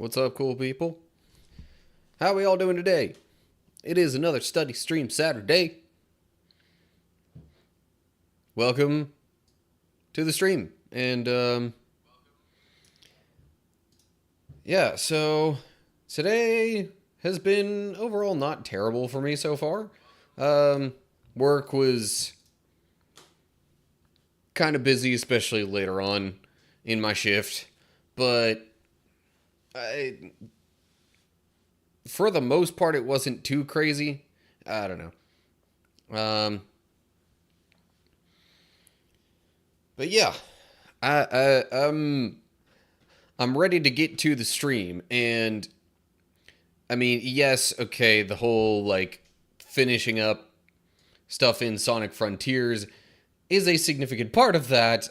What's up, cool people? How are we all doing today? It is another study stream Saturday. Welcome to the stream. And, so today has been overall not terrible for me so far. Work was kind of busy, especially later on in my shift. But for the most part, it wasn't too crazy. I don't know. But yeah, I'm ready to get to the stream, and I mean, yes, okay, the whole like finishing up stuff in Sonic Frontiers is a significant part of that,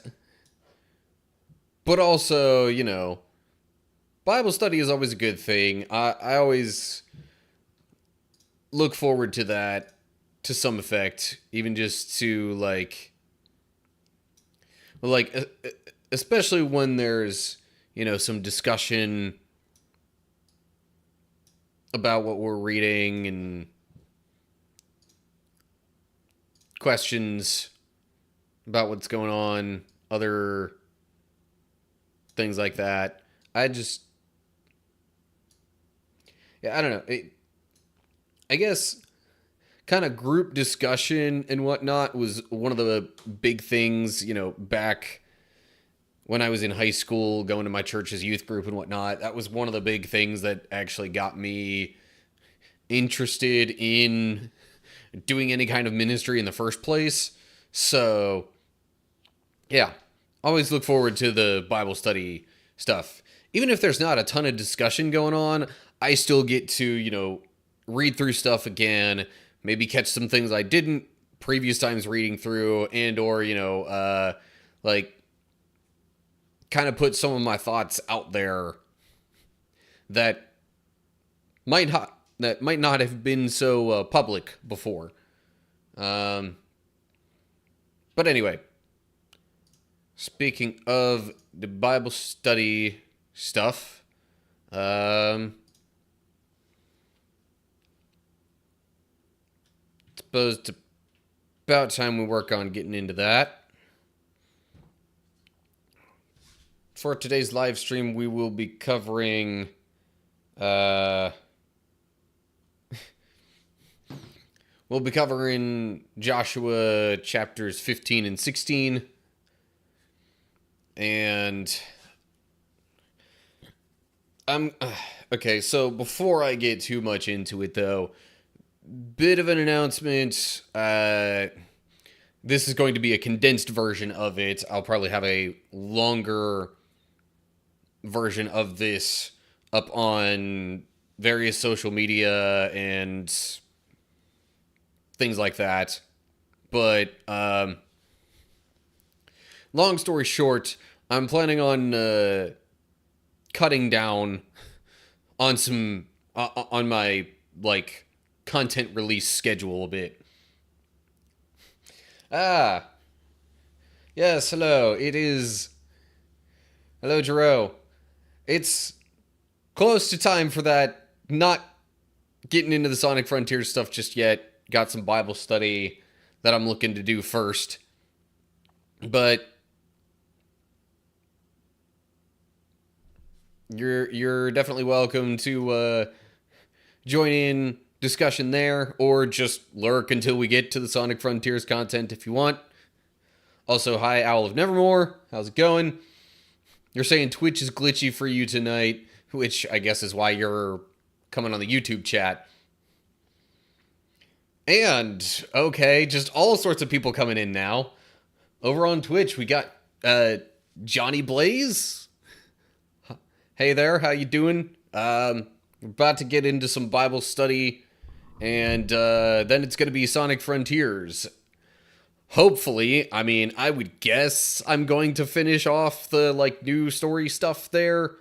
but also, Bible study is always a good thing. I always look forward to that to some effect, even just to especially when there's, some discussion about what we're reading and questions about what's going on, other things like that. I don't know. I guess kind of group discussion and whatnot was one of the big things, back when I was in high school, going to my church's youth group and whatnot. That was one of the big things that actually got me interested in doing any kind of ministry in the first place. So, yeah, always look forward to the Bible study stuff. Even if there's not a ton of discussion going on, I still get to, read through stuff again, maybe catch some things I didn't previous times reading through, and or, kind of put some of my thoughts out there that might not have been so public before. But anyway, speaking of the Bible study stuff, suppose it's about time we work on getting into that. For today's live stream, we will be covering we'll be covering Joshua chapters 15 and 16. And okay, so before I get too much into it though, bit of an announcement. This is going to be a condensed version of it. I'll probably have a longer version of this up on various social media and things like that. But long story short, I'm planning on cutting down on some on my content release schedule a bit. Yes, hello. Hello, Jero. It's close to time for that. Not getting into the Sonic Frontiers stuff just yet. Got some Bible study that I'm looking to do first. But you're definitely welcome to join in discussion there, or just lurk until we get to the Sonic Frontiers content if you want. Also, hi, Owl of Nevermore. How's it going? You're saying Twitch is glitchy for you tonight, which I guess is why you're coming on the YouTube chat. And, okay, just all sorts of people coming in now. Over on Twitch, we got Johnny Blaze. Hey there, how you doing? We're about to get into some Bible study, and then it's going to be Sonic Frontiers. Hopefully, I mean, I would guess I'm going to finish off the, new story stuff there.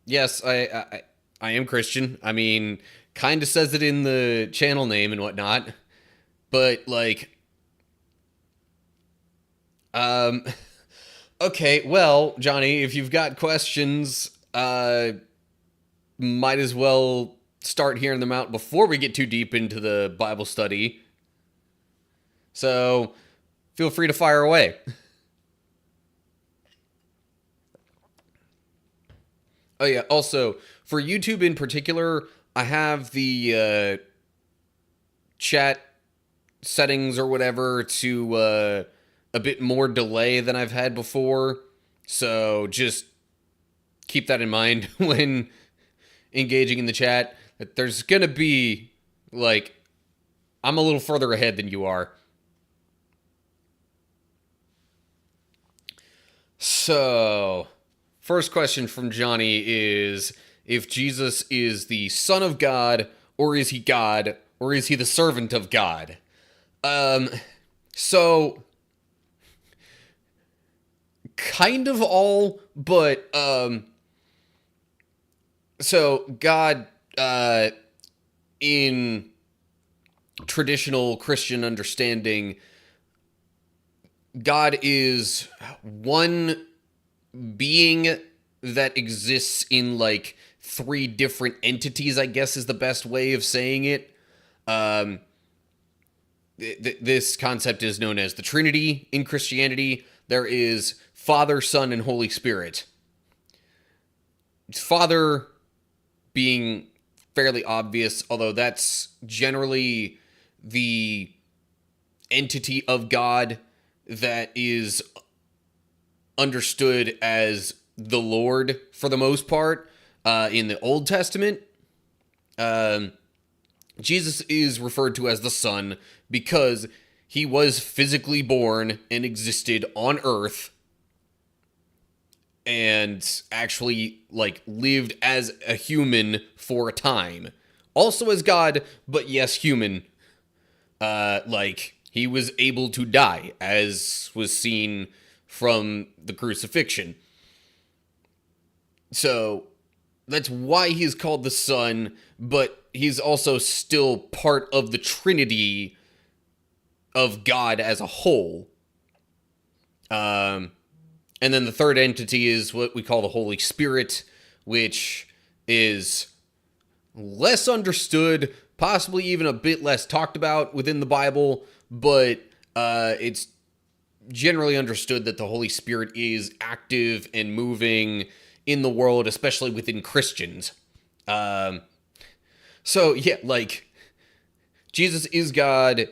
Yes, I am Christian. I mean, kind of says it in the channel name and whatnot. But, Okay, well, Johnny, if you've got questions, might as well start hearing them out before we get too deep into the Bible study. So feel free to fire away. Oh yeah. Also, for YouTube in particular, I have the chat settings or whatever to a bit more delay than I've had before. So just keep that in mind when engaging in the chat. That there's gonna be like I'm a little further ahead than you are. So, first question from Johnny is if Jesus is the Son of God, or is he God, or is he the servant of God? Um, so kind of all, but so God in traditional Christian understanding, God is one being that exists in like three different entities, I guess is the best way of saying it. Um, this concept is known as the Trinity in Christianity. There is Father, Son, and Holy Spirit. Father being fairly obvious, although that's generally the entity of God that is understood as the Lord for the most part in the Old Testament. Um, Jesus is referred to as the Son because he was physically born and existed on Earth and actually like lived as a human for a time. Also as God, but yes, human. Like he was able to die, as was seen from the crucifixion. So that's why he's called the Son, but he's also still part of the Trinity of God as a whole. And then the third entity is what we call the Holy Spirit, which is less understood, possibly even a bit less talked about within the Bible, but it's generally understood that the Holy Spirit is active and moving in the world, especially within Christians. So, yeah, like, Jesus is God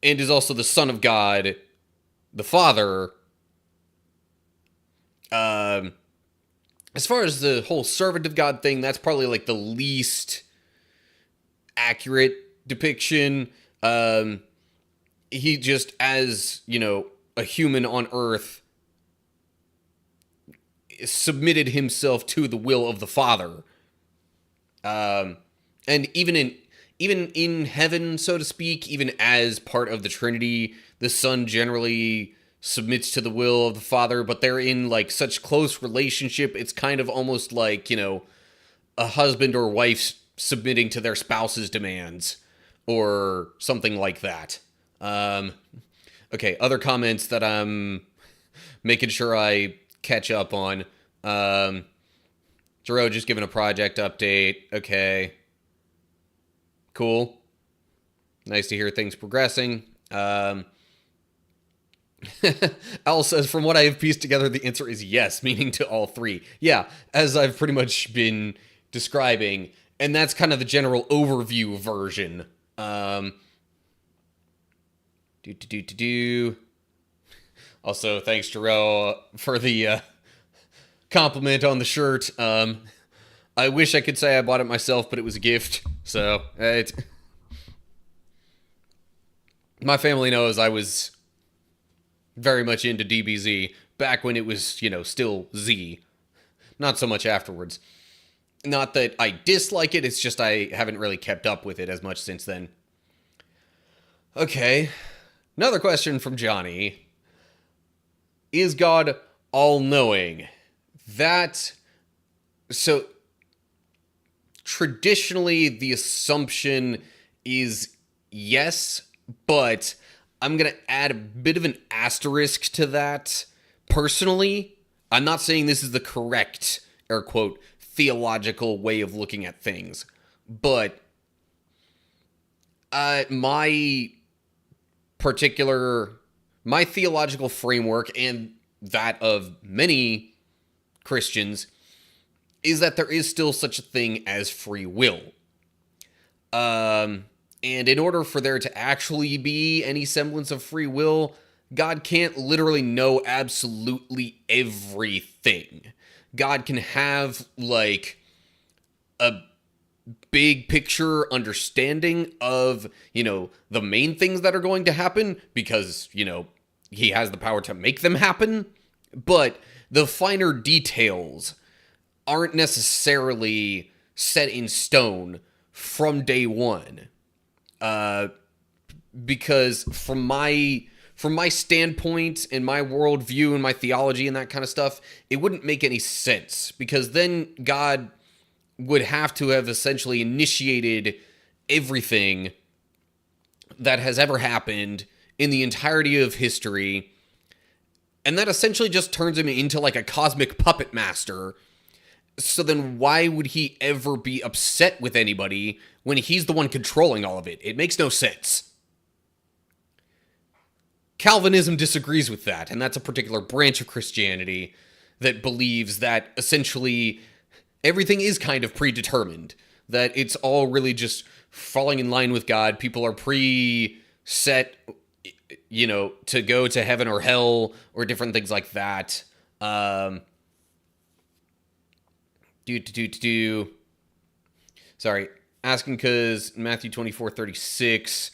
and is also the Son of God, the Father. As far as the whole servant of God thing, that's probably like the least accurate depiction. He just, as, you know, a human on earth, submitted himself to the will of the Father. And even in heaven, so to speak, even as part of the Trinity, the Son generally submits to the will of the Father, but they're in like such close relationship, it's kind of almost like, you know, a husband or wife submitting to their spouse's demands or something like that. Okay, other comments that I'm making sure I catch up on. Jero just giving a project update. Okay. Cool. Nice to hear things progressing. Al says, from what I have pieced together, the answer is yes, meaning to all three. Yeah, as I've pretty much been describing. And that's kind of the general overview version. Also, thanks, Jarrell, for the compliment on the shirt. I wish I could say I bought it myself, but it was a gift. So, my family knows I was very much into DBZ back when it was, you know, still Z. Not so much afterwards. Not that I dislike it, it's just I haven't really kept up with it as much since then. Okay. Another question from Johnny. Is God all-knowing? So, traditionally, the assumption is yes, but I'm going to add a bit of an asterisk to that personally, I'm not saying this is the correct, air quote, theological way of looking at things, but my particular, my theological framework and that of many Christians is that there is still such a thing as free will. And in order for there to actually be any semblance of free will, God can't literally know absolutely everything. God can have, like, a big picture understanding of, the main things that are going to happen because, he has the power to make them happen. But the finer details aren't necessarily set in stone from day one. Because from my standpoint and my worldview and my theology and that kind of stuff, it wouldn't make any sense, because then God would have to have essentially initiated everything that has ever happened in the entirety of history, and that essentially just turns him into like a cosmic puppet master. So then why would he ever be upset with anybody when he's the one controlling all of it? It makes no sense. Calvinism disagrees with that, and that's a particular branch of Christianity that believes that essentially everything is kind of predetermined, that it's all really just falling in line with God. People are pre-set, to go to heaven or hell or different things like that. Sorry, asking because Matthew 24:36,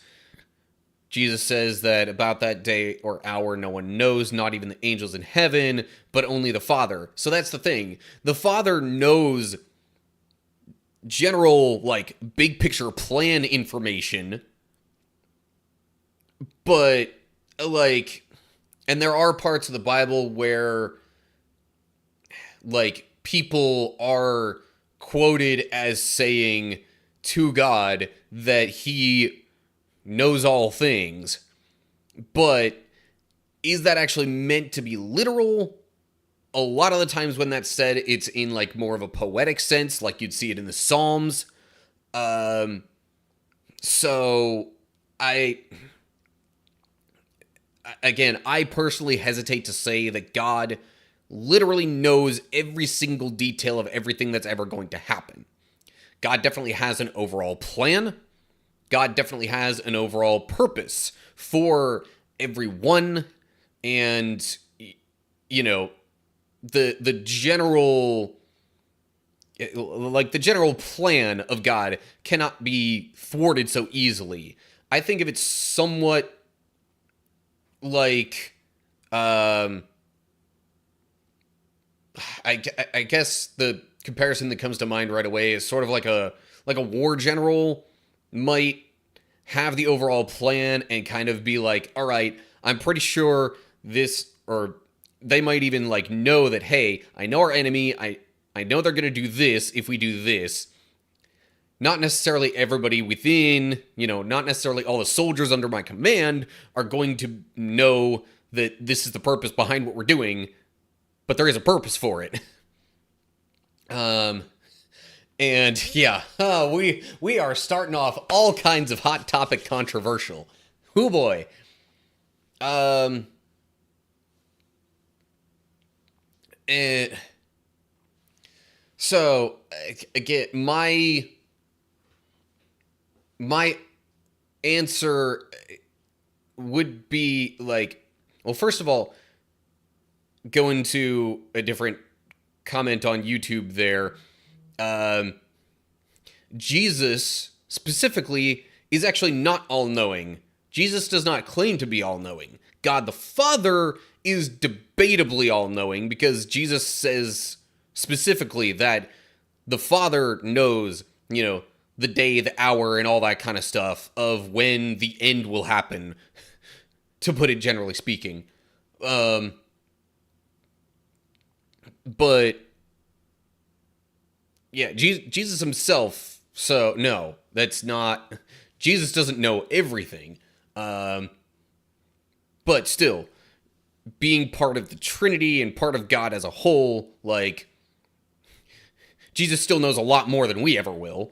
Jesus says that about that day or hour no one knows, not even the angels in heaven, but only the Father. So that's the thing. The Father knows general, like, big picture plan information, but, like, and there are parts of the Bible where, like, people are quoted as saying to God that he knows all things, but is that actually meant to be literal? A lot of the times when that's said, it's in like more of a poetic sense, like you'd see it in the Psalms. So I personally hesitate to say that God literally knows every single detail of everything that's ever going to happen. God definitely has an overall plan. God definitely has an overall purpose for everyone, and the general, like, the general plan of God cannot be thwarted so easily. I think if it's somewhat like I guess the comparison that comes to mind right away is sort of like a war general might have the overall plan and kind of be like, all right, I'm pretty sure this, or they might even like know that, hey, I know our enemy, I know they're going to do this if we do this. Not necessarily everybody within, not necessarily all the soldiers under my command are going to know that this is the purpose behind what we're doing, but there is a purpose for it. And yeah, we are starting off all kinds of hot topic controversial. Oh boy. So again, my answer would be like, well, first of all, going to a different comment on YouTube there. Jesus specifically is actually not all-knowing. Jesus does not claim to be all-knowing. God the Father is debatably all-knowing, because Jesus says specifically that the Father knows, the day, the hour, and all that kind of stuff of when the end will happen, to put it generally speaking. But yeah, Jesus himself, so no, that's not, Jesus doesn't know everything. But still, being part of the Trinity and part of God as a whole, like, Jesus still knows a lot more than we ever will.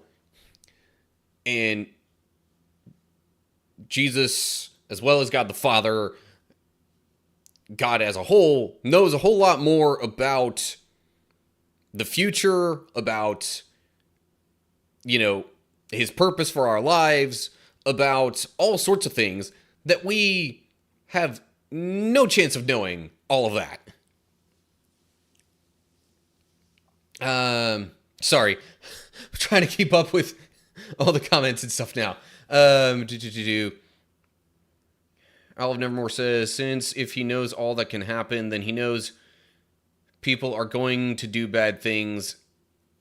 And Jesus, as well as God the Father, God as a whole, knows a whole lot more about the future, about, his purpose for our lives, about all sorts of things that we have no chance of knowing all of that. Sorry. I'm trying to keep up with all the comments and stuff now. Olive Nevermore says, since if he knows all that can happen, then he knows people are going to do bad things,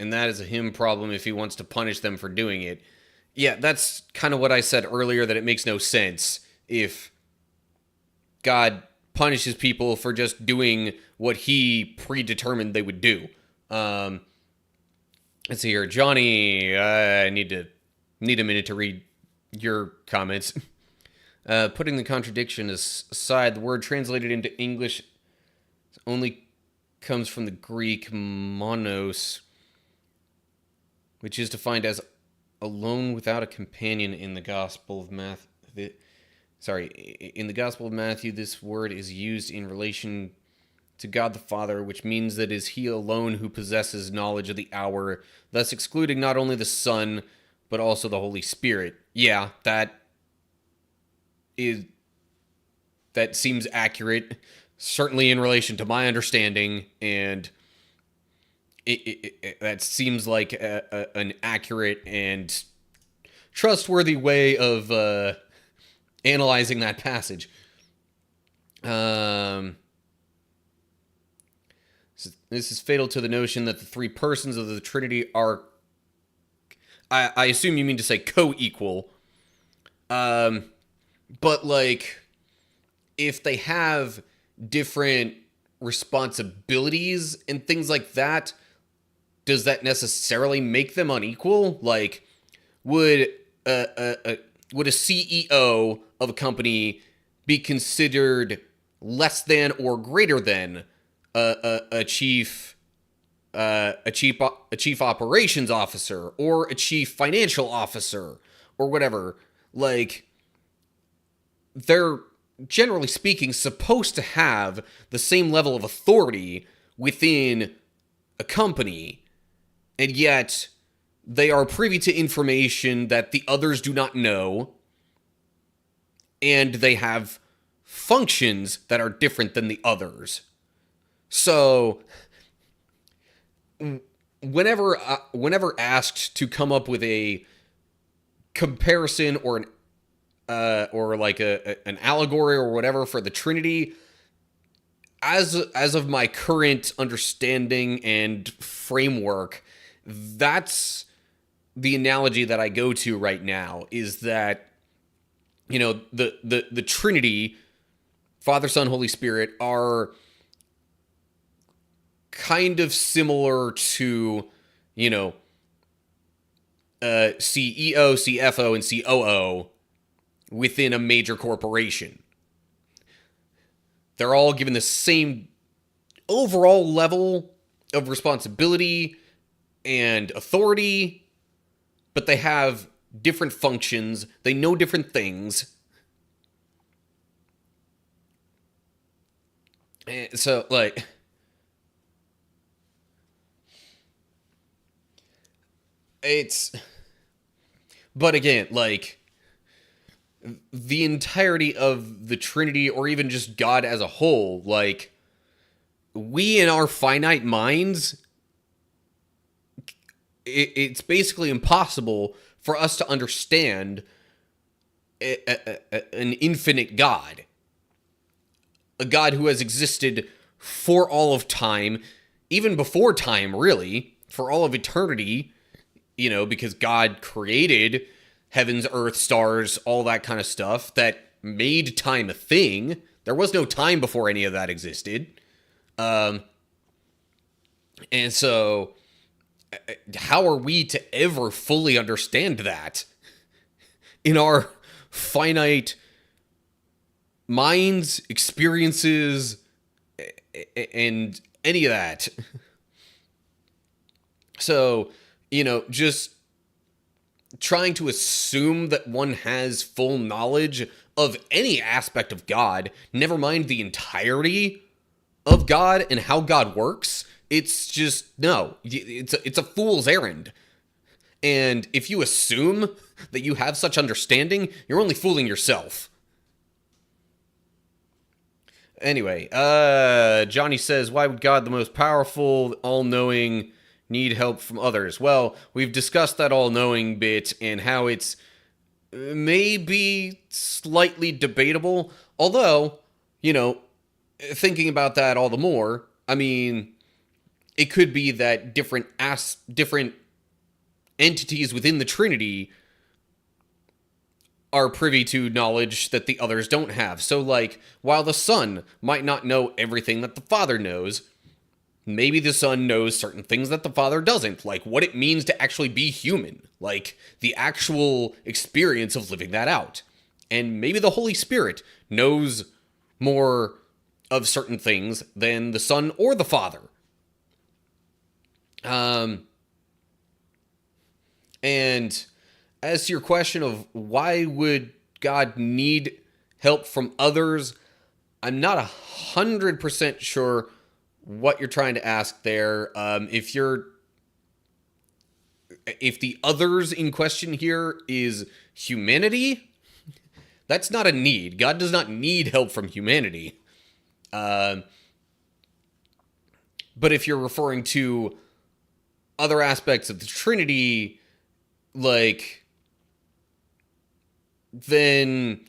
and that is a him problem if he wants to punish them for doing it. Yeah, that's kind of what I said earlier, that it makes no sense if God punishes people for just doing what he predetermined they would do. Let's see here. Johnny, I need a minute to read your comments. Putting the contradiction aside, the word translated into English only comes from the Greek monos, which is defined as alone without a companion in the Gospel of Matthew. In the Gospel of Matthew, this word is used in relation to God the Father, which means that it is he alone who possesses knowledge of the hour, thus excluding not only the Son, but also the Holy Spirit. Yeah, that seems accurate, certainly in relation to my understanding, and that seems like an accurate and trustworthy way of analyzing that passage. This is fatal to the notion that the three persons of the Trinity are, I assume you mean to say co-equal. But, like, if they have different responsibilities and things like that, does that necessarily make them unequal? Like, would a CEO of a company be considered less than or greater than a chief operations officer or a chief financial officer or whatever? Like, they're, generally speaking, supposed to have the same level of authority within a company, and yet they are privy to information that the others do not know, and they have functions that are different than the others. So, whenever asked to come up with a comparison or an allegory or whatever for the Trinity, as of my current understanding and framework, that's the analogy that I go to right now, is that, the Trinity, Father, Son, Holy Spirit, are kind of similar to, CEO, CFO, and COO within a major corporation. They're all given the same overall level of responsibility and authority, but they have different functions. They know different things. And so, like, but again, like, the entirety of the Trinity, or even just God as a whole, like, we in our finite minds, it's basically impossible for us to understand an infinite God. A God who has existed for all of time, even before time, really, for all of eternity, because God created heavens, earth, stars, all that kind of stuff that made time a thing. There was no time before any of that existed. And so, how are we to ever fully understand that in our finite minds, experiences, and any of that. So, just trying to assume that one has full knowledge of any aspect of God, never mind the entirety of God and how God works, it's just no. It's a fool's errand. And if you assume that you have such understanding, you're only fooling yourself. Anyway, Johnny says, why would God, the most powerful, all-knowing, need help from others? Well, we've discussed that all-knowing bit and how it's maybe slightly debatable. Although, thinking about that all the more, I mean, it could be that different entities within the Trinity are privy to knowledge that the others don't have. So, like, while the Son might not know everything that the Father knows, maybe the Son knows certain things that the Father doesn't, like what it means to actually be human, like the actual experience of living that out. And maybe the Holy Spirit knows more of certain things than the Son or the Father. And as to your question of why would God need help from others, I'm not 100% sure what you're trying to ask there. If the others in question here is humanity, that's not a need. God does not need help from humanity. But if you're referring to other aspects of the Trinity, like, then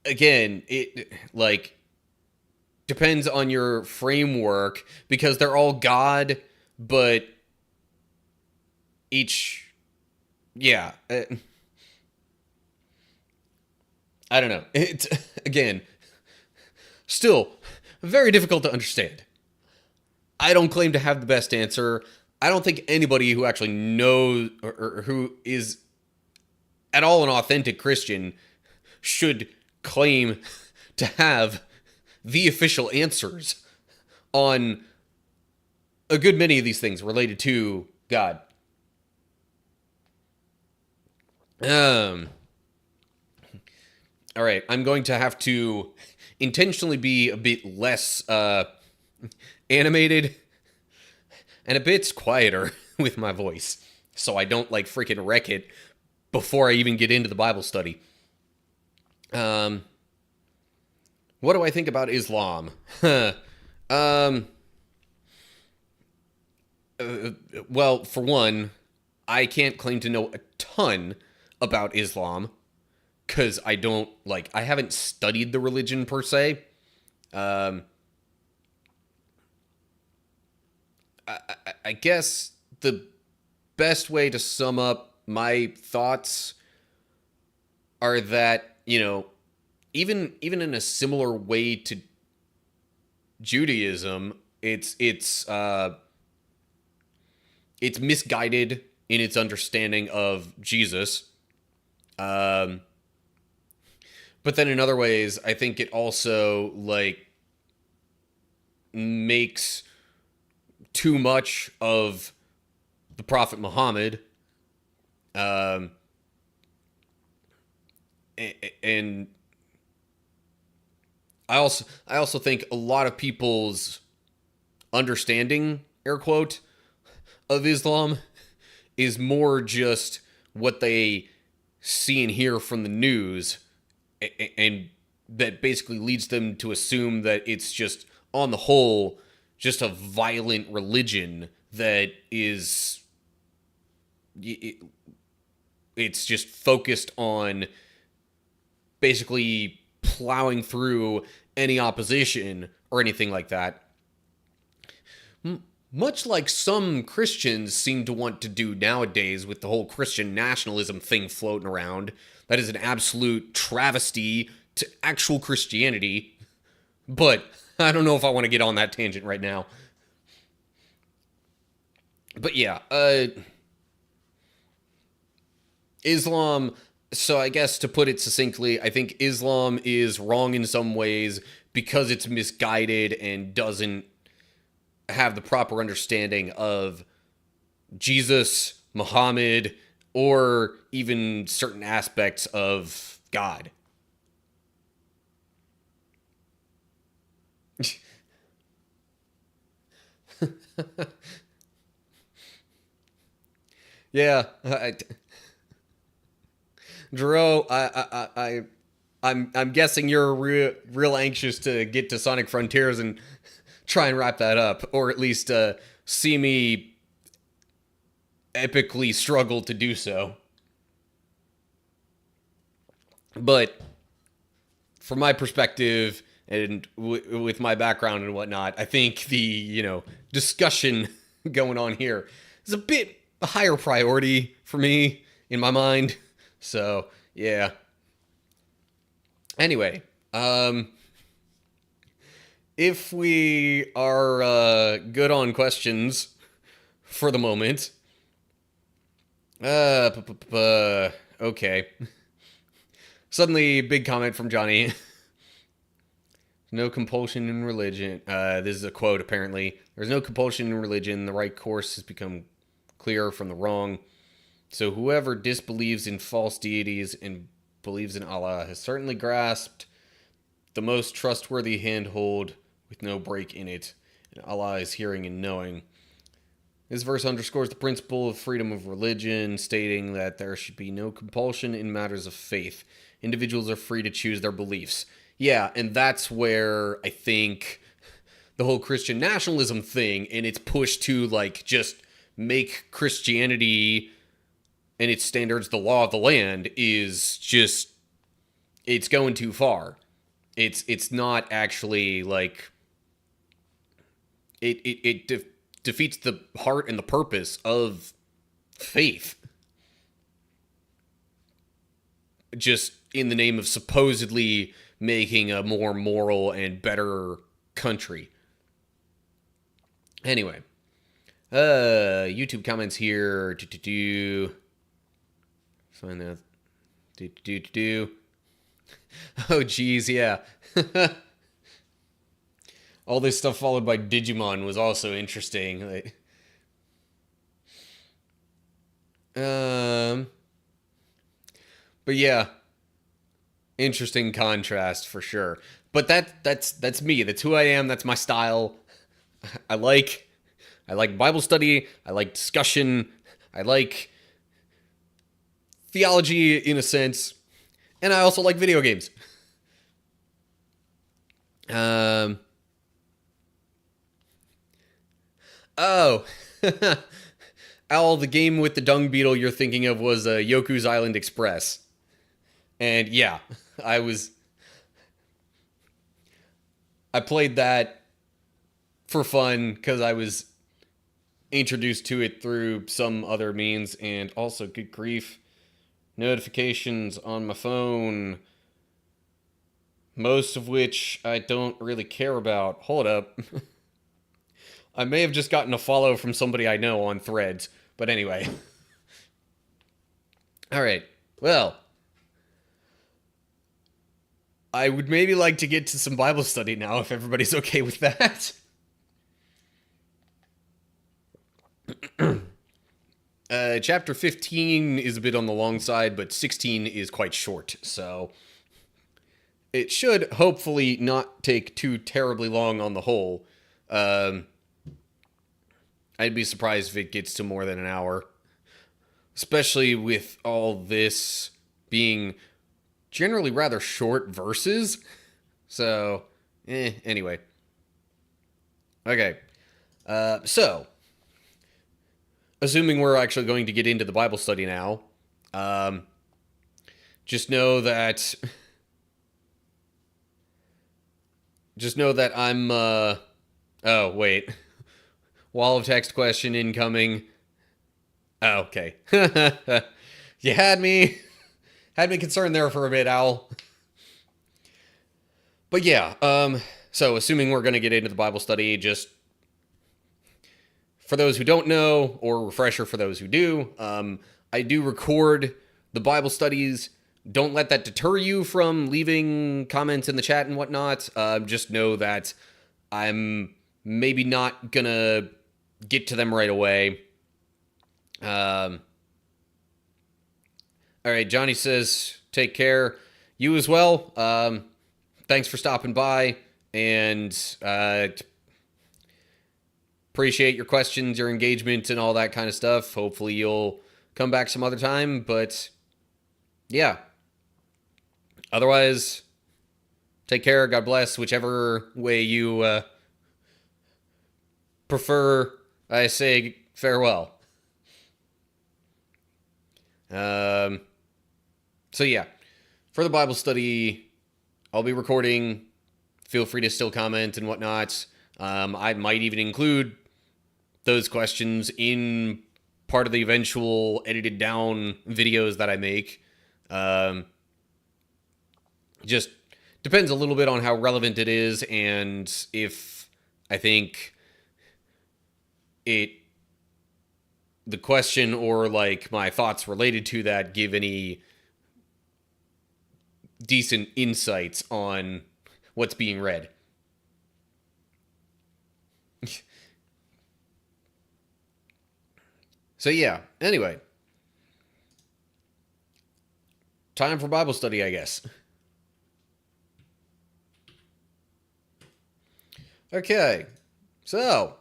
again, it like depends on your framework, because they're all God, but each, yeah, I don't know. It's again still very difficult to understand. I don't claim to have the best answer. I don't think anybody who actually knows or who is at all an authentic Christian should claim to have the official answers on a good many of these things related to God. All right, I'm going to have to intentionally be a bit less animated and a bit quieter with my voice, so I don't like freaking wreck it before I even get into the Bible study. What do I think about Islam? Well, for one, I can't claim to know a ton about Islam, because I haven't studied the religion per se. I guess the best way to sum up my thoughts are that, even in a similar way to Judaism, it's misguided in its understanding of Jesus. But then in other ways, I think it also makes too much of the Prophet Muhammad. And I also think a lot of people's understanding, air quote, of Islam is more just what they see and hear from the news, and that basically leads them to assume that it's just, on the whole, just a violent religion that is, it's just focused on basically plowing through any opposition or anything like that. Much like some Christians seem to want to do nowadays with the whole Christian nationalism thing floating around. That is an absolute travesty to actual Christianity. But I don't know if I want to get on that tangent right now. But yeah, Islam, so I guess to put it succinctly, I think Islam is wrong in some ways because it's misguided and doesn't have the proper understanding of Jesus, Muhammad, or even certain aspects of God. Yeah, Dro, I'm guessing you're real anxious to get to Sonic Frontiers and try and wrap that up, or at least see me epically struggle to do so. But from my perspective and with my background and whatnot, I think the discussion going on here is a bit a higher priority for me in my mind. So yeah. Anyway, if we are good on questions for the moment, okay. Suddenly, big comment from Johnny. No compulsion in religion. This is a quote, apparently. There's no compulsion in religion. The right course has become clearer from the wrong. So whoever disbelieves in false deities and believes in Allah has certainly grasped the most trustworthy handhold with no break in it. And Allah is hearing and knowing. This verse underscores the principle of freedom of religion, stating that there should be no compulsion in matters of faith. Individuals are free to choose their beliefs. Yeah, and that's where I think the whole Christian nationalism thing and its push to like just make Christianity and its standards the law of the land is just, it's going too far. It's not actually like it defeats the heart and the purpose of faith. Just in the name of supposedly making a more moral and better country. Anyway, YouTube comments here. Find that. Oh, geez, yeah. All this stuff followed by Digimon was also interesting. Like, but yeah, interesting contrast for sure. But that's me. That's who I am. That's my style. I like Bible study. I like discussion. I like theology in a sense, and I also like video games. Oh, Owl, the game with the dung beetle you're thinking of was Yoku's Island Express. And yeah, I played that for fun because I was introduced to it through some other means, and also, good grief, notifications on my phone, most of which I don't really care about. Hold up. I may have just gotten a follow from somebody I know on Threads, but anyway. Alright, well, I would maybe like to get to some Bible study now, if everybody's okay with that. Chapter 15 is a bit on the long side, but 16 is quite short, so it should hopefully not take too terribly long on the whole. I'd be surprised if it gets to more than an hour, especially with all this being generally rather short verses. So, anyway. Okay. So, assuming we're actually going to get into the Bible study now, just know that I'm, oh, wait. Wall of text question incoming. Oh, okay. You had me concerned there for a bit, Owl. But yeah, so assuming we're going to get into the Bible study, just for those who don't know, or refresher for those who do, I do record the Bible studies don't let that deter you from leaving comments in the chat and whatnot. Just know that I'm maybe not gonna get to them right away. All right, Johnny says, take care. You as well. Thanks for stopping by, and appreciate your questions, your engagement, and all that kind of stuff. Hopefully you'll come back some other time, but yeah. Otherwise, take care. God bless. Whichever way you prefer, I say farewell. So yeah, for the Bible study, I'll be recording. Feel free to still comment and whatnot. I might even include those questions in part of the eventual edited down videos that I make. Just depends a little bit on how relevant it is, and if I think the question or like my thoughts related to that give any decent insights on what's being read. So yeah, anyway. Time for Bible study, I guess. Okay, so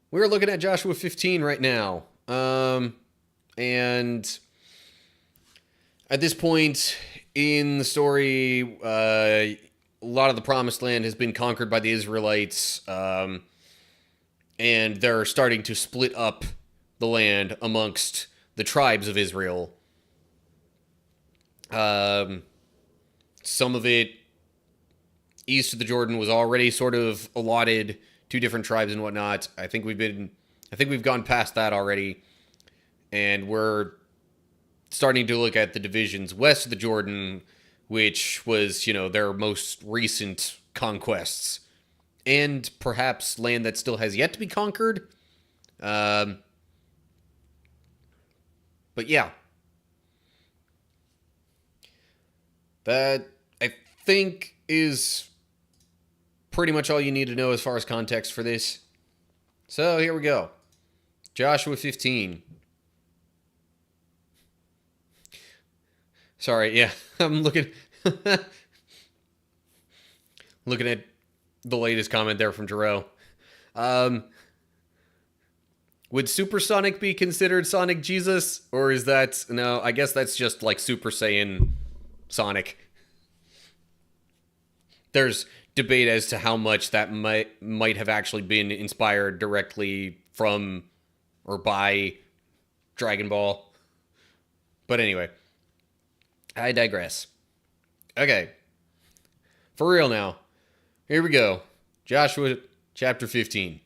we're looking at Joshua 15 right now. And at this point in the story, a lot of the Promised Land has been conquered by the Israelites, and they're starting to split up the land amongst the tribes of Israel. Some of it east of the Jordan was already sort of allotted to different tribes and whatnot. I think we've gone past that already, and we're starting to look at the divisions west of the Jordan, which was, their most recent conquests, and perhaps land that still has yet to be conquered. But yeah, that I think is pretty much all you need to know as far as context for this. So here we go. Joshua 15. Sorry, yeah, I'm looking at the latest comment there from Jero. Would Supersonic be considered Sonic Jesus? Or is that... No, I guess that's just like Super Saiyan Sonic. There's debate as to how much that might have actually been inspired directly from or by Dragon Ball. But anyway, I digress. Okay, for real now. Here we go. Joshua chapter 15.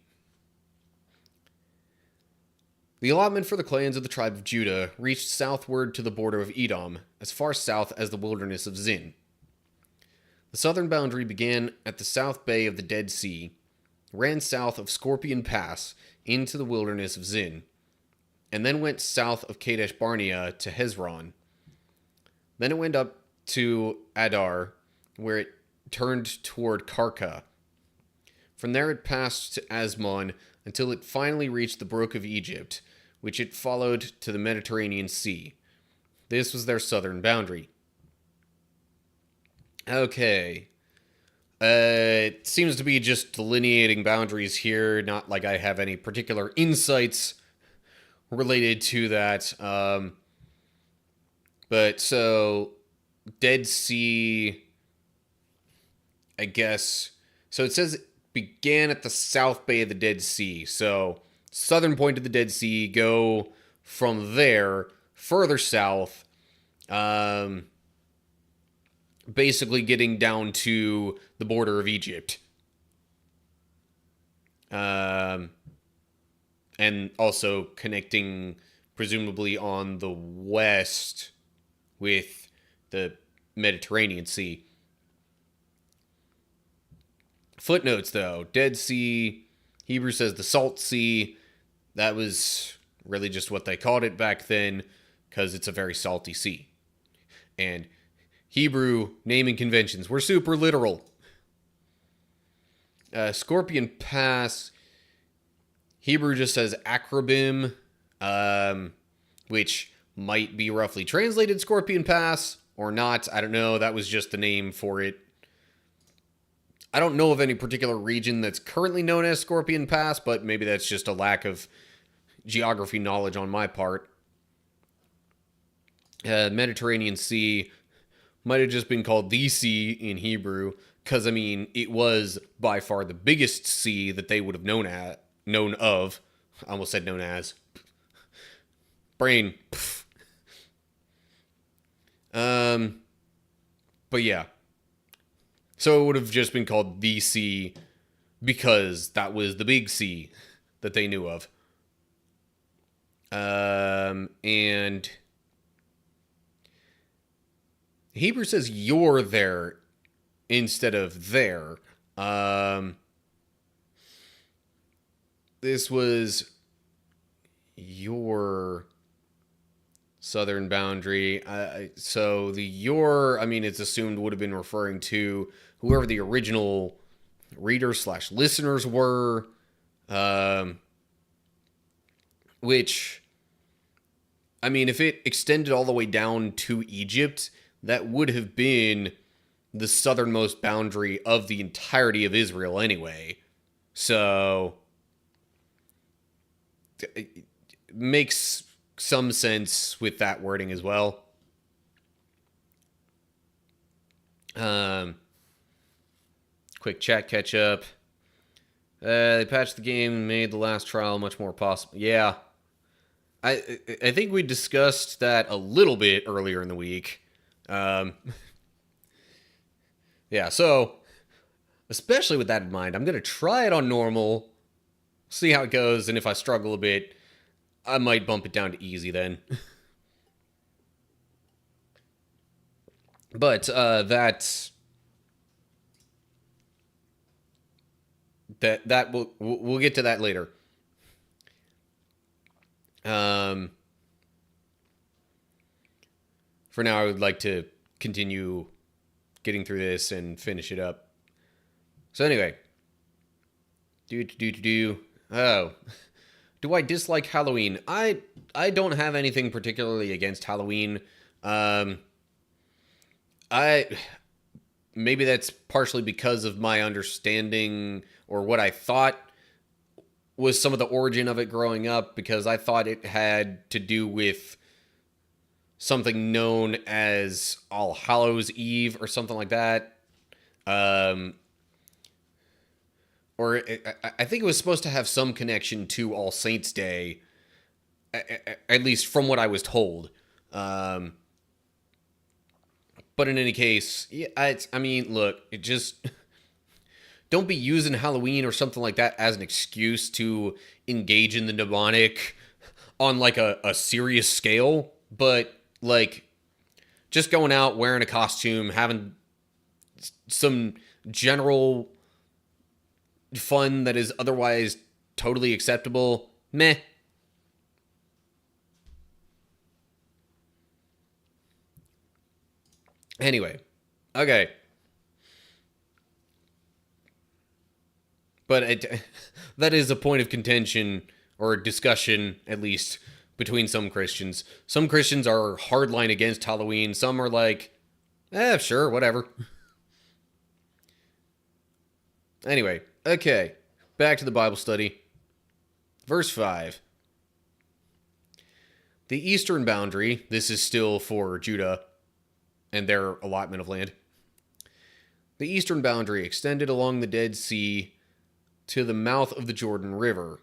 The allotment for the clans of the tribe of Judah reached southward to the border of Edom, as far south as the wilderness of Zin. The southern boundary began at the south bay of the Dead Sea, ran south of Scorpion Pass into the wilderness of Zin, and then went south of Kadesh Barnea to Hezron. Then it went up to Adar, where it turned toward Karka. From there it passed to Asmon until it finally reached the Brook of Egypt, which it followed to the Mediterranean Sea. This was their southern boundary. Okay. It seems to be just delineating boundaries here, not like I have any particular insights related to that. But so, Dead Sea, I guess. So it says it began at the south bay of the Dead Sea. So, southern point of the Dead Sea, go from there further south, basically getting down to the border of Egypt. And also connecting, presumably, on the west with the Mediterranean Sea. Footnotes, though. Dead Sea, Hebrew says the Salt Sea. That was really just what they called it back then, because it's a very salty sea. And Hebrew naming conventions were super literal. Scorpion Pass, Hebrew just says Akrabim, which might be roughly translated Scorpion Pass or not. I don't know. That was just the name for it. I don't know of any particular region that's currently known as Scorpion Pass, but maybe that's just a lack of geography knowledge on my part. Mediterranean Sea might have just been called the Sea in Hebrew, because, I mean, it was by far the biggest sea that they would have known of. I almost said known as. Brain. But yeah. So it would have just been called the Sea because that was the big sea that they knew of. And Hebrew says you're there instead of there. This was your southern boundary. So the your, I mean, it's assumed would have been referring to whoever the original readers/listeners were, which, I mean, if it extended all the way down to Egypt, that would have been the southernmost boundary of the entirety of Israel anyway. So it makes some sense with that wording as well. Quick chat catch up. They patched the game and made the last trial much more possible. Yeah. I think we discussed that a little bit earlier in the week. Yeah, so especially with that in mind, I'm going to try it on normal, see how it goes, and if I struggle a bit, I might bump it down to easy then. But that we'll get to that later. For now, I would like to continue getting through this and finish it up. So anyway, oh, do I dislike Halloween? I don't have anything particularly against Halloween. Maybe that's partially because of my understanding or what I thought was some of the origin of it growing up, because I thought it had to do with something known as All Hallows Eve or something like that. Or I think it was supposed to have some connection to All Saints Day, at least from what I was told. But in any case, yeah, I mean, look, it just don't be using Halloween or something like that as an excuse to engage in the demonic on like a serious scale. But like, just going out wearing a costume, having some general fun that is otherwise totally acceptable, meh. Anyway, okay. But that is a point of contention, or discussion, at least, between some Christians. Some Christians are hardline against Halloween. Some are like, sure, whatever. Anyway, okay. Back to the Bible study. Verse 5. The eastern boundary, this is still for Judah and their allotment of land. The eastern boundary extended along the Dead Sea to the mouth of the Jordan River.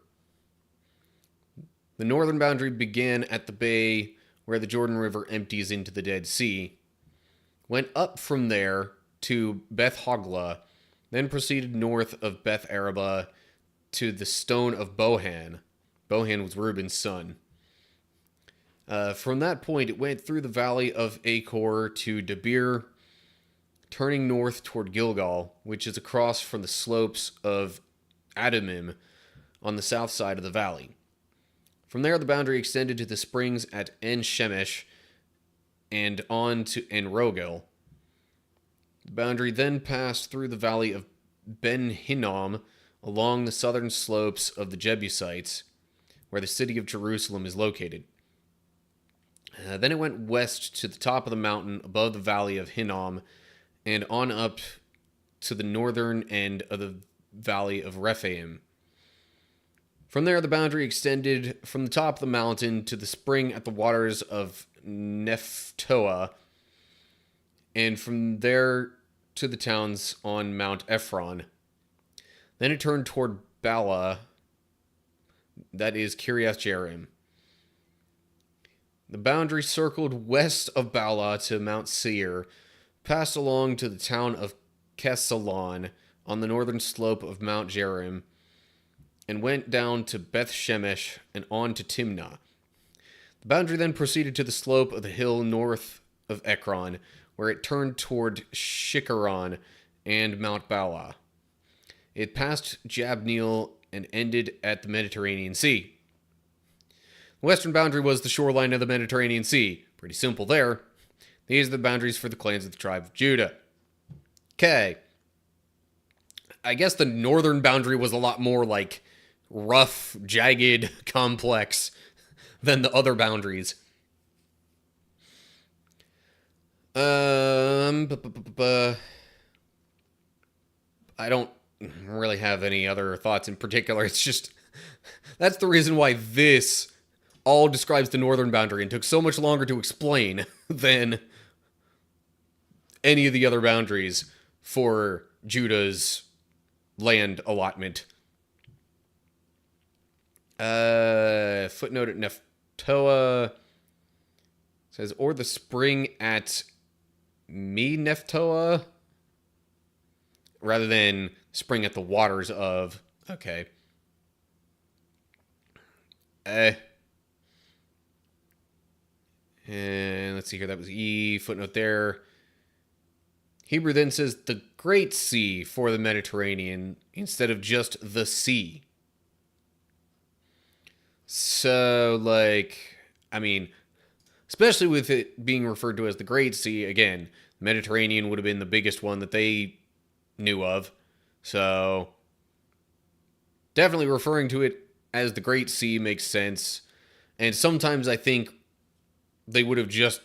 The northern boundary began at the bay where the Jordan River empties into the Dead Sea, went up from there to Beth Hogla, then proceeded north of Beth Araba to the stone of Bohan. Bohan was Reuben's son. From that point, it went through the valley of Achor to Debir, turning north toward Gilgal, which is across from the slopes of Adumim on the south side of the valley. From there, the boundary extended to the springs at En Shemesh, and on to Rogel. The boundary then passed through the valley of Ben Hinnom along the southern slopes of the Jebusites, where the city of Jerusalem is located. Then it went west to the top of the mountain above the valley of Hinnom and on up to the northern end of the valley of Rephaim. From there, the boundary extended from the top of the mountain to the spring at the waters of Nephtoah, and from there to the towns on Mount Ephron. Then it turned toward Bala, that is Kiriath Jearim. The boundary circled west of Bala to Mount Seir, passed along to the town of Kesalon on the northern slope of Mount Jearim, and went down to Beth Shemesh and on to Timnah. The boundary then proceeded to the slope of the hill north of Ekron, where it turned toward Shikaron and Mount Bala. It passed Jabneel and ended at the Mediterranean Sea. The western boundary was the shoreline of the Mediterranean Sea. Pretty simple there. These are the boundaries for the clans of the tribe of Judah. Okay. I guess the northern boundary was a lot more like rough, jagged, complex than the other boundaries. I don't really have any other thoughts in particular. It's just, that's the reason why this all describes the northern boundary and took so much longer to explain than any of the other boundaries for Judah's land allotment. Footnote at Nephtoah says, or the spring at Nephtoah, rather than spring at the waters of. Okay. And let's see here. That was E. Footnote there. Hebrew then says the Great Sea for the Mediterranean instead of just the sea. So, especially with it being referred to as the Great Sea, again, Mediterranean would have been the biggest one that they knew of. So, definitely referring to it as the Great Sea makes sense. And sometimes I think they would have just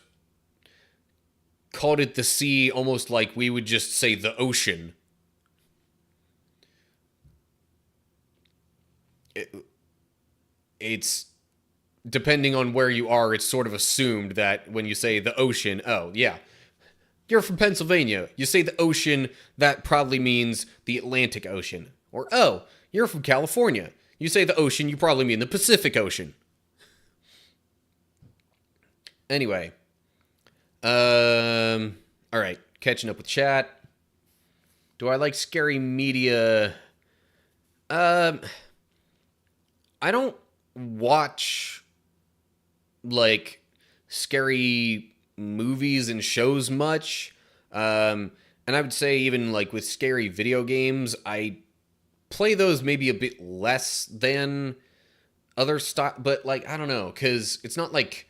called it the sea almost like we would just say the ocean. It's, depending on where you are, it's sort of assumed that when you say the ocean, oh, yeah, you're from Pennsylvania. You say the ocean, that probably means the Atlantic Ocean. Or, oh, you're from California. You say the ocean, you probably mean the Pacific Ocean. Anyway. Alright, catching up with chat. Do I like scary media? I don't watch, scary movies and shows much. And I would say even, with scary video games, I play those maybe a bit less than other stuff. But, I don't know, because it's not like...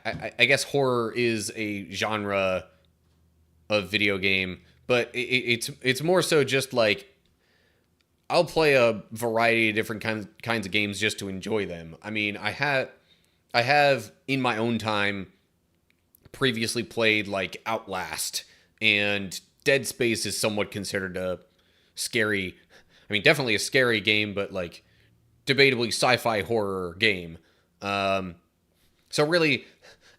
I guess horror is a genre of video game, but it's more so just I'll play a variety of different kinds of games just to enjoy them. I mean, I have in my own time previously played Outlast, and Dead Space is somewhat considered a scary, definitely a scary game, but debatably sci-fi horror game. So really,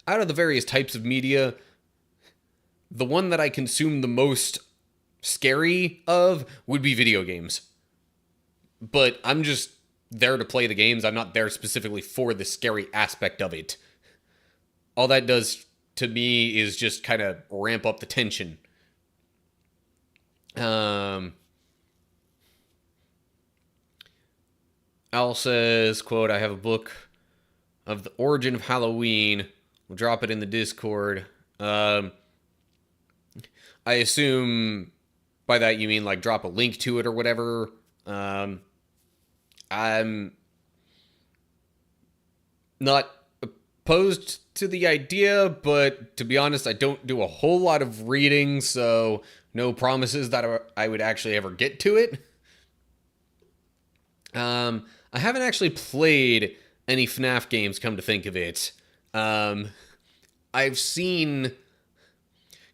out of the various types of media, the one that I consume the most scary of would be video games. But I'm just there to play the games. I'm not there specifically for the scary aspect of it. All that does to me is just kind of ramp up the tension. Al says, quote, I have a book of the origin of Halloween. We'll drop it in the Discord. I assume by that you mean drop a link to it or whatever. I'm not opposed to the idea, but to be honest, I don't do a whole lot of reading, so no promises that I would actually ever get to it. I haven't actually played any FNAF games, come to think of it. I've seen,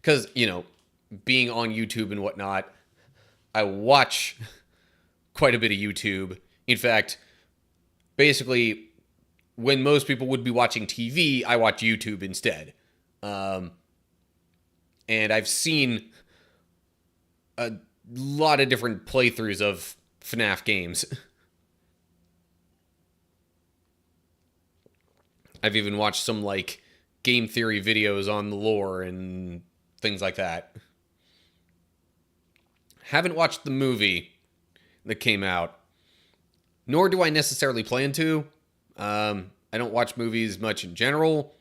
because, being on YouTube and whatnot, I watch quite a bit of YouTube. In fact, basically, when most people would be watching TV, I watch YouTube instead. And I've seen a lot of different playthroughs of FNAF games. I've even watched some, game theory videos on the lore and things like that. Haven't watched the movie that came out, nor do I necessarily plan to. I don't watch movies much in general.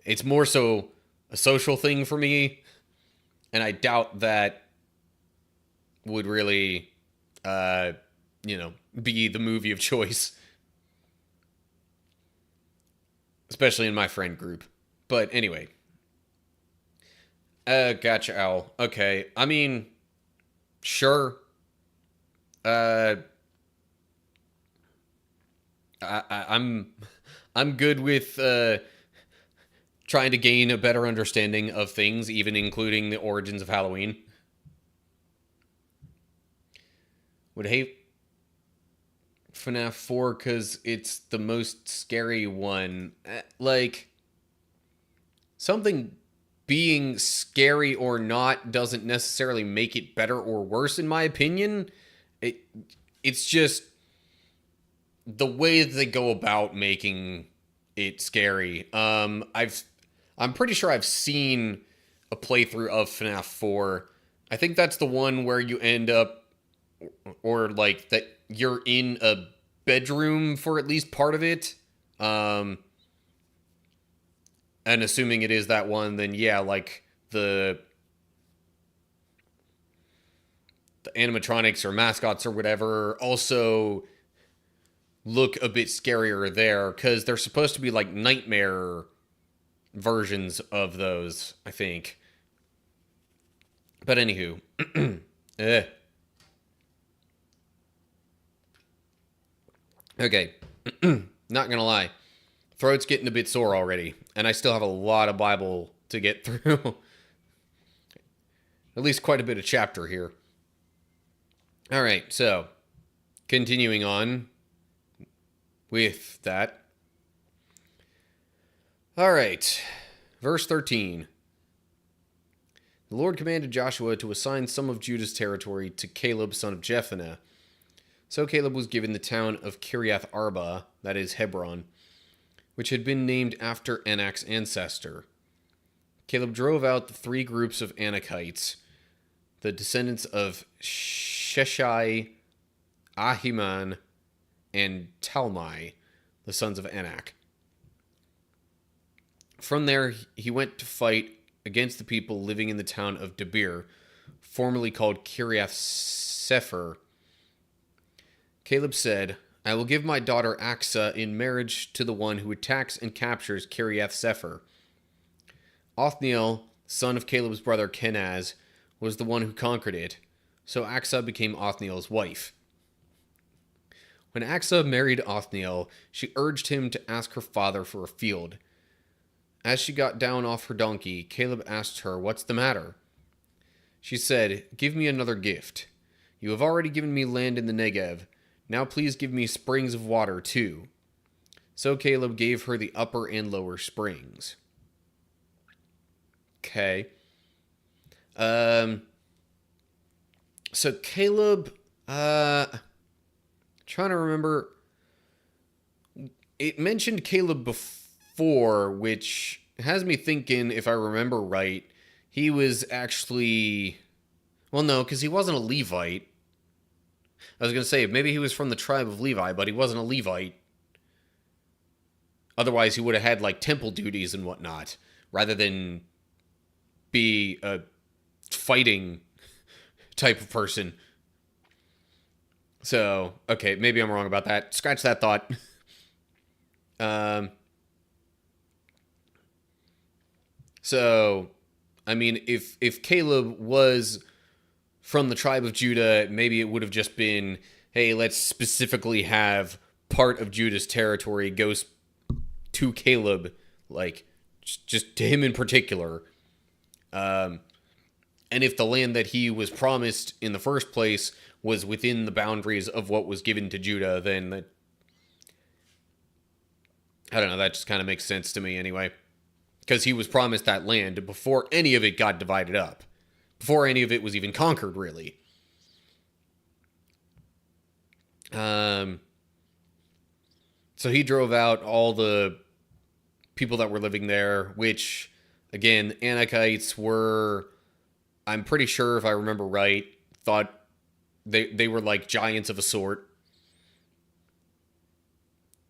It's more so a social thing for me, and I doubt that would really, be the movie of choice, especially in my friend group. But anyway, gotcha, Owl. Okay, I mean, sure. I'm good with trying to gain a better understanding of things, even including the origins of Halloween. Would hate FNAF 4 because it's the most scary one. Something being scary or not doesn't necessarily make it better or worse, in my opinion. It's just the way they go about making it scary. I'm pretty sure I've seen a playthrough of FNAF 4. I think that's the one where you end up, or that you're in a bedroom for at least part of it. And assuming it is that one, then yeah, the animatronics or mascots or whatever also look a bit scarier there, because they're supposed to be nightmare versions of those, I think. But anywho, okay, not gonna lie, throat's getting a bit sore already, and I still have a lot of Bible to get through. At least quite a bit of chapter here. All right, so continuing on with that. All right, verse 13. The Lord commanded Joshua to assign some of Judah's territory to Caleb, son of Jephunneh. So Caleb was given the town of Kiriath Arba, that is Hebron, which had been named after Anak's ancestor. Caleb drove out the three groups of Anakites, the descendants of Sheshai, Ahiman, and Talmai, the sons of Anak. From there, he went to fight against the people living in the town of Debir, formerly called Kiriath Sefer. Caleb said, I will give my daughter Aksa in marriage to the one who attacks and captures Kiriath Sefer. Othniel, son of Caleb's brother Kenaz, was the one who conquered it, so Aksa became Othniel's wife. When Aksa married Othniel, she urged him to ask her father for a field. As she got down off her donkey, Caleb asked her, What's the matter? She said, Give me another gift. You have already given me land in the Negev. Now please give me springs of water, too. So Caleb gave her the upper and lower springs. Okay. So Caleb, trying to remember, it mentioned Caleb before, which has me thinking, if I remember right, he was actually, well, no, because he wasn't a Levite. I was going to say, maybe he was from the tribe of Levi, but he wasn't a Levite. Otherwise, he would have had, temple duties and whatnot, rather than be a fighting type of person. So, okay, maybe I'm wrong about that. Scratch that thought. So, I mean, if Caleb was from the tribe of Judah, maybe it would have just been, hey, let's specifically have part of Judah's territory goes to Caleb, like just to him in particular. Um, and if the land that he was promised in the first place was within the boundaries of what was given to Judah, then I don't know, that just kind of makes sense to me anyway. Because he was promised that land before any of it got divided up, before any of it was even conquered, really. So he drove out all the people that were living there, which, again, Anakites were, I'm pretty sure if I remember right, thought they were like giants of a sort.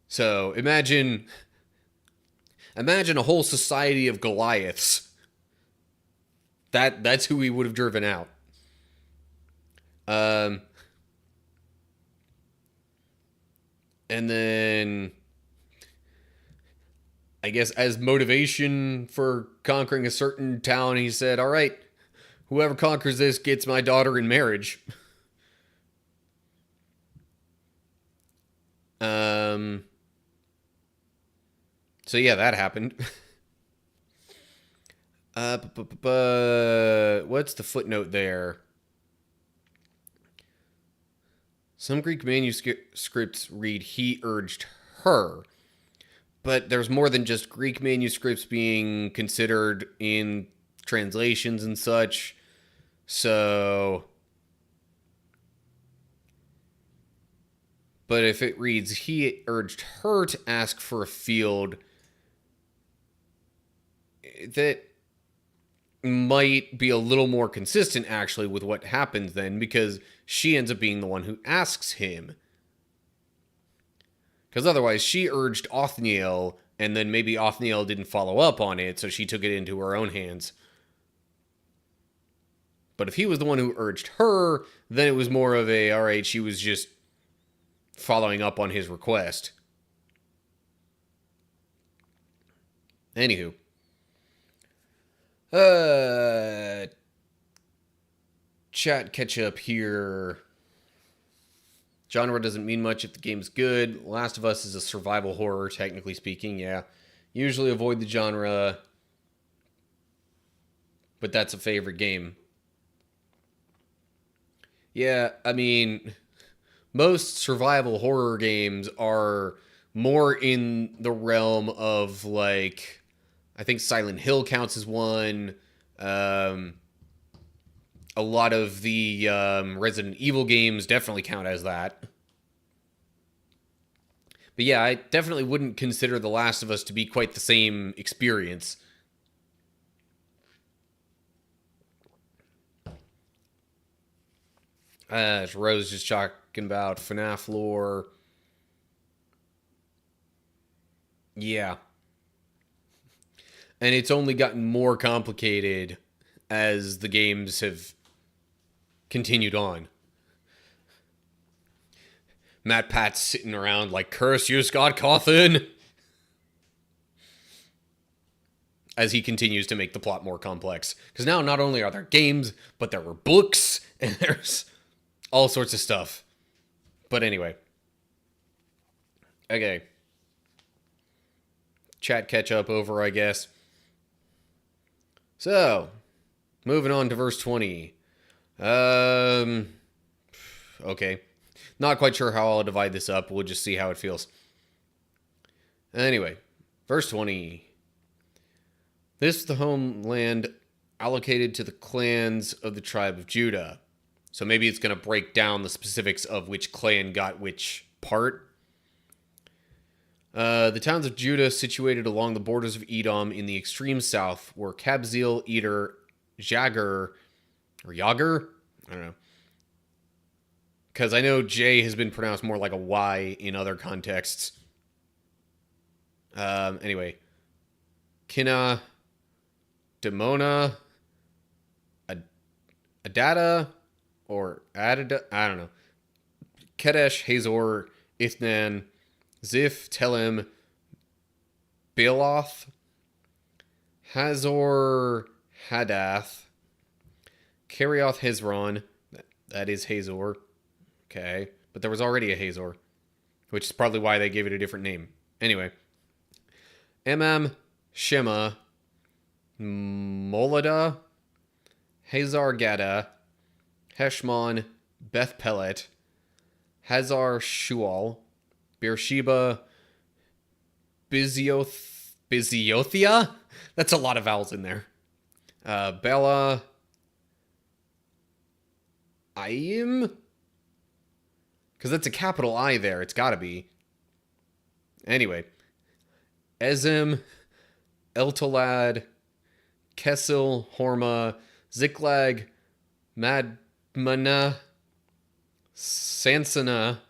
So imagine a whole society of Goliaths. That's who he would have driven out. Um, and then I guess as motivation for conquering a certain town, he said, "All right, whoever conquers this gets my daughter in marriage." Um, so yeah, that happened. What's the footnote there? Some Greek manuscripts read he urged her, but there's more than just Greek manuscripts being considered in translations and such. So, but if it reads he urged her to ask for a field, that might be a little more consistent actually with what happens then, because she ends up being the one who asks him. Because otherwise she urged Othniel, and then maybe Othniel didn't follow up on it, so she took it into her own hands. But if he was the one who urged her, then it was more of a, all right, she was just following up on his request. Anywho. Chat catch up here. Genre doesn't mean much if the game's good. Last of Us is a survival horror, technically speaking, yeah. Usually avoid the genre, but that's a favorite game. Yeah, I mean, most survival horror games are more in the realm of, like, I think Silent Hill counts as one. A lot of the Resident Evil games definitely count as that. But yeah, I definitely wouldn't consider The Last of Us to be quite the same experience. Rose just talking about FNAF lore. Yeah. And it's only gotten more complicated as the games have continued on. MatPat's sitting around like, curse you, Scott Cawthon, as he continues to make the plot more complex. Because now not only are there games, but there were books, and there's all sorts of stuff. But anyway. Okay. Chat catch up over, I guess. So, moving on to verse 20. Okay. Not quite sure how I'll divide this up. We'll just see how it feels. Anyway, verse 20. This is the homeland allocated to the clans of the tribe of Judah. So maybe it's going to break down the specifics of which clan got which part. The towns of Judah situated along the borders of Edom in the extreme south were Kabzeel, Eder, Jager, or Yager? I don't know. Because I know J has been pronounced more like a Y in other contexts. Anyway. Kina, Demona, Adada, or Adada, I don't know. Kedesh, Hazor, Ithnan, Ziph, Telem, Bealoth, Hazor Hadath, Kerioth Hezron. That is Hazor. Okay. But there was already a Hazor, which is probably why they gave it a different name. Anyway. Emam, Shema, Molada, Hazar Gada, Heshmon, Beth Pelet, Hazar Shual, Beersheba, Biziothia? That's a lot of vowels in there. Bella, Ayim? Because that's a capital I there. It's got to be. Anyway. Ezim, Eltolad, Kessel, Horma, Ziklag, Madmana, Sansana,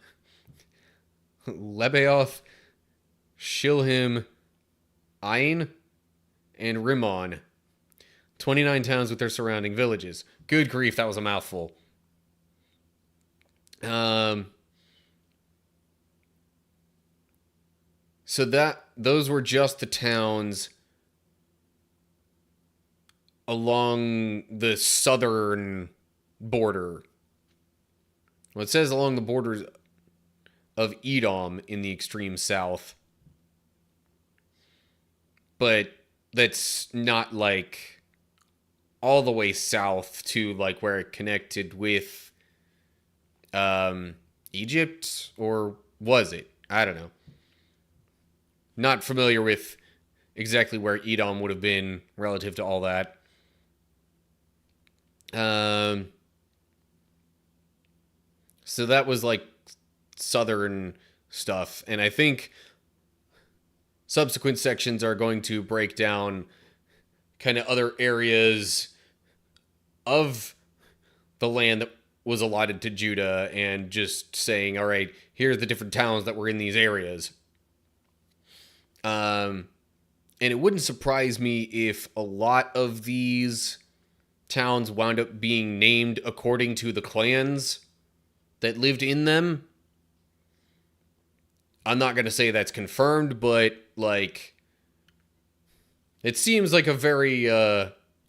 Lebeoth, Shilhim, Ain, and Rimmon. 29 towns with their surrounding villages. Good grief, that was a mouthful. So those were just the towns along the southern border. Well, it says along the borders of Edom in the extreme south. But that's not like all the way south to like where it connected with Egypt, or was it? I don't know. Not familiar with exactly where Edom would have been relative to all that. So that was like southern stuff. And I think subsequent sections are going to break down kind of other areas of the land that was allotted to Judah and just saying, all right, here are the different towns that were in these areas. And it wouldn't surprise me if a lot of these towns wound up being named according to the clans that lived in them. I'm not going to say that's confirmed, but like, it seems like a very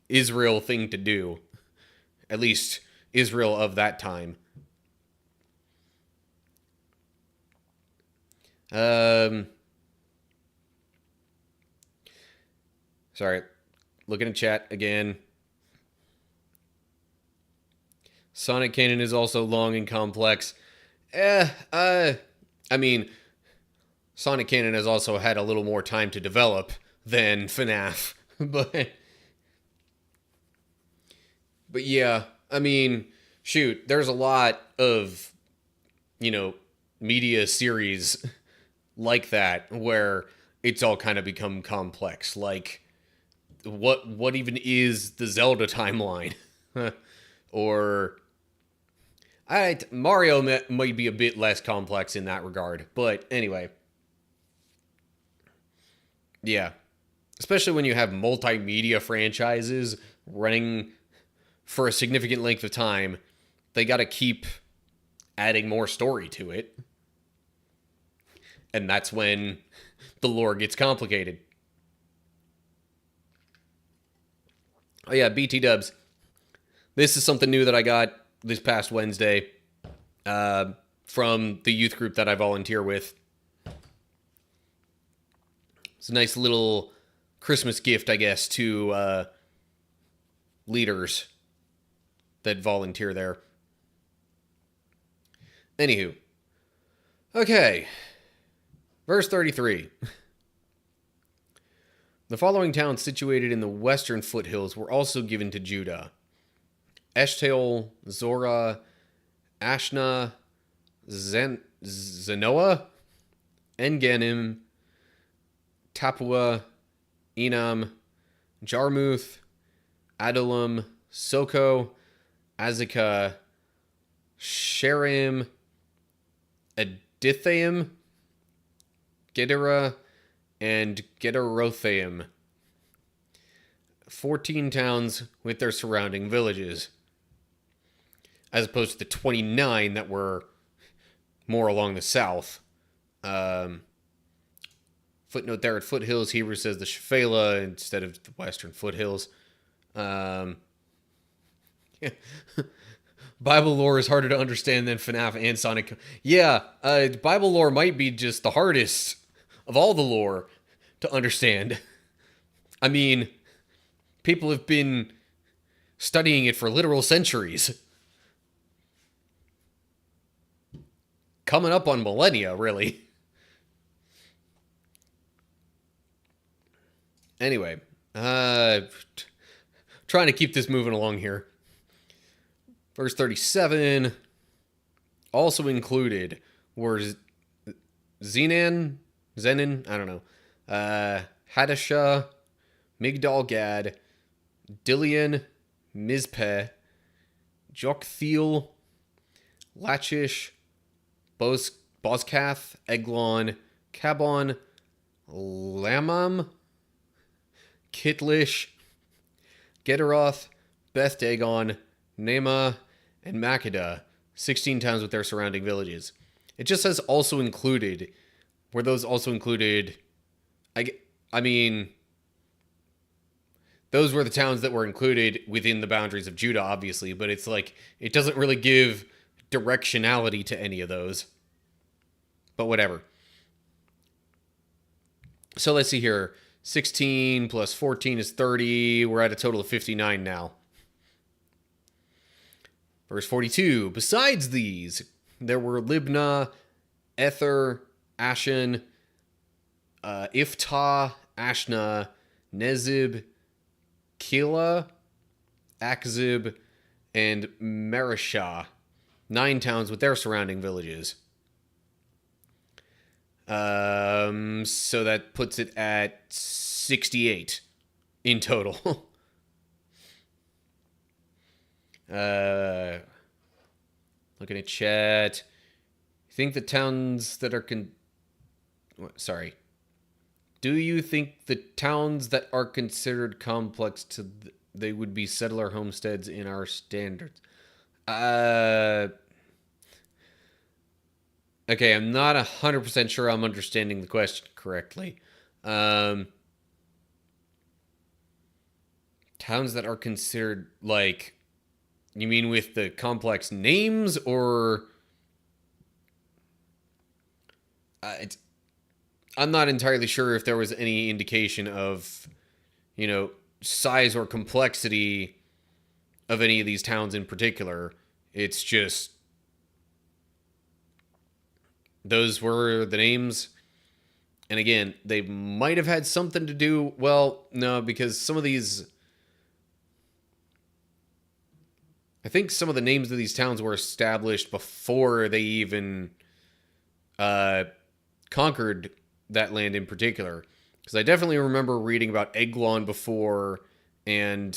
Israel thing to do. At least Israel of that time. Sorry, looking at chat again. Sonic canon is also long and complex. I mean, Sonic canon has also had a little more time to develop than FNAF, but yeah, I mean, shoot, there's a lot of, media series like that where it's all kind of become complex. Like, what even is the Zelda timeline? Or Mario might be a bit less complex in that regard, but anyway. Yeah. Especially when you have multimedia franchises running for a significant length of time, they got to keep adding more story to it. And that's when the lore gets complicated. Oh yeah, BT dubs. This is something new that I got this past Wednesday from the youth group that I volunteer with. It's a nice little Christmas gift, I guess, to leaders that volunteer there. Anywho. Okay. Verse 33. The following towns situated in the western foothills were also given to Judah: Eshtaol, Zorah, Ashna, Zenoah, Enganim, Tapua, Enam, Jarmuth, Adullam, Soko, Azekah, Sherim, Adithaim, Gedera, and Gederothaim. 14 towns with their surrounding villages, as opposed to the 29 that were more along the south. footnote there at foothills. Hebrew says the Shephelah instead of the western foothills. Um, Bible lore is harder to understand than FNAF and Sonic. Yeah, Bible lore might be just the hardest of all the lore to understand. I mean, people have been studying it for literal centuries. Coming up on millennia, really. Anyway, trying to keep this moving along here. Verse 37 also included were Zenan, I don't know, Hadashah, Migdal Gad, Dilian, Mizpeh, Joktheel, Lachish, Bozkath, Eglon, Kabon, Lamam, Kitlish, Gederoth, Beth Dagon, Nema, and Makkedah, 16 towns with their surrounding villages. It just says also included. Were those also included? I mean, those were the towns that were included within the boundaries of Judah, obviously, but it's like, it doesn't really give directionality to any of those. But whatever. So let's see here. 16 plus 14 is 30. We're at a total of 59 now. Verse 42. Besides these, there were Libnah, Ether, Ashen, Iftah, Ashna, Nezib, Kila, Akzib, and Marishah. 9 towns with their surrounding villages. So that puts it at 68 in total. Looking at chat. Think the towns that are Do you think the towns that are considered complex they would be settler homesteads in our standards? Okay, I'm not 100% sure I'm understanding the question correctly. Towns that are considered, like, you mean with the complex names, or... I'm not entirely sure if there was any indication of, size or complexity of any of these towns in particular. It's just... those were the names. And again, they might have had something to do... well, no, because some of these... I think some of the names of these towns were established before they even conquered that land in particular. Because I definitely remember reading about Eglon before, and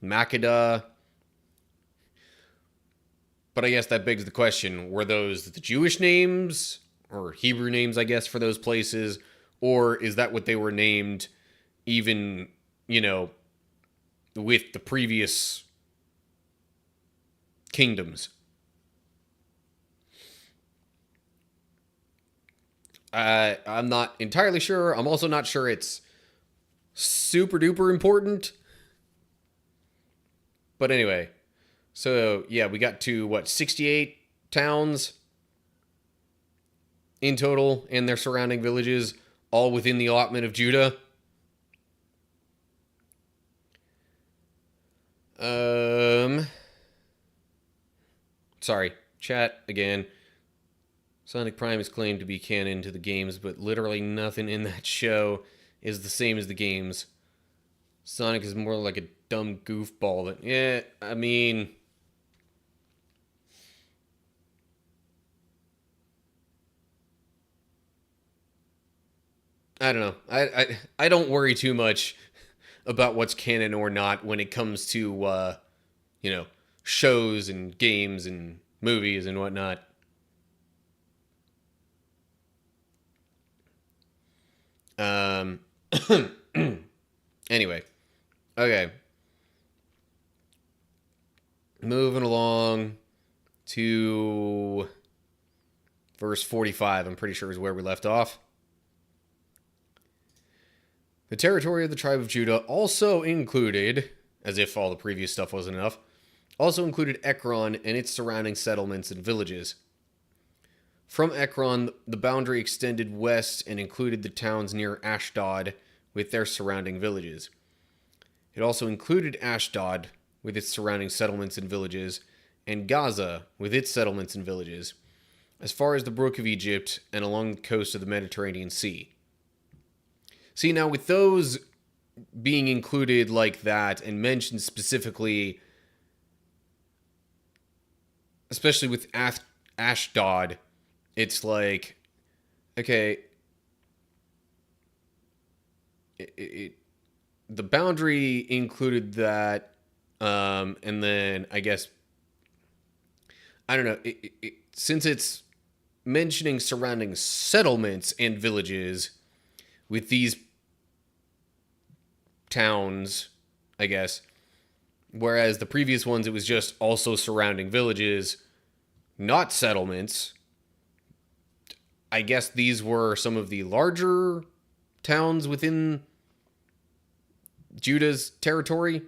Makkedah. But I guess that begs the question, were those the Jewish names, or Hebrew names, I guess, for those places? Or is that what they were named even, with the previous kingdoms? I'm not entirely sure. I'm also not sure it's super duper important. But anyway, so yeah, we got to 68 towns in total and their surrounding villages, all within the allotment of Judah. Sorry, chat again. Sonic Prime is claimed to be canon to the games, but literally nothing in that show is the same as the games. Sonic is more like a dumb goofball I mean... I don't know. I don't worry too much about what's canon or not when it comes to, shows and games and movies and whatnot. Anyway. Okay. Moving along to verse 45, I'm pretty sure is where we left off. The territory of the tribe of Judah also included, as if all the previous stuff wasn't enough, also included Ekron and its surrounding settlements and villages. From Ekron, the boundary extended west and included the towns near Ashdod with their surrounding villages. It also included Ashdod with its surrounding settlements and villages, and Gaza with its settlements and villages, as far as the Brook of Egypt and along the coast of the Mediterranean Sea. See, now with those being included like that and mentioned specifically, especially with Ashdod, it's like, okay, the boundary included that, and then I guess, I don't know, since it's mentioning surrounding settlements and villages with these towns, I guess, whereas the previous ones it was just also surrounding villages, not settlements. I guess these were some of the larger towns within Judah's territory.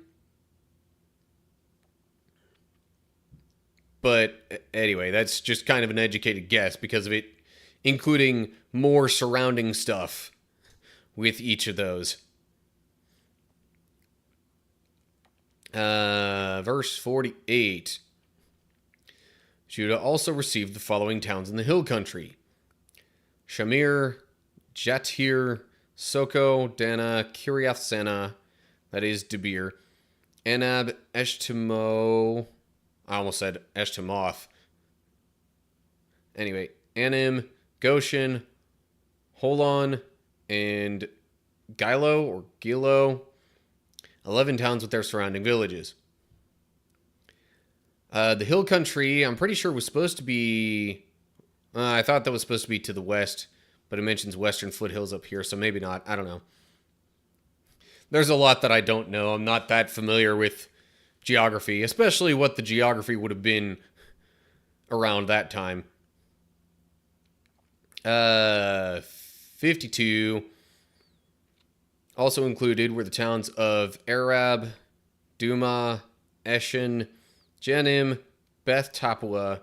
But anyway, that's just kind of an educated guess because of it including more surrounding stuff with each of those. Verse 48. Judah also received the following towns in the hill country: Shamir, Jatir, Soko, Dana, Kiriath Sena, that is Debir, Anab, Eshtemo, I almost said Eshtemoth. Anyway, Anim, Goshen, Holon, and Gilo or Gilo, 11 towns with their surrounding villages. The hill country, I'm pretty sure was supposed to be, I thought that was supposed to be to the west, but it mentions western foothills up here, so maybe not. I don't know. There's a lot that I don't know. I'm not that familiar with geography, especially what the geography would have been around that time. 52. Also included were the towns of Arab, Duma, Eshen, Jenim, Beth Tapua,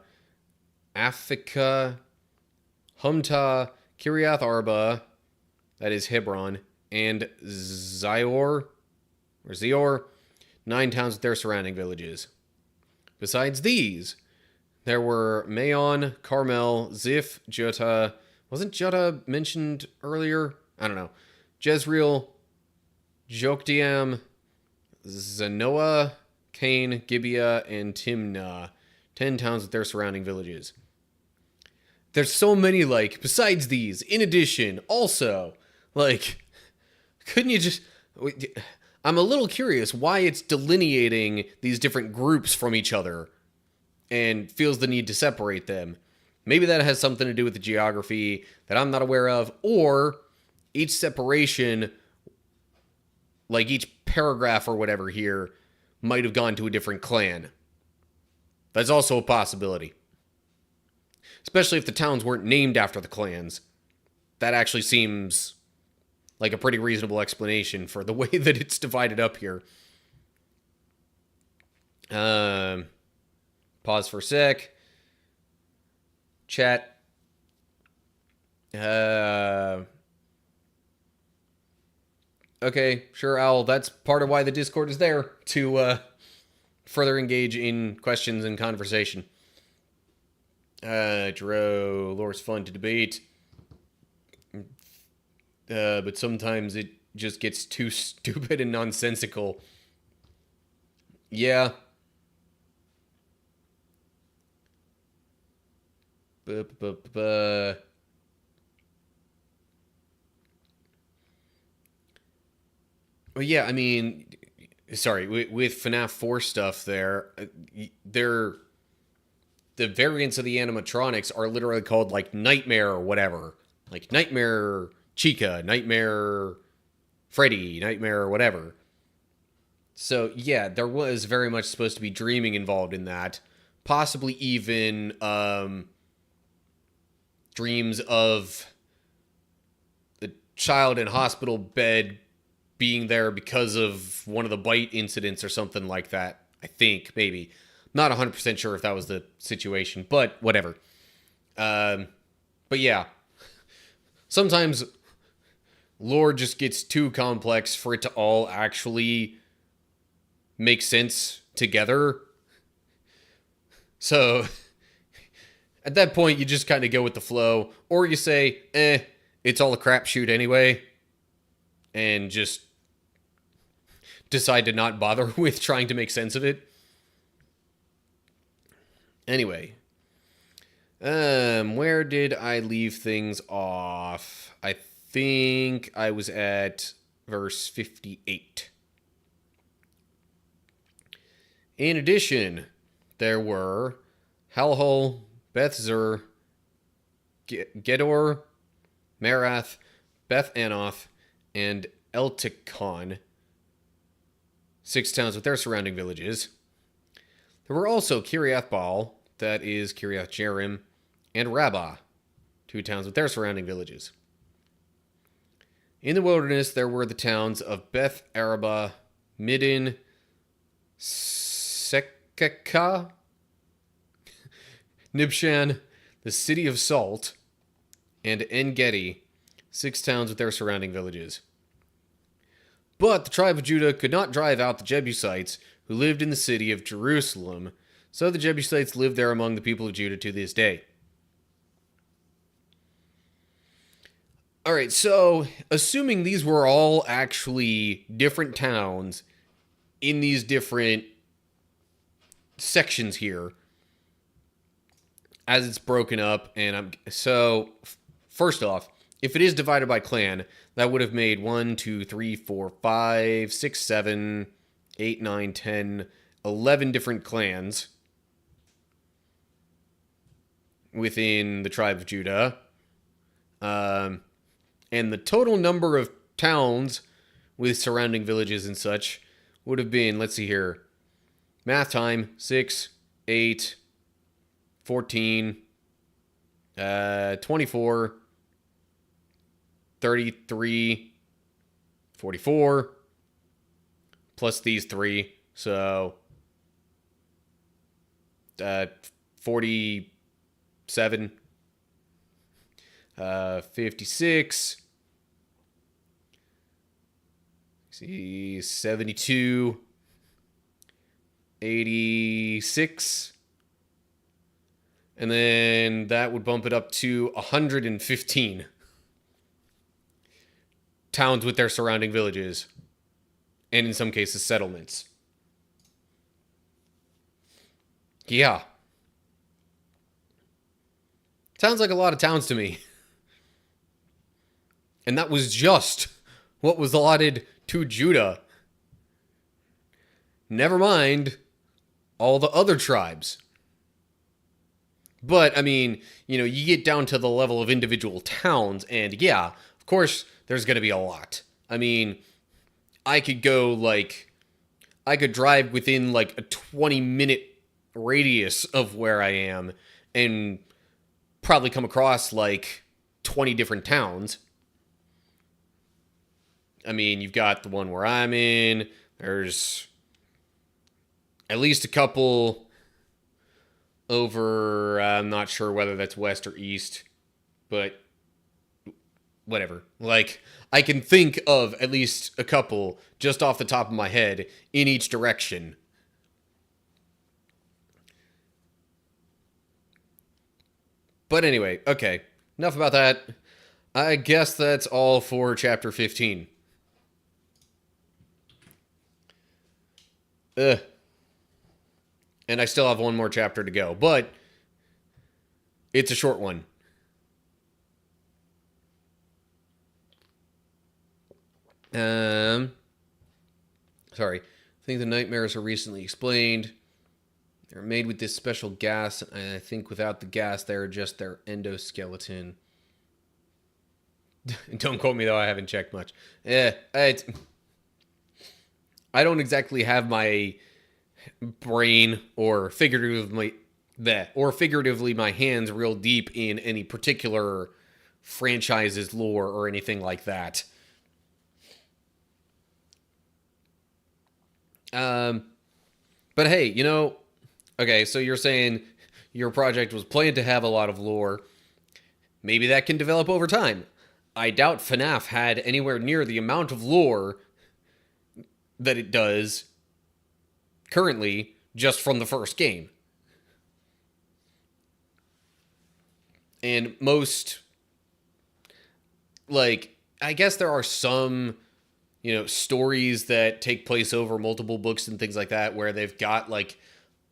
Aphika, Humta, Kiriath Arba, that is Hebron, and Zior, 9 towns with their surrounding villages. Besides these, there were Maon, Carmel, Ziph, Jutta. Wasn't Jutta mentioned earlier? I don't know. Jezreel, Jokdeam, Zanoah, Cain, Gibeah, and Timnah. 10 towns with their surrounding villages. There's so many, besides these, in addition, also, couldn't you just... I'm a little curious why it's delineating these different groups from each other and feels the need to separate them. Maybe that has something to do with the geography that I'm not aware of, or each separation, each paragraph or whatever here, might have gone to a different clan. That's also a possibility. Especially if the towns weren't named after the clans. That actually seems like a pretty reasonable explanation for the way that it's divided up here. Pause for a sec. Chat. Okay, sure, Owl. That's part of why the Discord is there, to further engage in questions and conversation. Dro, lore's fun to debate. But sometimes it just gets too stupid and nonsensical. Yeah. Well, yeah, I mean, sorry, with FNAF 4 stuff the variants of the animatronics are literally called, Nightmare or whatever. Nightmare Chica, Nightmare Freddy, Nightmare whatever. So, yeah, there was very much supposed to be dreaming involved in that. Possibly even dreams of the child in hospital bed being there because of one of the bite incidents or something like that. I think, maybe. Not 100% sure if that was the situation, but whatever. But yeah. Sometimes lore just gets too complex for it to all actually make sense together. So, at that point, you just kind of go with the flow. Or you say, it's all a crapshoot anyway. And just decide to not bother with trying to make sense of it. Anyway. Where did I leave things off? I think I was at verse 58. In addition, there were Halhul, Beth-zur, Gedor, Marath, Beth-anoth, and Eltikon, 6 towns with their surrounding villages. There were also Kiriath Baal, that is Kiriath Jearim, and Rabbah, 2 towns with their surrounding villages. In the wilderness, there were the towns of Beth Arabah, Midden, Sekaka, Nibshan, the city of Salt, and En-gedi, 6 towns with their surrounding villages. But the tribe of Judah could not drive out the Jebusites who lived in the city of Jerusalem, so the Jebusites lived there among the people of Judah to this day. Alright, so assuming these were all actually different towns in these different sections here, as it's broken up, and first off, if it is divided by clan, that would have made 1, 2, 3, 4, 5, 6, 7, 8, 9, 10, 11 different clans within the tribe of Judah. And the total number of towns with surrounding villages and such would have been, let's see here, math time, 6, 8, 14, 24, 33, 44, plus these 3, so 47, 56, see, 72, 86, and then that would bump it up to 115 towns with their surrounding villages, and in some cases settlements. Yeah. Sounds like a lot of towns to me. And that was just what was allotted to Judah. Never mind all the other tribes. But, I mean, you get down to the level of individual towns, and yeah, of course, there's going to be a lot. I mean, I could drive within like a 20-minute radius of where I am and probably come across like 20 different towns. I mean, you've got the one where I'm in. There's at least a couple over, I'm not sure whether that's west or east, but whatever. Like, I can think of at least a couple just off the top of my head in each direction. But anyway, okay. Enough about that. I guess that's all for chapter 15. And I still have one more chapter to go, but it's a short one. Sorry. I think the nightmares are recently explained. They're made with this special gas, and I think without the gas, they're just their endoskeleton. Don't quote me, though. I haven't checked much. I don't exactly have my brain or figuratively my hands real deep in any particular franchise's lore or anything like that. Um, but hey, okay, so you're saying your project was planned to have a lot of lore. Maybe that can develop over time. I doubt FNAF had anywhere near the amount of lore that it does currently just from the first game. And most, like, I guess there are some, stories that take place over multiple books and things like that where they've got, like,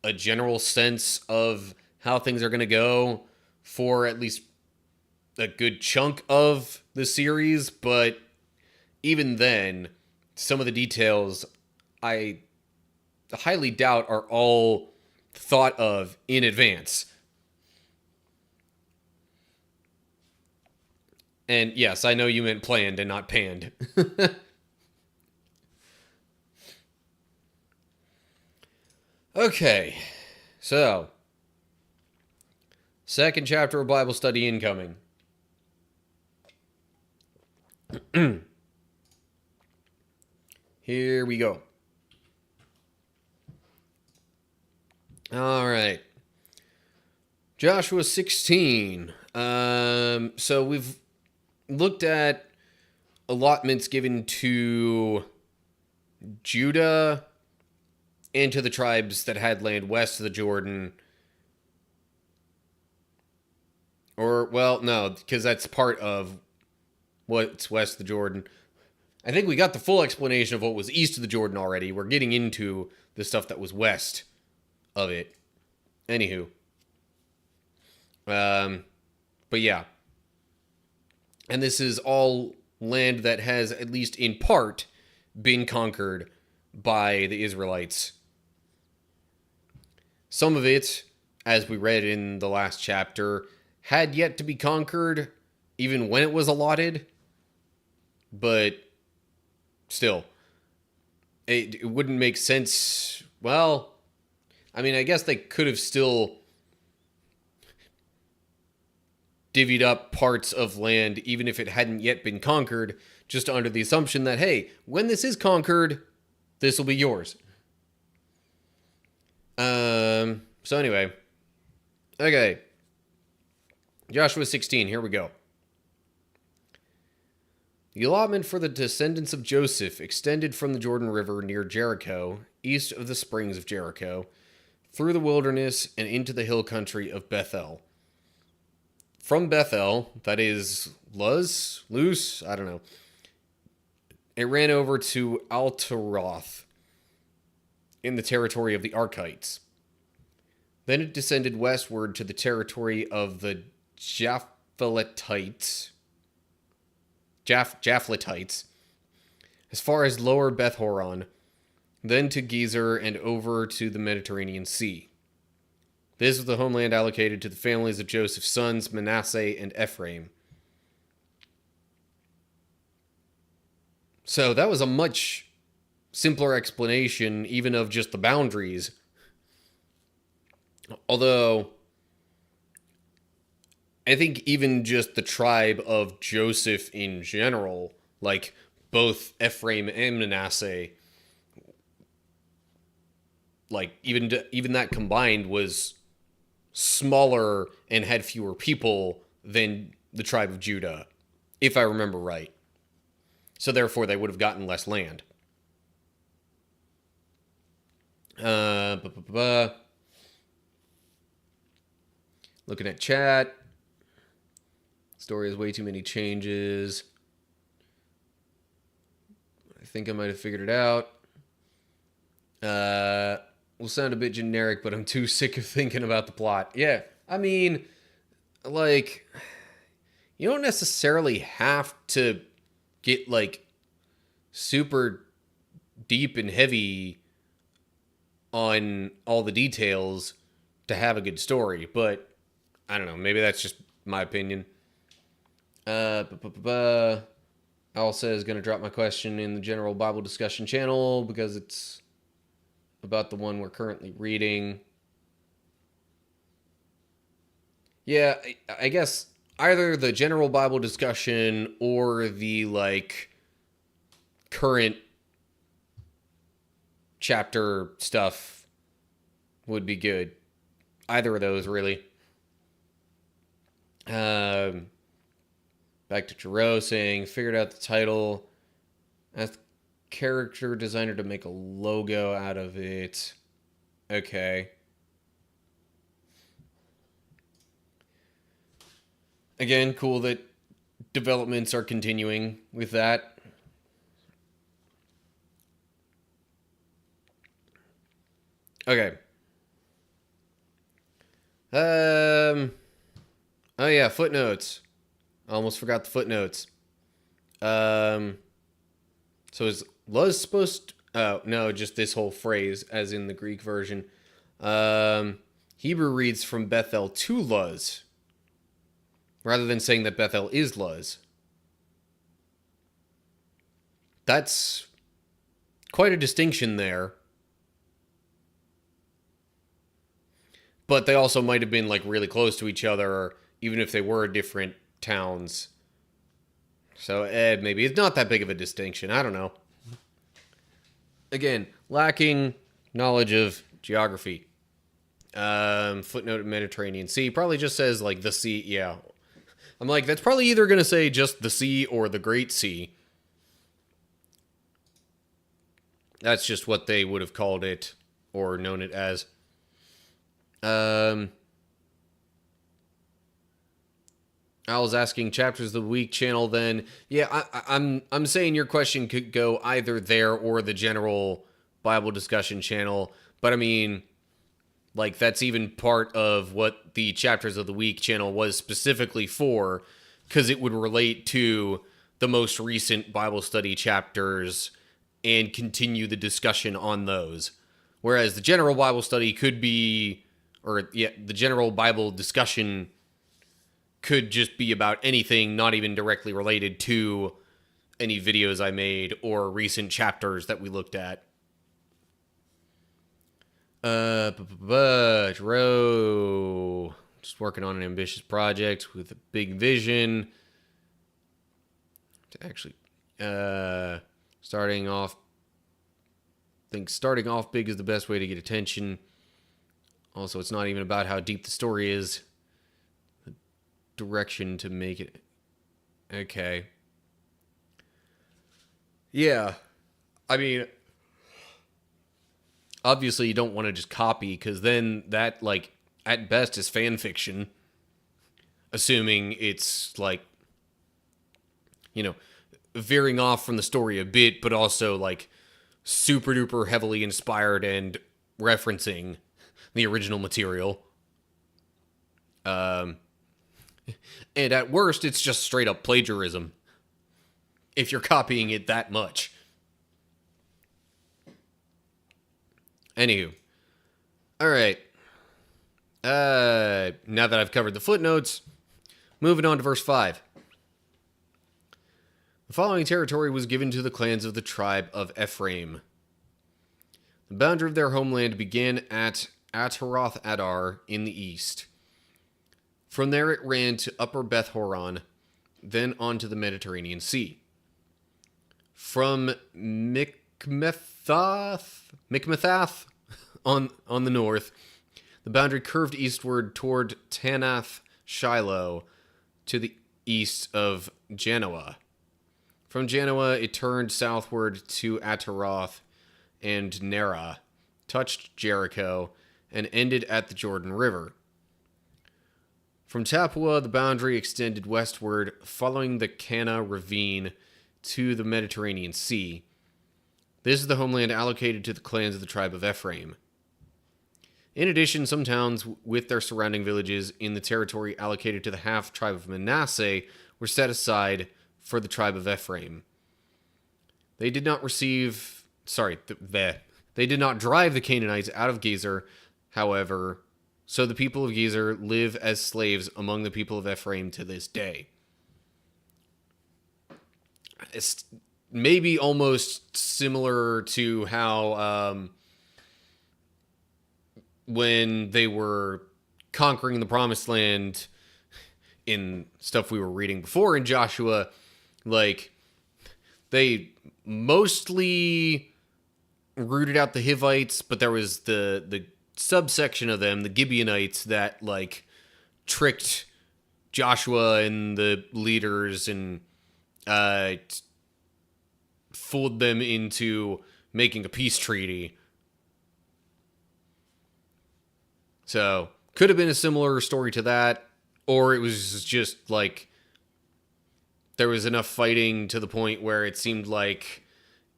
a general sense of how things are going to go for at least a good chunk of the series. But even then, some of the details I highly doubt are all thought of in advance. And yes, I know you meant planned and not panned. Okay, so second chapter of Bible study incoming. Here we go. All right. Joshua 16. So we've looked at allotments given to Judah and to the tribes that had land west of the Jordan. Or, well, no, because that's part of what's west of the Jordan. I think we got the full explanation of what was east of the Jordan already. We're getting into the stuff that was west of it. Anywho. But yeah. And this is all land that has, at least in part, been conquered by the Israelites. Some of it, as we read in the last chapter, had yet to be conquered, even when it was allotted. But still, it wouldn't make sense. Well, I mean, I guess they could have still divvied up parts of land, even if it hadn't yet been conquered, just under the assumption that, hey, when this is conquered, this will be yours. So anyway. Okay. Joshua 16, here we go. The allotment for the descendants of Joseph extended from the Jordan River near Jericho, east of the springs of Jericho, through the wilderness and into the hill country of Bethel. From Bethel, that is Luz, I don't know, it ran over to Altaroth in the territory of the Arkites. Then it descended westward to the territory of the Japhletites, as far as lower Beth Horon, then to Gezer and over to the Mediterranean Sea. This was the homeland allocated to the families of Joseph's sons, Manasseh and Ephraim. So that was a much simpler explanation, even of just the boundaries. Although, I think even just the tribe of Joseph in general, like both Ephraim and Manasseh, like even that combined was smaller and had fewer people than the tribe of Judah, if I remember right. So therefore, they would have gotten less land. Looking at chat. Story has way too many changes. I think I might have figured it out. Will sound a bit generic, but I'm too sick of thinking about the plot. Yeah, I mean, like, you don't necessarily have to get, like, super deep and heavy on all the details to have a good story, but I don't know, maybe that's just my opinion. Al says going to drop my question in the general Bible discussion channel because it's about the one we're currently reading. Yeah, I guess either the general Bible discussion or the, like, current chapter stuff would be good. Either of those, really. Back to Giroux saying, figured out the title. Asked the character designer to make a logo out of it. Okay. Again, cool that developments are continuing with that. Okay. Oh yeah, footnotes. I almost forgot the footnotes. So is Luz supposed to, no, just this whole phrase, as in the Greek version. Hebrew reads from Bethel to Luz, rather than saying that Bethel is Luz. That's quite a distinction there. But they also might have been like really close to each other, even if they were different towns. So maybe it's not that big of a distinction. I don't know. Again, lacking knowledge of geography. Footnote Mediterranean Sea probably just says like the sea. Yeah, I'm like, that's probably either going to say just the sea or the Great Sea. That's just what they would have called it or known it as. I was asking chapters of the week channel then. Yeah, I'm saying your question could go either there or the general Bible discussion channel. But I mean, like, that's even part of what the chapters of the week channel was specifically for, because it would relate to the most recent Bible study chapters and continue the discussion on those. Whereas the general Bible study could be, the general Bible discussion could just be about anything not even directly related to any videos I made or recent chapters that we looked at. Row. Just working on an ambitious project with a big vision. To actually, starting off big is the best way to get attention. Also, it's not even about how deep the story is. The direction to make it. Okay. Yeah. I mean, obviously you don't want to just copy, because then that, like, at best is fan fiction. Assuming it's, like, you know, veering off from the story a bit, but also, like, super duper heavily inspired and referencing the original material. And at worst, it's just straight up plagiarism, if you're copying it that much. Anywho. Alright. Now that I've covered the footnotes, moving on to verse 5. The following territory was given to the clans of the tribe of Ephraim. The boundary of their homeland began at Ataroth Adar in the east. From there it ran to Upper Beth Horon, then on to the Mediterranean Sea. From Mikmethath on the north, the boundary curved eastward toward Tanath Shiloh to the east of Genoa. From Genoa, it turned southward to Ataroth and Nera, touched Jericho, and ended at the Jordan River. From Tapua, the boundary extended westward, following the Cana ravine to the Mediterranean Sea. This is the homeland allocated to the clans of the tribe of Ephraim. In addition, some towns with their surrounding villages in the territory allocated to the half-tribe of Manasseh were set aside for the tribe of Ephraim. They did not they did not drive the Canaanites out of Gezer, however, so the people of Gezer live as slaves among the people of Ephraim to this day. It's maybe almost similar to how when they were conquering the Promised Land in stuff we were reading before in Joshua, like, they mostly rooted out the Hivites, but there was the subsection of them, the Gibeonites, that like tricked Joshua and the leaders and uh, fooled them into making a peace treaty. So could have been a similar story to that, or it was just like there was enough fighting to the point where it seemed like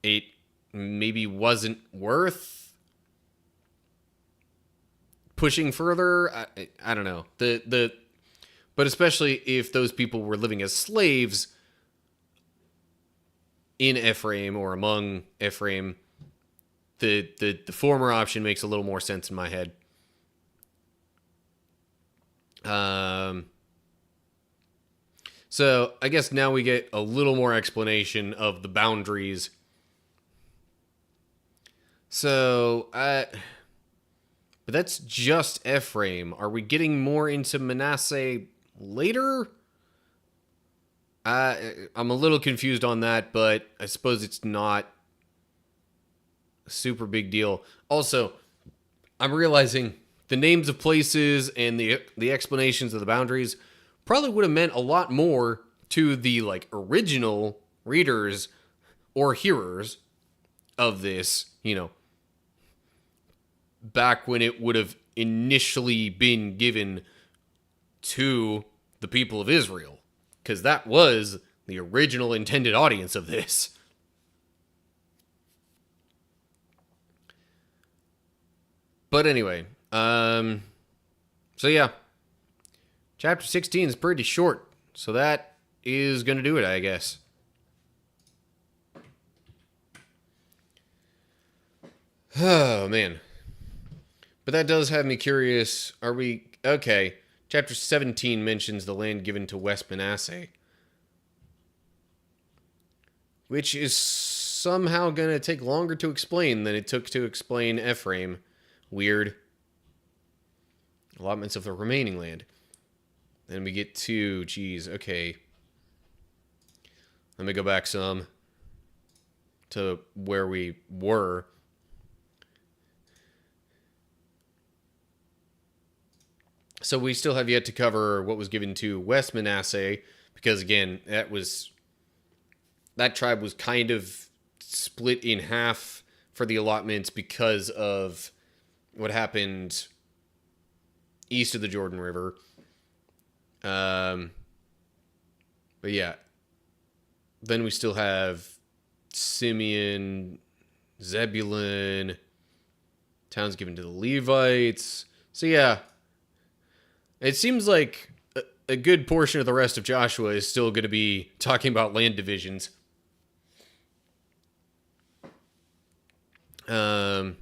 it maybe wasn't worth pushing further. I don't know. But especially if those people were living as slaves in Ephraim or among Ephraim, the former option makes a little more sense in my head. So I guess now we get a little more explanation of the boundaries. So, but that's just Ephraim. Are we getting more into Manasseh later? I'm a little confused on that, but I suppose it's not a super big deal. Also, I'm realizing the names of places and the explanations of the boundaries probably would have meant a lot more to the like original readers or hearers of this, back when it would have initially been given to the people of Israel, because that was the original intended audience of this. But anyway, so yeah, chapter 16 is pretty short, so that is going to do it, I guess. Oh, man. But that does have me curious. Are we... Okay, chapter 17 mentions the land given to West Manasseh, which is somehow going to take longer to explain than it took to explain Ephraim. Weird. Allotments of the remaining land. Then we get to... Geez, okay. Let me go back some to where we were. So we still have yet to cover what was given to West Manasseh, because again, that tribe was kind of split in half for the allotments because of what happened east of the Jordan River. But yeah, then we still have Simeon, Zebulun, towns given to the Levites. So yeah, it seems like a good portion of the rest of Joshua is still going to be talking about land divisions. Anywho.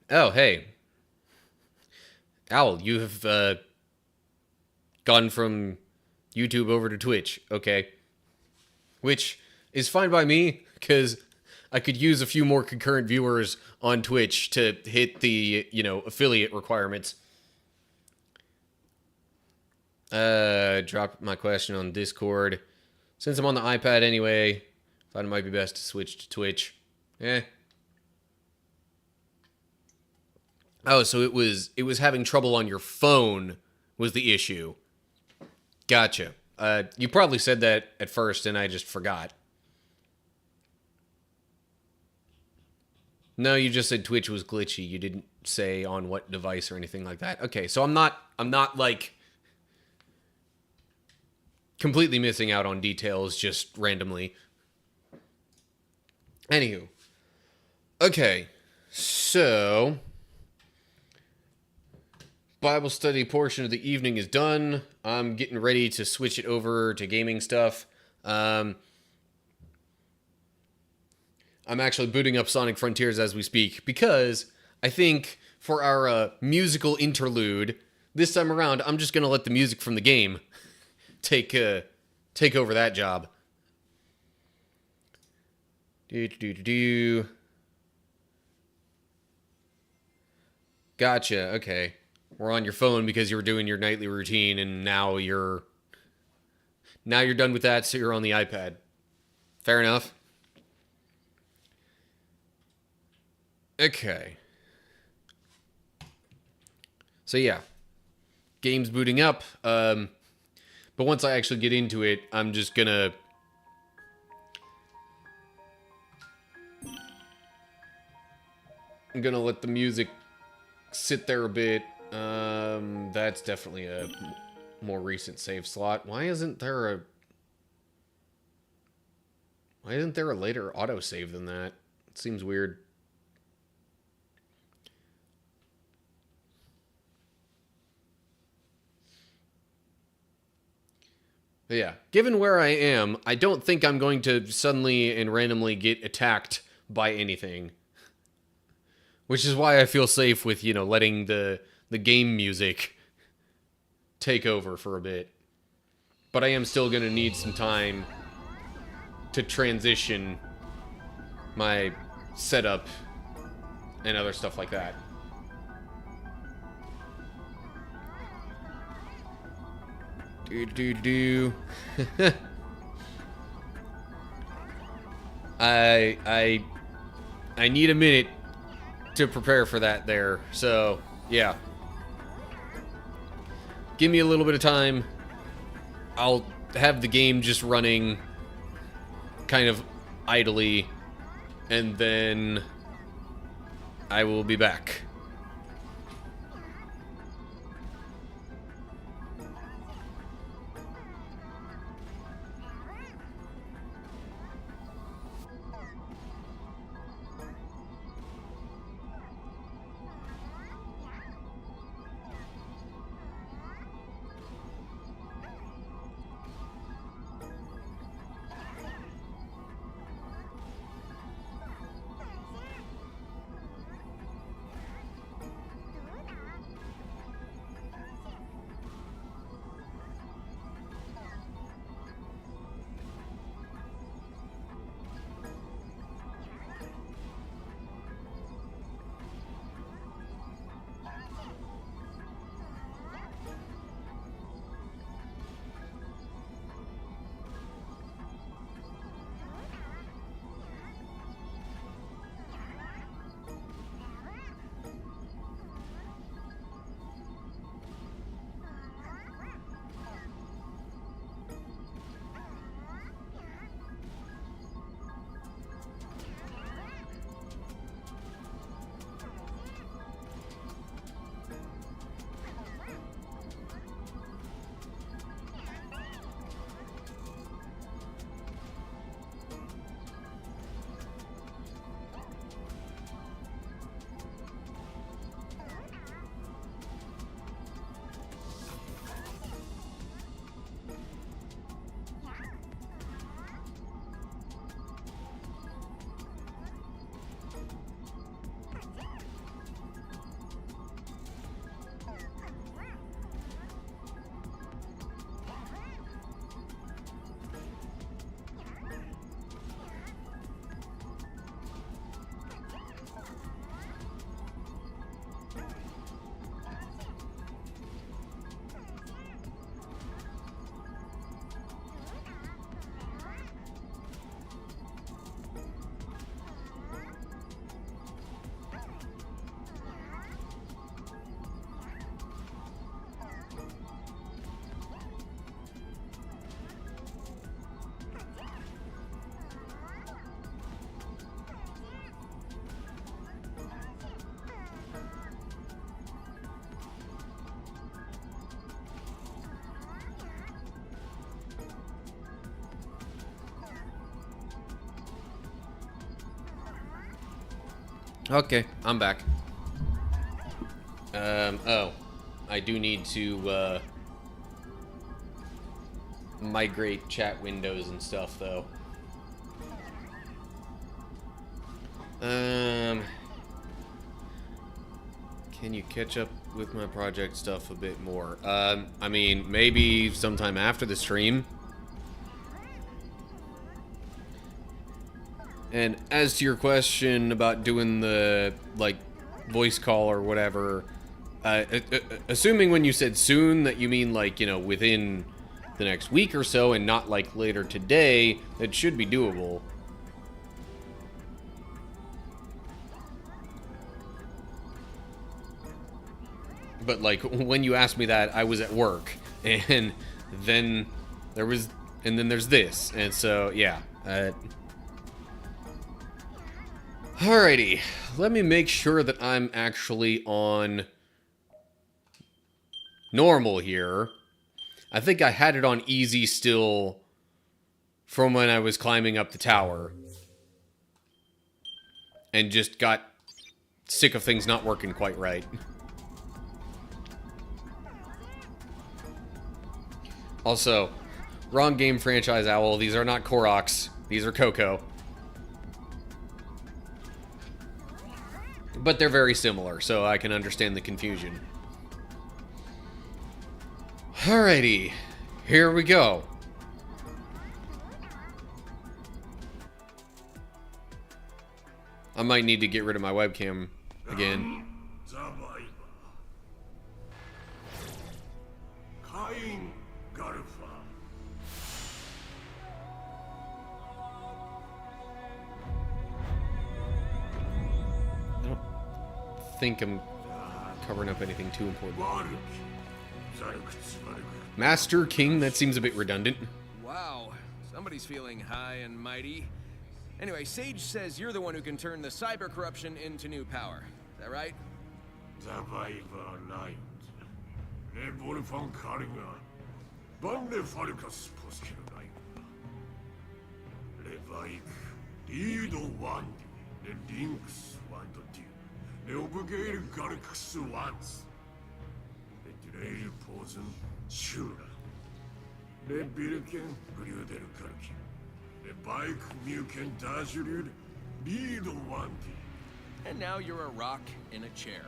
Oh, hey. Owl, you have gone from YouTube over to Twitch. Okay. Which is fine by me, because I could use a few more concurrent viewers on Twitch to hit the, affiliate requirements. Drop my question on Discord. Since I'm on the iPad anyway, thought it might be best to switch to Twitch. Oh, so it was having trouble on your phone was the issue. Gotcha. You probably said that at first and I just forgot. No, you just said Twitch was glitchy. You didn't say on what device or anything like that. Okay, so I'm not like completely missing out on details just randomly. Anywho. Okay. So Bible study portion of the evening is done. I'm getting ready to switch it over to gaming stuff. I'm actually booting up Sonic Frontiers as we speak, because I think for our musical interlude, this time around, I'm just going to let the music from the game take over that job. Gotcha, okay. We're on your phone because you were doing your nightly routine, and now you're done with that, so you're on the iPad. Fair enough. Okay. So yeah, game's booting up. But once I actually get into it, I'm gonna let the music sit there a bit. That's definitely a more recent save slot. Why isn't there a later autosave than that? It seems weird. But yeah, given where I am, I don't think I'm going to suddenly and randomly get attacked by anything. Which is why I feel safe with, letting the game music take over for a bit. But I am still going to need some time to transition my setup and other stuff like that. Do. I need a minute to prepare for that there. So, yeah. Give me a little bit of time. I'll have the game just running kind of idly, and then I will be back. Okay, I'm back. Oh. I do need to, migrate chat windows and stuff, though. Can you catch up with my project stuff a bit more? I mean, maybe sometime after the stream. And as to your question about doing the, like, voice call or whatever, assuming when you said soon that you mean, like, within the next week or so and not, like, later today, that should be doable. But, like, when you asked me that, I was at work. And then there's this. And so, yeah. Alrighty. Let me make sure that I'm actually on normal here. I think I had it on easy still from when I was climbing up the tower. And just got sick of things not working quite right. Also, wrong game franchise, Owl. These are not Koroks. These are Coco. But they're very similar, so I can understand the confusion. Alrighty. Here we go. I might need to get rid of my webcam again. I don't think I'm covering up anything too important. Master King, that seems a bit redundant. Wow, somebody's feeling high and mighty. Anyway, Sage says you're the one who can turn the cyber corruption into new power. Is that right? And now you're a rock in a chair.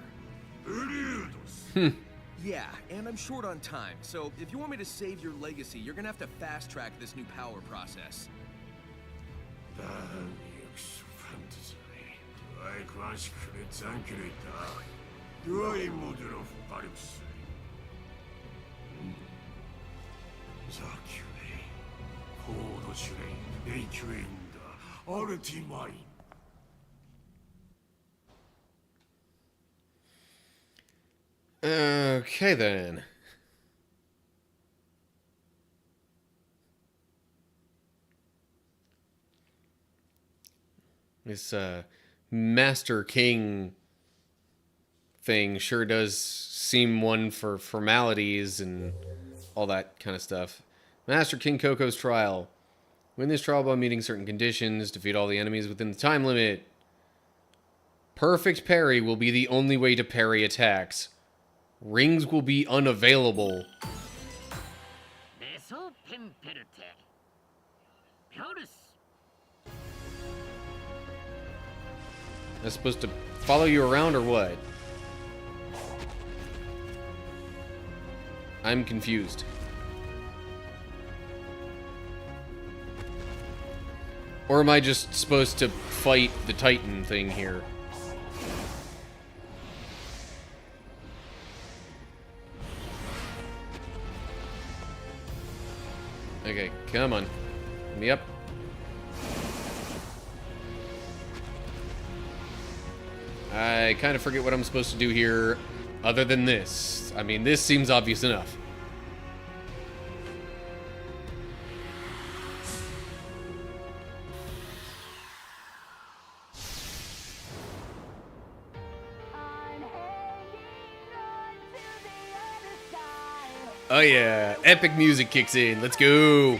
Yeah, and I'm short on time, so if you want me to save your legacy, you're gonna have to fast-track this new power process. Okay, then. This, Master King thing sure does seem one for formalities and all that kind of stuff. Master King Coco's trial. Win this trial by meeting certain conditions. Defeat all the enemies within the time limit. Perfect parry will be the only way to parry attacks. Rings will be unavailable. That's supposed to follow you around or what? I'm confused. Or am I just supposed to fight the Titan thing here? Okay, come on. Let me up. I kind of forget what I'm supposed to do here other than this. I mean, this seems obvious enough. Oh yeah, epic music kicks in. Let's go.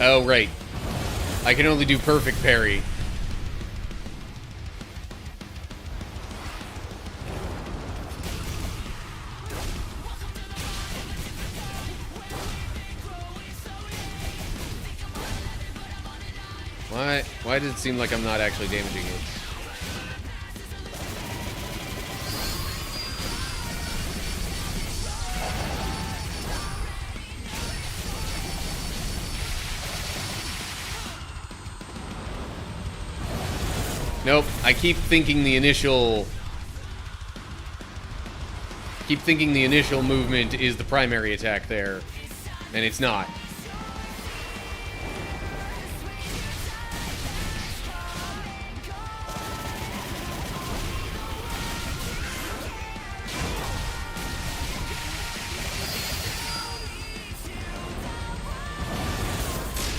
Oh, right. I can only do perfect parry. Why does it seem like I'm not actually damaging it? Nope, I keep thinking the initial movement is the primary attack there, and it's not.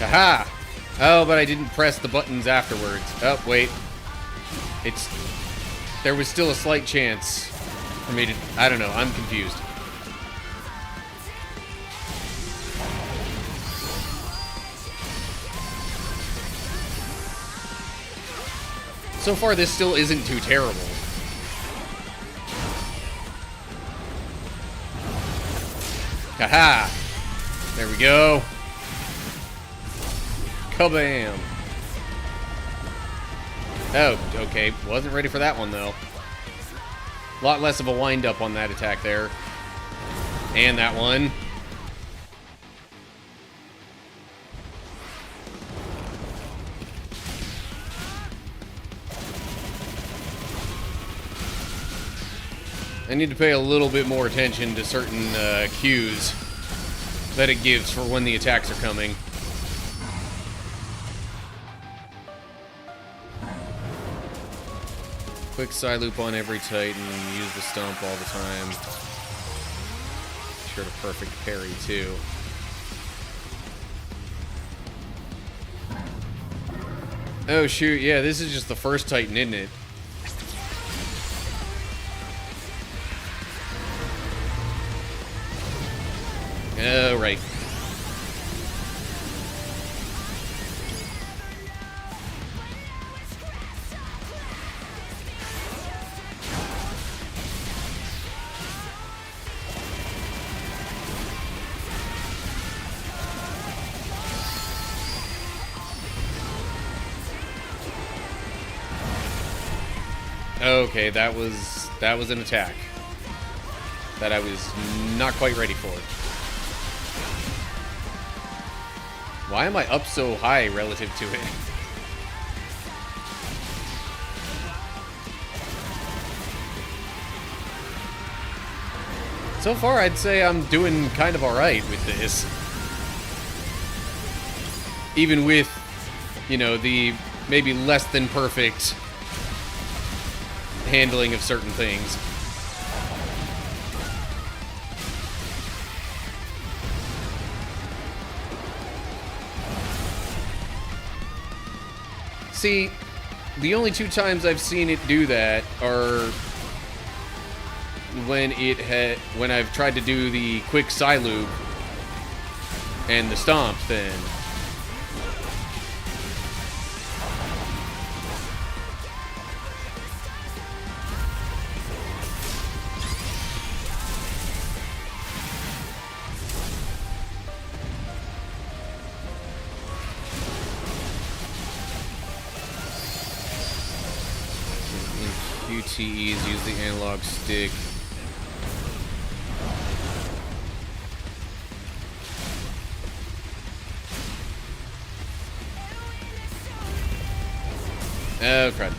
Aha! Oh, but I didn't press the buttons afterwards. Oh, wait. There was still a slight chance for me to... I don't know. I'm confused. So far, this still isn't too terrible. Haha! There we go. Kabam! Oh, okay. Wasn't ready for that one, though. A lot less of a wind-up on that attack there. And that one. I need to pay a little bit more attention to certain cues that it gives for when the attacks are coming. Quick side loop on every Titan, use the stomp all the time. Sure to perfect parry too. Oh shoot, yeah, this is just the first Titan, isn't it? Oh, right. Okay, that was an attack that I was not quite ready for. Why am I up so high relative to it? So far, I'd say I'm doing kind of alright with this. Even with, you know, the maybe less than perfect handling of certain things. See, the only two times I've seen it do that are when I've tried to do the quick side loop and the stomp then. QTEs use the analog stick. Oh, crap.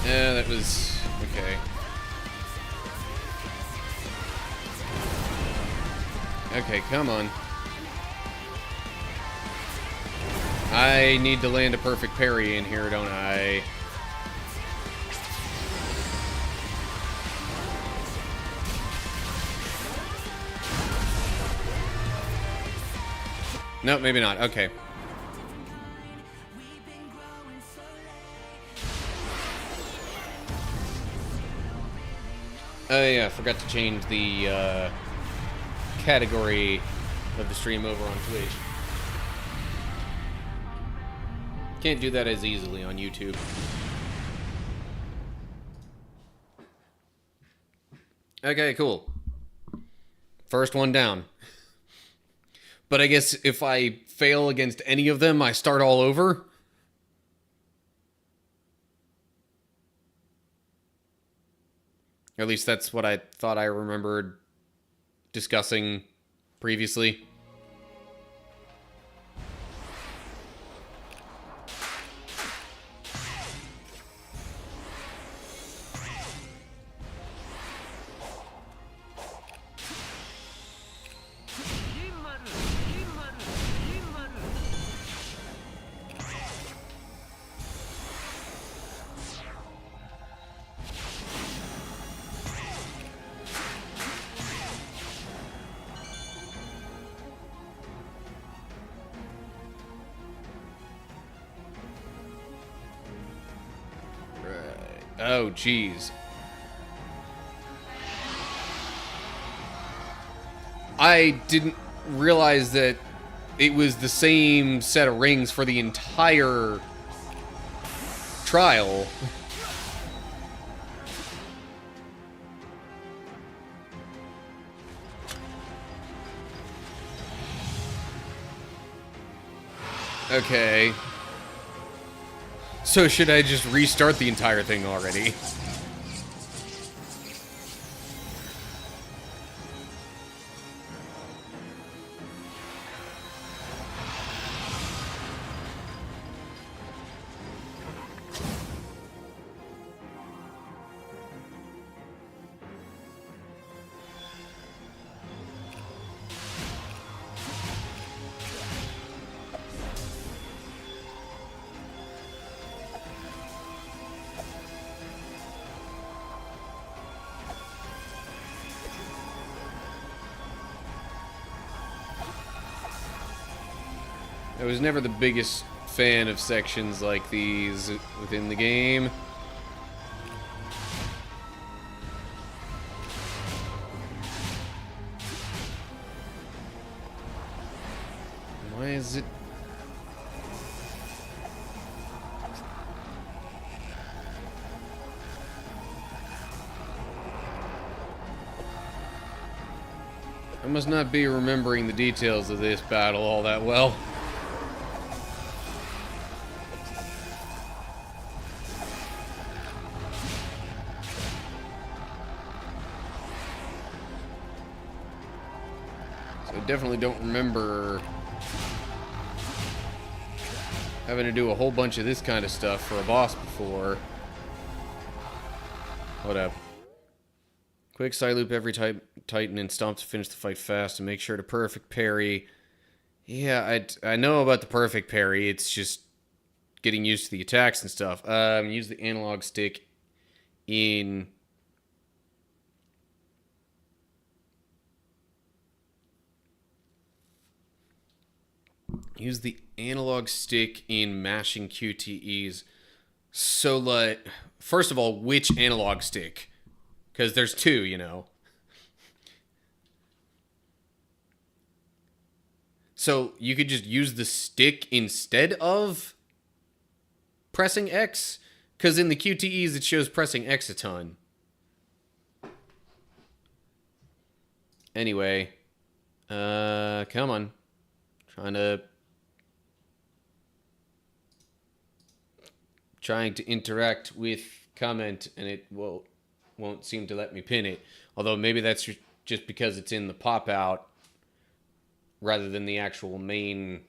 Yeah, that was okay. Okay, come on. I need to land a perfect parry in here, don't I? No, maybe not. Okay. Oh yeah, I forgot to change the category of the stream over on Twitch. Can't do that as easily on YouTube. Okay, cool. First one down. But I guess if I fail against any of them, I start all over. At least that's what I thought I remembered discussing previously. Oh, jeez. I didn't realize that it was the same set of rings for the entire trial. Okay. So should I just restart the entire thing already? I was never the biggest fan of sections like these within the game. Why is it... I must not be remembering the details of this battle all that well. I definitely don't remember having to do a whole bunch of this kind of stuff for a boss before. Hold up. Quick side loop every Titan and stomp to finish the fight fast and make sure to perfect parry. Yeah, I know about the perfect parry. It's just getting used to the attacks and stuff. Use the analog stick in... Use the analog stick in mashing QTEs. So, like, first of all, which analog stick? Because there's two, you know. So, you could just use the stick instead of pressing X? Because in the QTEs, it shows pressing X a ton. Anyway. Come on. Trying to interact with comment, and it won't seem to let me pin it. Although maybe that's just because it's in the pop-out rather than the actual main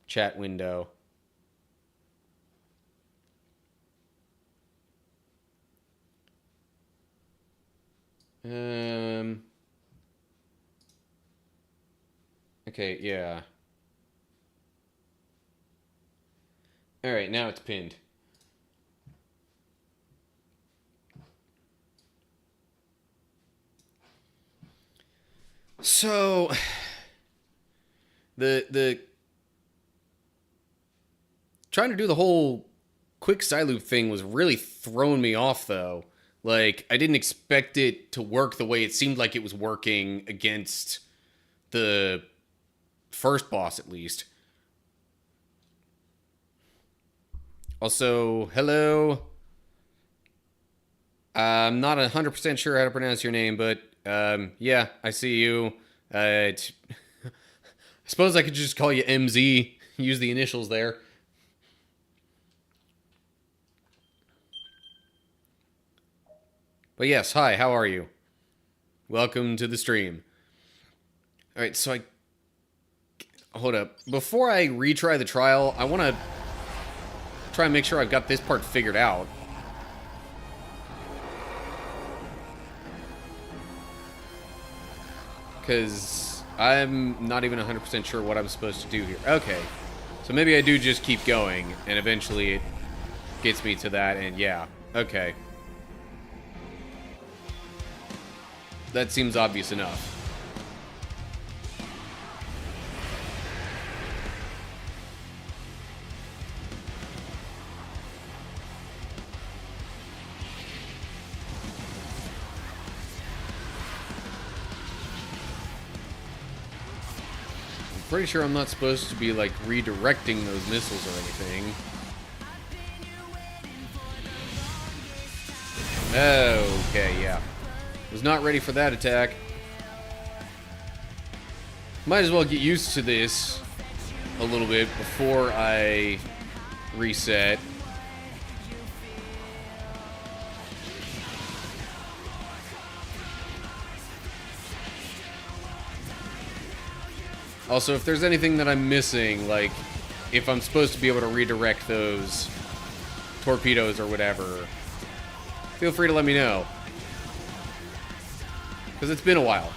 chat window. Okay, yeah. Alright, now it's pinned. So, the trying to do the whole quick side loop thing was really throwing me off, though. Like, I didn't expect it to work the way it seemed like it was working against the first boss, at least. Also, hello. I'm not 100% sure how to pronounce your name, but yeah, I see you. I suppose I could just call you MZ. Use the initials there. But yes, hi, how are you? Welcome to the stream. Alright, so hold up. Before I retry the trial, I want to try and make sure I've got this part figured out. Because I'm not even 100% sure what I'm supposed to do here. Okay. So maybe I do just keep going, and eventually it gets me to that, and yeah. Okay. That seems obvious enough. Pretty sure I'm not supposed to be, like, redirecting those missiles or anything. Okay, yeah. Was not ready for that attack. Might as well get used to this a little bit before I reset. Also, if there's anything that I'm missing, like if I'm supposed to be able to redirect those torpedoes or whatever, feel free to let me know. Because it's been a while.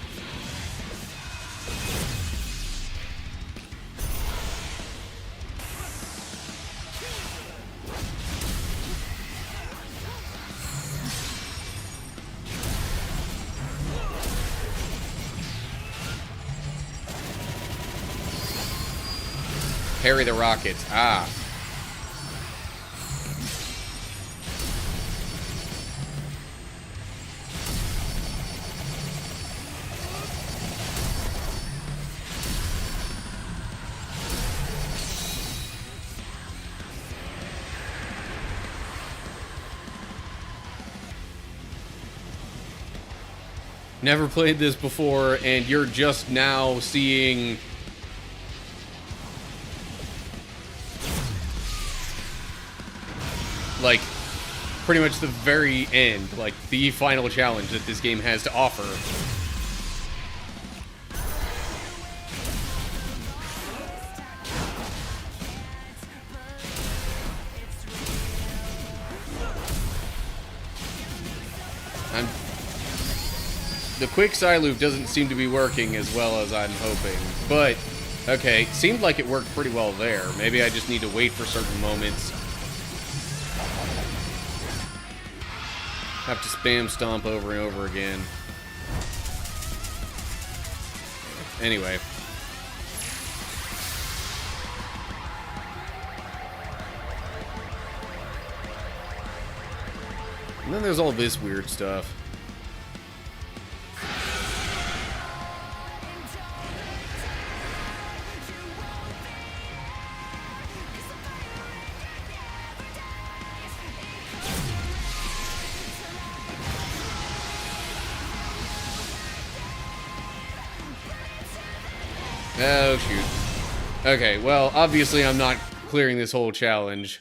Parry the rockets. Ah. Never played this before, and you're just now seeing like pretty much the very end, like the final challenge that this game has to offer. The quick side loop doesn't seem to be working as well as I'm hoping, but okay, seemed like it worked pretty well there. Maybe I just need to wait for certain moments. Have to spam stomp over and over again. Anyway. And then there's all this weird stuff. Oh, shoot. Okay, well, obviously I'm not clearing this whole challenge.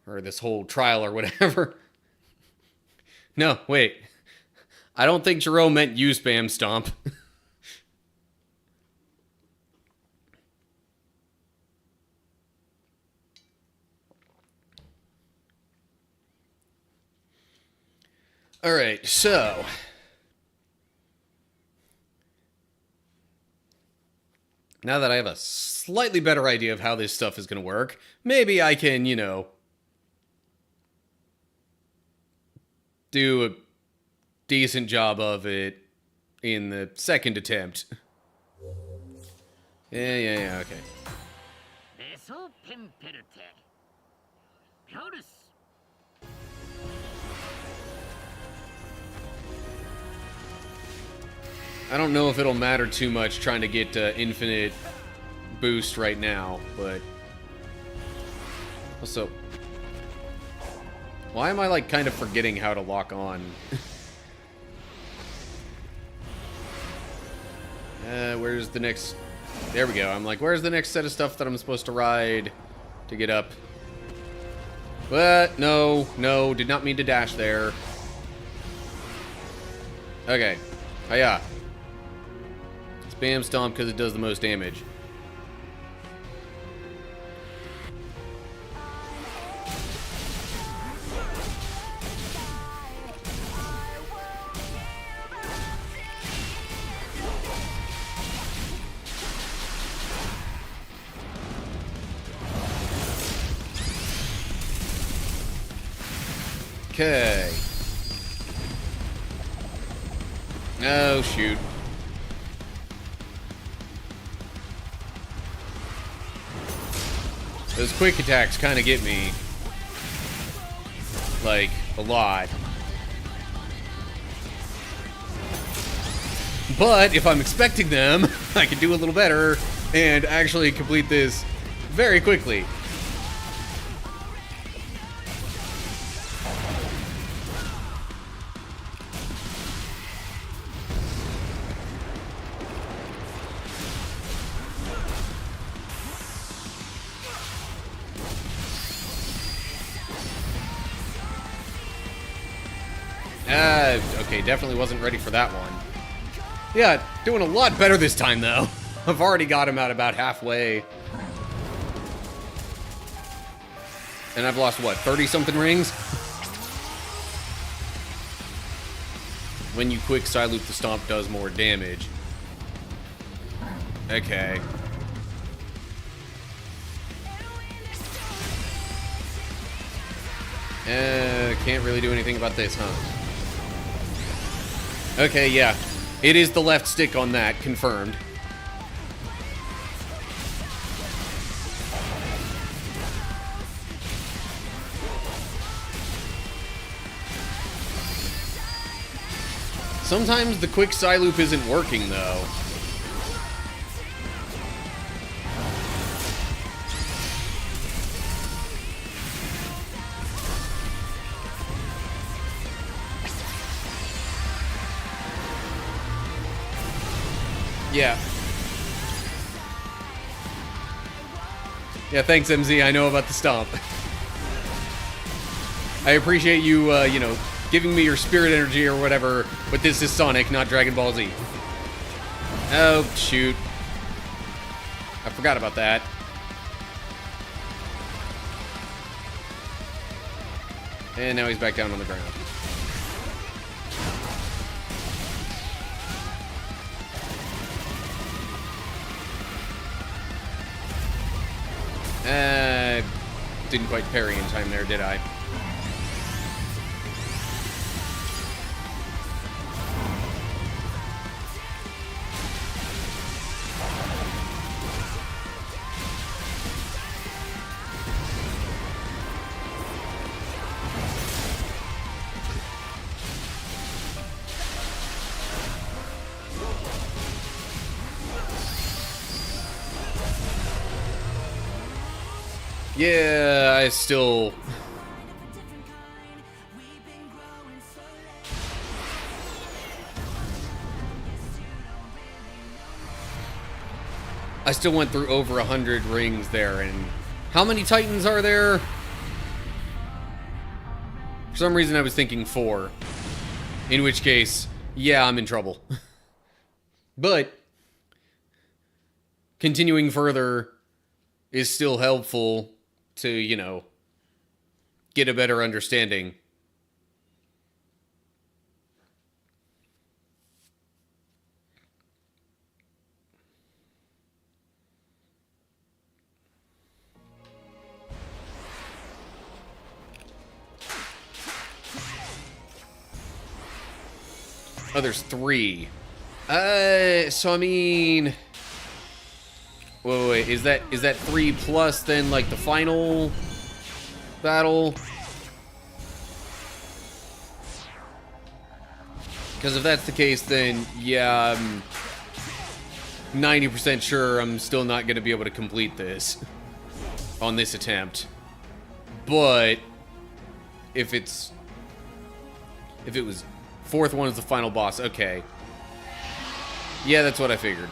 Or this whole trial or whatever. No, wait. I don't think Jerome meant you spam stomp. Alright, so now that I have a slightly better idea of how this stuff is going to work, maybe I can, you know, do a decent job of it in the second attempt. Yeah, okay. I don't know if it'll matter too much trying to get infinite boost right now, but also, why am I like kind of forgetting how to lock on? Where's the next? There we go. I'm like, where's the next set of stuff that I'm supposed to ride to get up? But no, did not mean to dash there. Okay, hiya. Spam stomp because it does the most damage. Okay. Oh, shoot. Those quick attacks kind of get me. Like, a lot. But if I'm expecting them, I can do a little better. and actually complete this very quickly. Okay, definitely wasn't ready for that one. Yeah, doing a lot better this time, though. I've already got him out about halfway. And I've lost, what, 30-something rings? When you quick side loop, the stomp does more damage. Okay. Can't really do anything about this, huh? Okay, yeah. It is the left stick on that, confirmed. Sometimes the quick side loop isn't working, though. Yeah. Yeah, thanks, MZ. I know about the stomp. I appreciate you, you know, giving me your spirit energy or whatever, but this is Sonic, not Dragon Ball Z. Oh, shoot. I forgot about that. And now he's back down on the ground. Didn't quite parry in time there, did I? Yeah, I still... I still went through over 100 rings there, and how many Titans are there? For some reason I was thinking 4. In which case, yeah, I'm in trouble. But continuing further is still helpful to, you know, get a better understanding. Oh, there's 3. So I mean... Wait, is that 3 plus then, like, the final battle? Because if that's the case, then, yeah, I'm 90% sure I'm still not going to be able to complete this on this attempt. But if it was 4th one is the final boss, okay. Yeah, that's what I figured.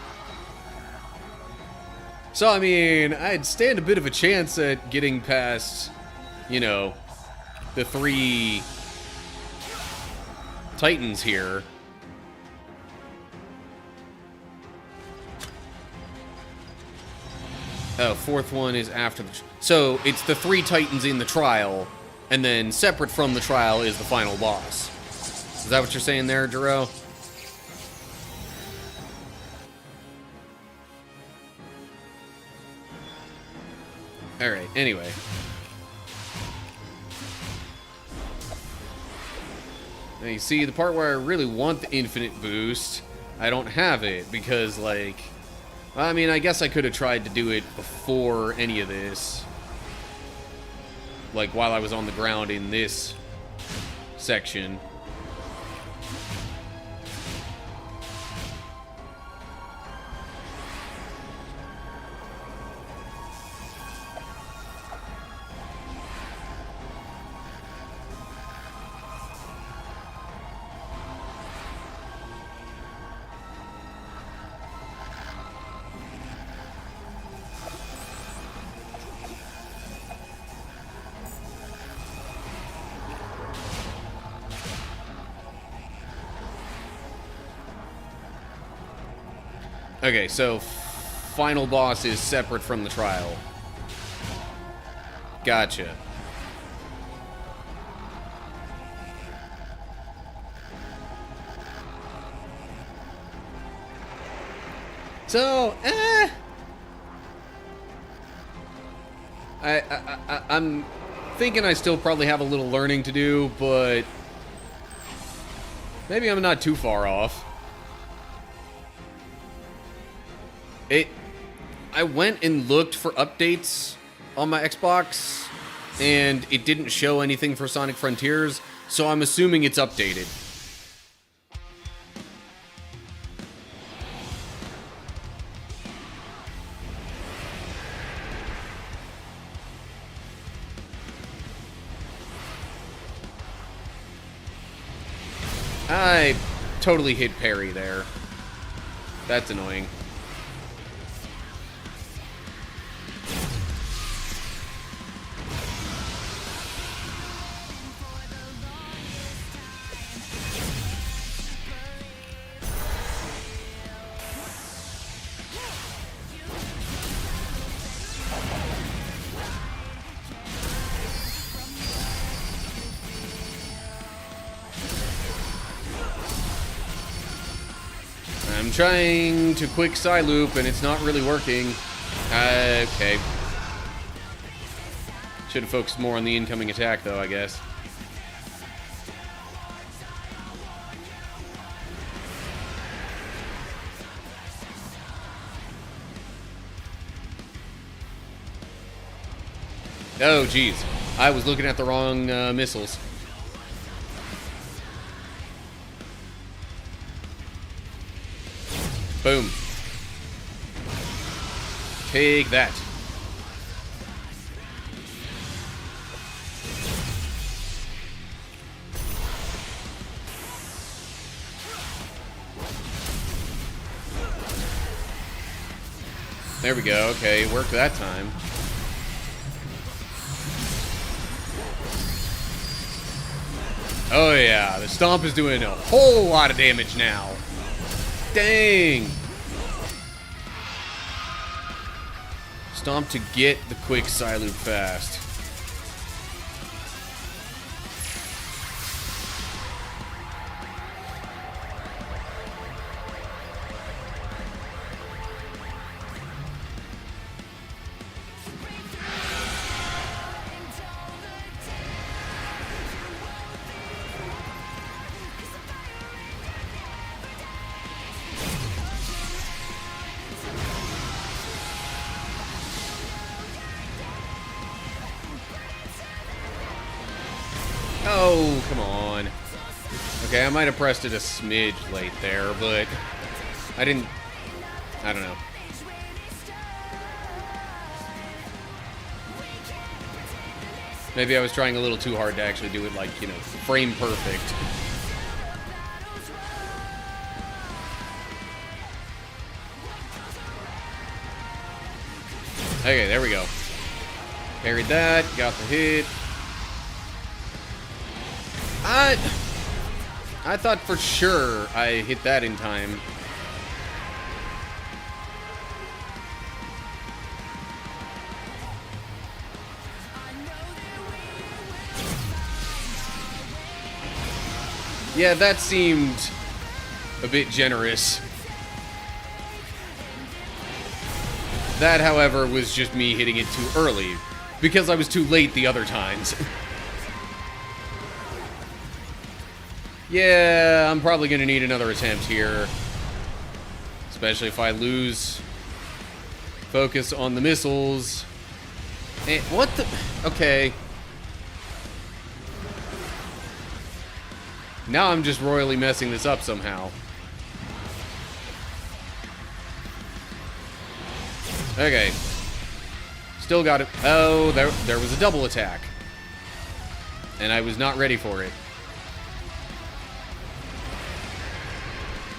So, I mean, I'd stand a bit of a chance at getting past, you know, the 3 Titans here. Oh, 4th one is after the... So, it's the 3 Titans in the trial, and then separate from the trial is the final boss. Is that what you're saying there, Jero? Alright, anyway. Now you see, the part where I really want the infinite boost, I don't have it, because, like... I mean, I guess I could have tried to do it before any of this. Like, while I was on the ground in this section. Okay, so final boss is separate from the trial. Gotcha. So, I'm thinking I still probably have a little learning to do, but maybe I'm not too far off. I went and looked for updates on my Xbox, and it didn't show anything for Sonic Frontiers, so I'm assuming it's updated. I totally hit parry there. That's annoying. I'm trying to quick side loop and it's not really working. Okay. Should have focused more on the incoming attack though, I guess. Oh, geez. I was looking at the wrong missiles. Boom. Take that. There we go. Okay, worked that time. Oh yeah, the stomp is doing a whole lot of damage now. Dang! Stomp to get the quick side loop fast. Oh, come on. Okay, I might have pressed it a smidge late there, but I don't know. Maybe I was trying a little too hard to actually do it, like, you know, frame perfect. Okay, there we go. Parried that, got the hit. I thought for sure I hit that in time. Yeah, that seemed a bit generous. That, however, was just me hitting it too early, because I was too late the other times. Yeah, I'm probably going to need another attempt here. Especially if I lose focus on the missiles. And what the... Okay. Now I'm just royally messing this up somehow. Okay. Still got it. Oh, there was a double attack. And I was not ready for it.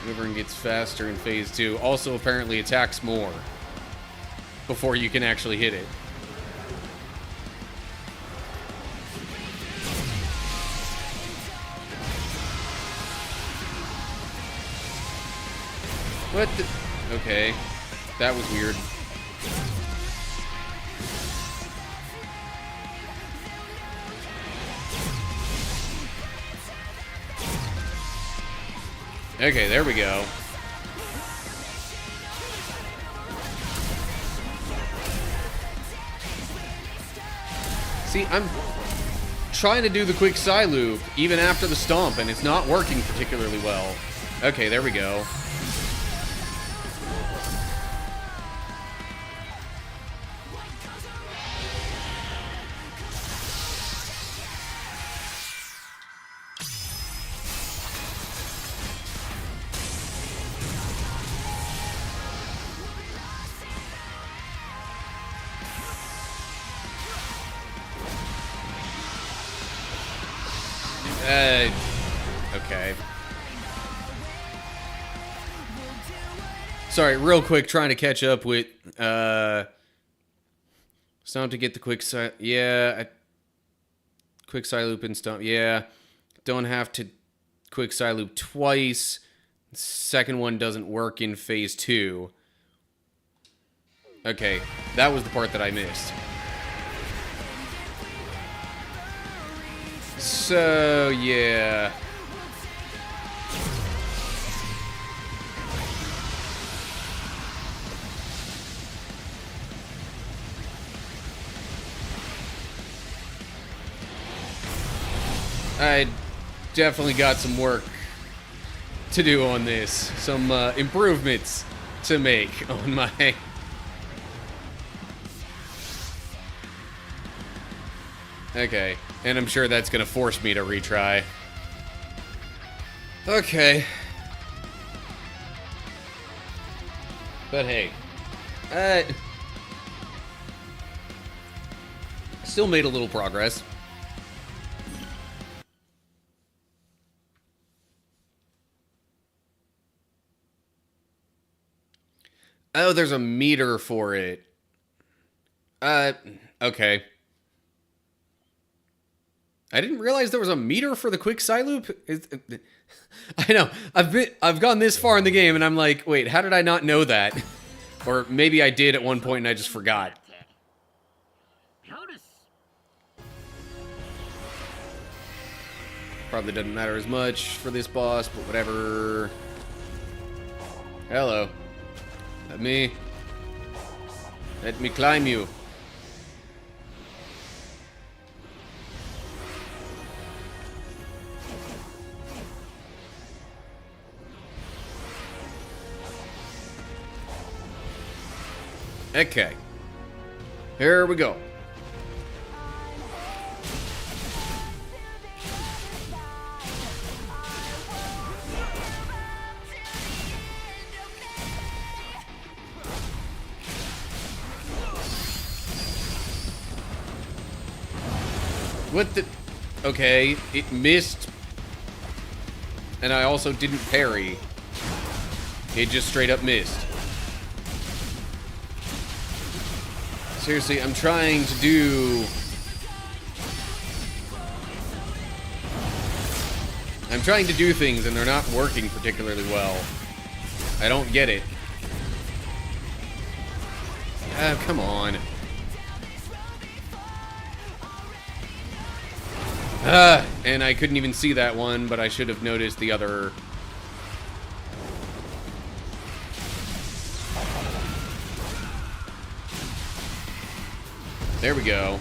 Wyvern gets faster in phase 2. Also, apparently attacks more before you can actually hit it. What the... Okay. That was weird. Okay, there we go. See, I'm trying to do the quick Psy loop even after the stomp, and it's not working particularly well. Okay, there we go. Okay. Sorry, real quick, trying to catch up with, stomp to get the quick Psy, yeah, quick Psy loop and stomp, yeah, don't have to quick Psy loop twice, second one doesn't work in phase 2. Okay, that was the part that I missed. So, yeah. I definitely got some work to do on this. Some improvements to make on my... Okay, and I'm sure that's gonna force me to retry. Okay. But hey, still made a little progress. Oh, there's a meter for it. Okay. I didn't realize there was a meter for the quick Psy loop. I know. I've gone this far in the game and I'm like, wait, how did I not know that? Or maybe I did at one point and I just forgot. Probably doesn't matter as much for this boss, but whatever. Hello. Let me climb you. Okay. Here we go. What the... Okay, it missed. And I also didn't parry. It just straight up missed. Seriously, I'm trying to do... I'm trying to do things and they're not working particularly well. I don't get it. Oh, come on. And I couldn't even see that one, but I should have noticed the other... There we go.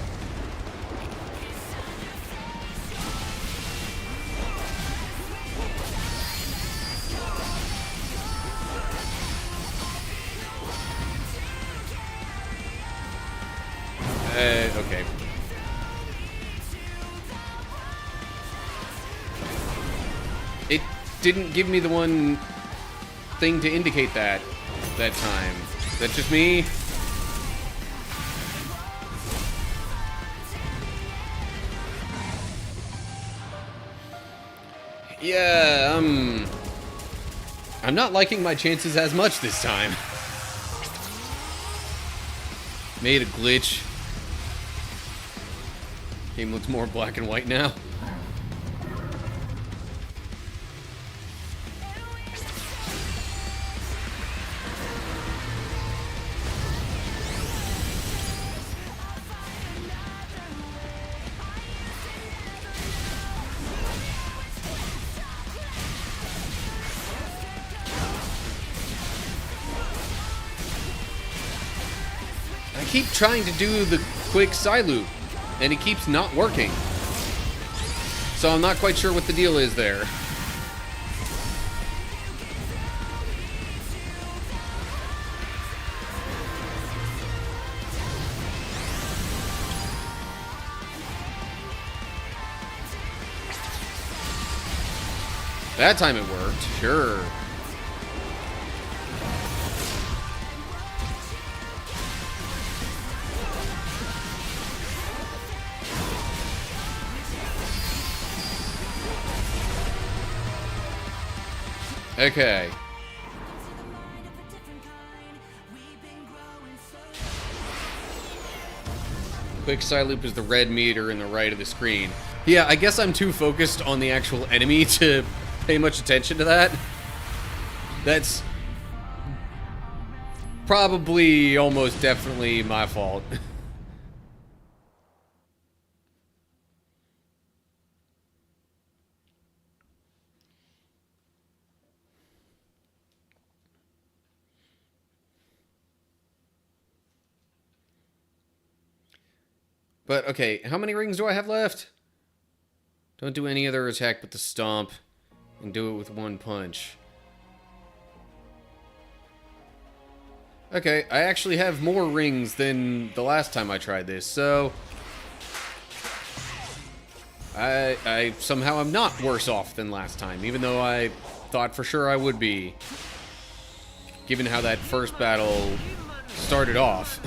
Okay. It didn't give me the one thing to indicate that time. Is that just me? Yeah, I'm not liking my chances as much this time. Made a glitch. Game looks more black and white now. I keep trying to do the quick Psyloop, and it keeps not working. So I'm not quite sure what the deal is there. That time it worked, sure. Okay. Quick Psyloop is the red meter in the right of the screen. Yeah, I guess I'm too focused on the actual enemy to pay much attention to that. That's probably almost definitely my fault. But, okay, how many rings do I have left? Don't do any other attack but the stomp. And do it with one punch. Okay, I actually have more rings than the last time I tried this, so... I somehow am not worse off than last time, even though I thought for sure I would be. Given how that first battle started off.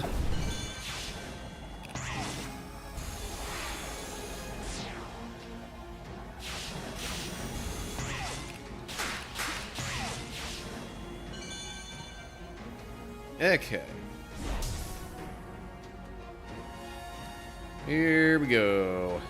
Okay. Here we go.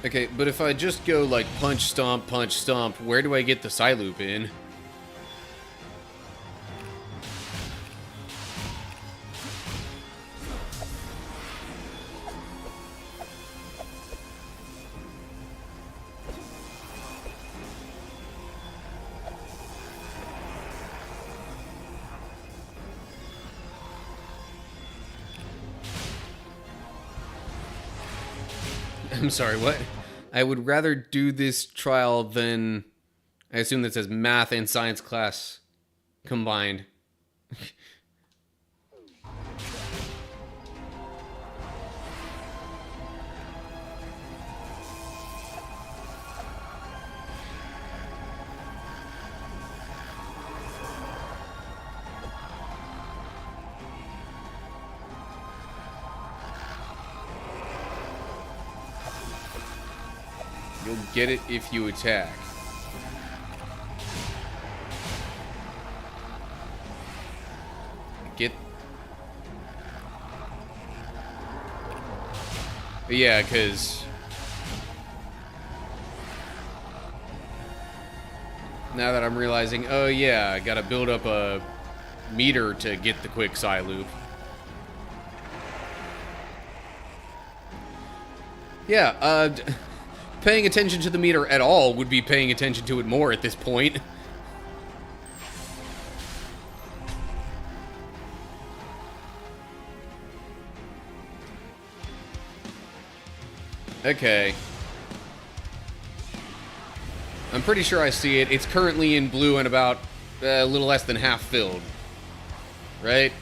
Okay, but if I just go like punch, stomp, where do I get the Psyloop in? I'm sorry, what? I would rather do this trial than... I assume that says math and science class combined. You'll get it if you attack. Get... Yeah, because... Now that I'm realizing, oh yeah, I gotta build up a meter to get the quick Psyloop. Yeah, paying attention to the meter at all would be paying attention to it more at this point. Okay. I'm pretty sure I see it. It's currently in blue and about a little less than half filled. Right?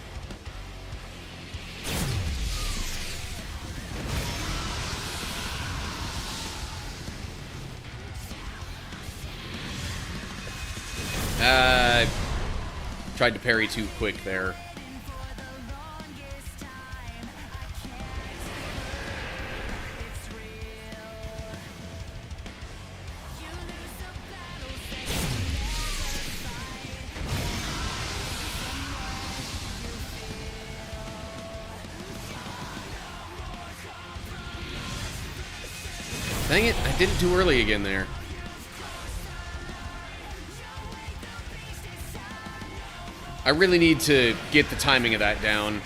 Tried to parry too quick there. Dang it, I did it too early again there. I really need to get the timing of that down.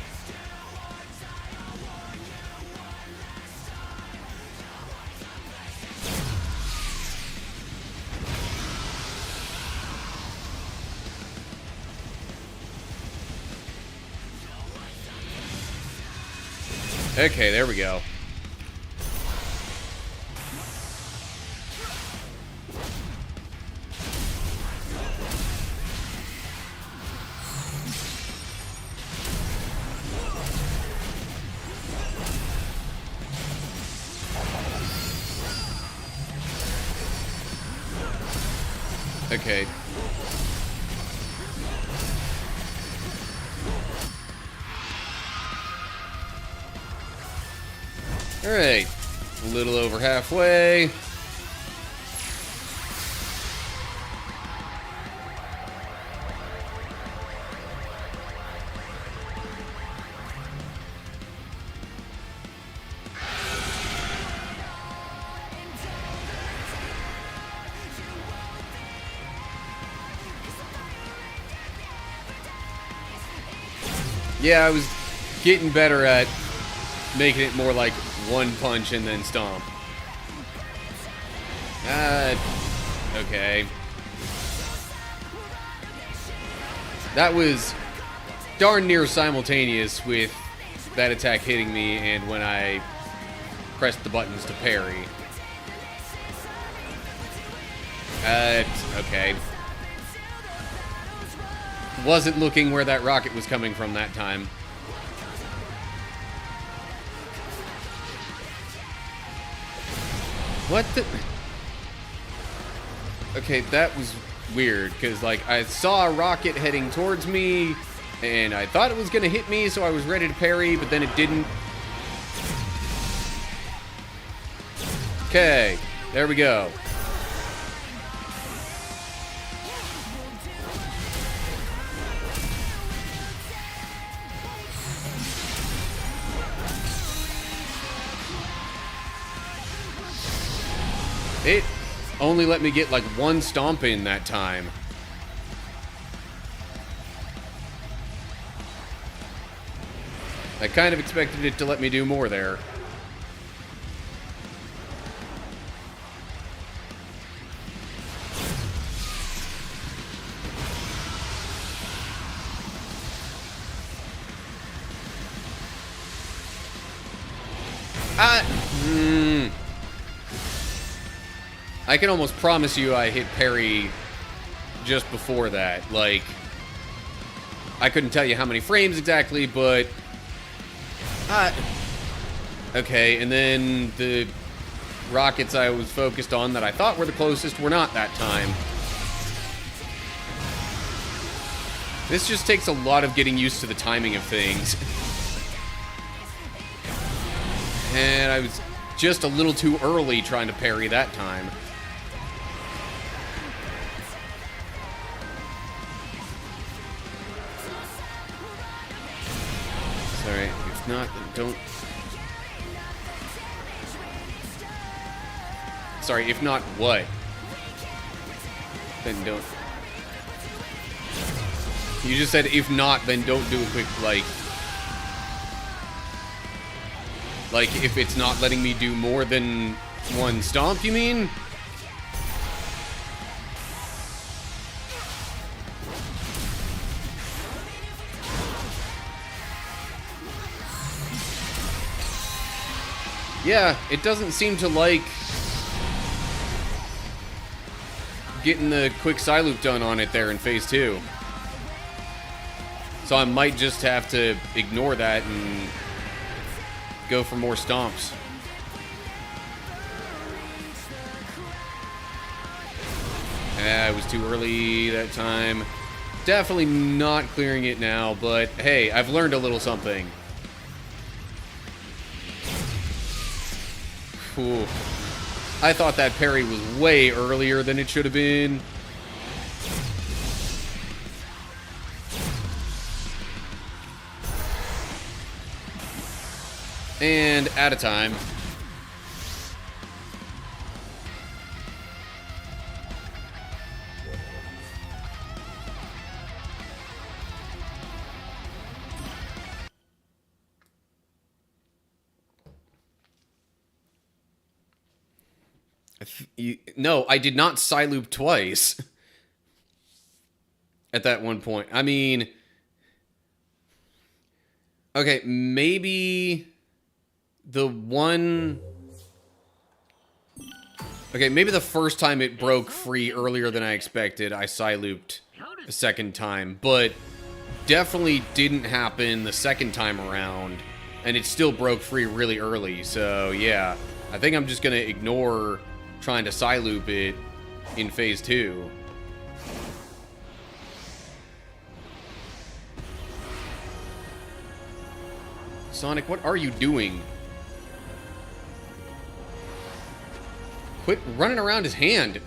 Okay, there we go. Okay. Alright. A little over halfway. Yeah, I was getting better at making it more like one punch and then stomp. Okay. That was darn near simultaneous with that attack hitting me and when I pressed the buttons to parry. Okay. Wasn't looking where that rocket was coming from that time. What the... Okay, that was weird, because, like, I saw a rocket heading towards me, and I thought it was going to hit me, so I was ready to parry, but then it didn't. Okay, there we go. It only let me get like one stomp in that time. I kind of expected it to let me do more there. I can almost promise you I hit parry just before that. Like, I couldn't tell you how many frames exactly, but... okay, and then the rockets I was focused on that I thought were the closest were not that time. This just takes a lot of getting used to the timing of things. And I was just a little too early trying to parry that time. Sorry, if not, then don't... Sorry, if not what? Then don't... You just said if not, then don't do a quick, like... Like, if it's not letting me do more than one stomp, you mean? Yeah, it doesn't seem to like getting the quick side loop done on it there in phase 2. So I might just have to ignore that and go for more stomps. I was too early that time. Definitely not clearing it now, but hey, I've learned a little something. Ooh. I thought that parry was way earlier than it should have been. And out of time. No, I did not Psyloop twice. At that one point. I mean... Okay, maybe... The one... Okay, maybe the first time it broke free earlier than I expected, I Psylooped a second time. But definitely didn't happen the second time around. And it still broke free really early. So, yeah. I think I'm just going to ignore trying to Psyloop it in Phase 2. Sonic, what are you doing? Quit running around his hand.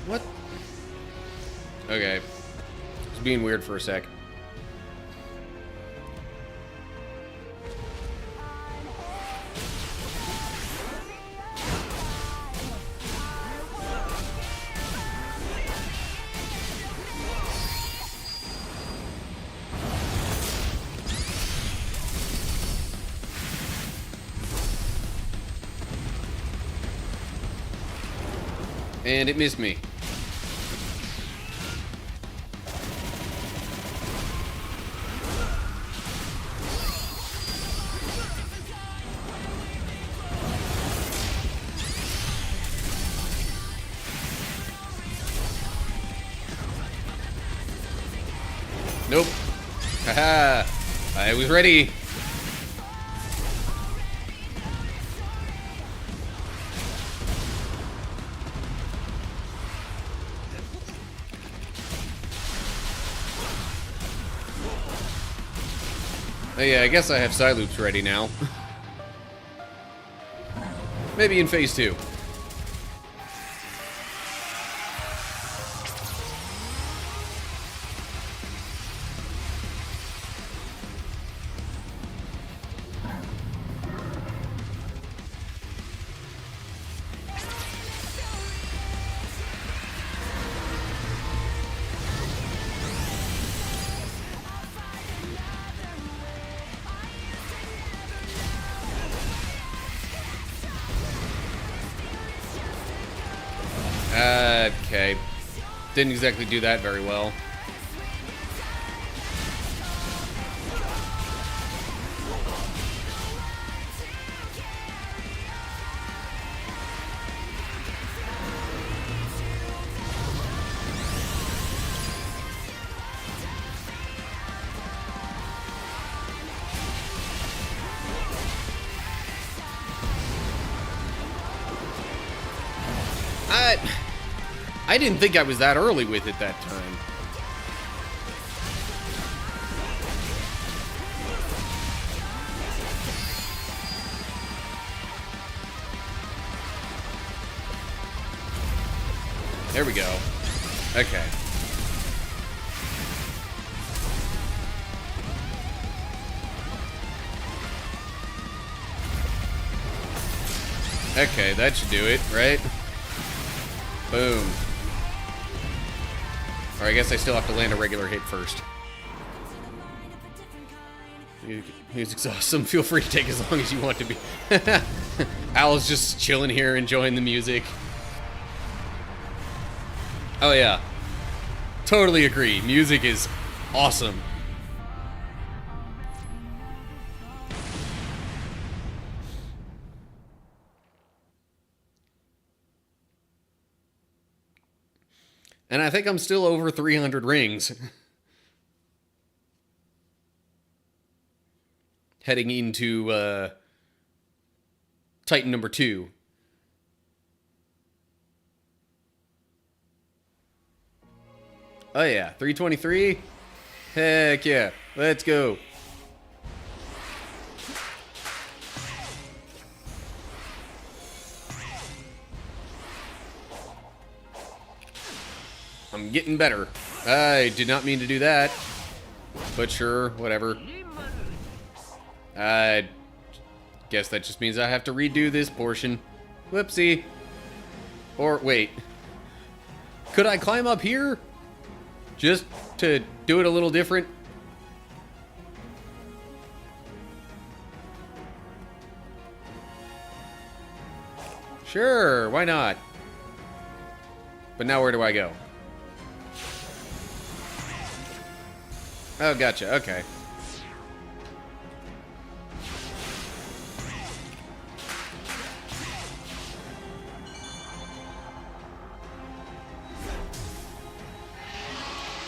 What? Okay. It's being weird for a sec. And it missed me. Nope. Haha. I was ready. Oh yeah, I guess I have Psyloops ready now. Maybe in Phase 2. Okay. Didn't exactly do that very well. I didn't think I was that early with it that time. There we go. Okay. Okay, that should do it, right? Boom. Or I guess I still have to land a regular hit first. Music's awesome. Feel free to take as long as you want to be. Al's just chilling here, enjoying the music. Oh yeah. Totally agree. Music is awesome. And I think I'm still over 300 rings. Heading into Titan number 2. Oh yeah, 323? Heck yeah, let's go. I'm getting better. I did not mean to do that. But sure, whatever. I guess that just means I have to redo this portion. Whoopsie. Or, wait. Could I climb up here? Just to do it a little different? Sure, why not? But now where do I go? Oh, gotcha, okay.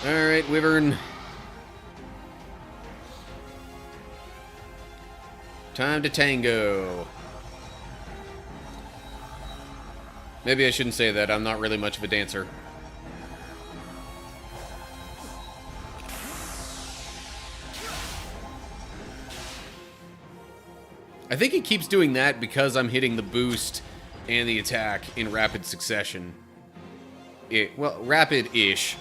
Alright, Wyvern. Time to tango. Maybe I shouldn't say that. I'm not really much of a dancer. I think it keeps doing that because I'm hitting the boost and the attack in rapid succession. Well, rapid-ish.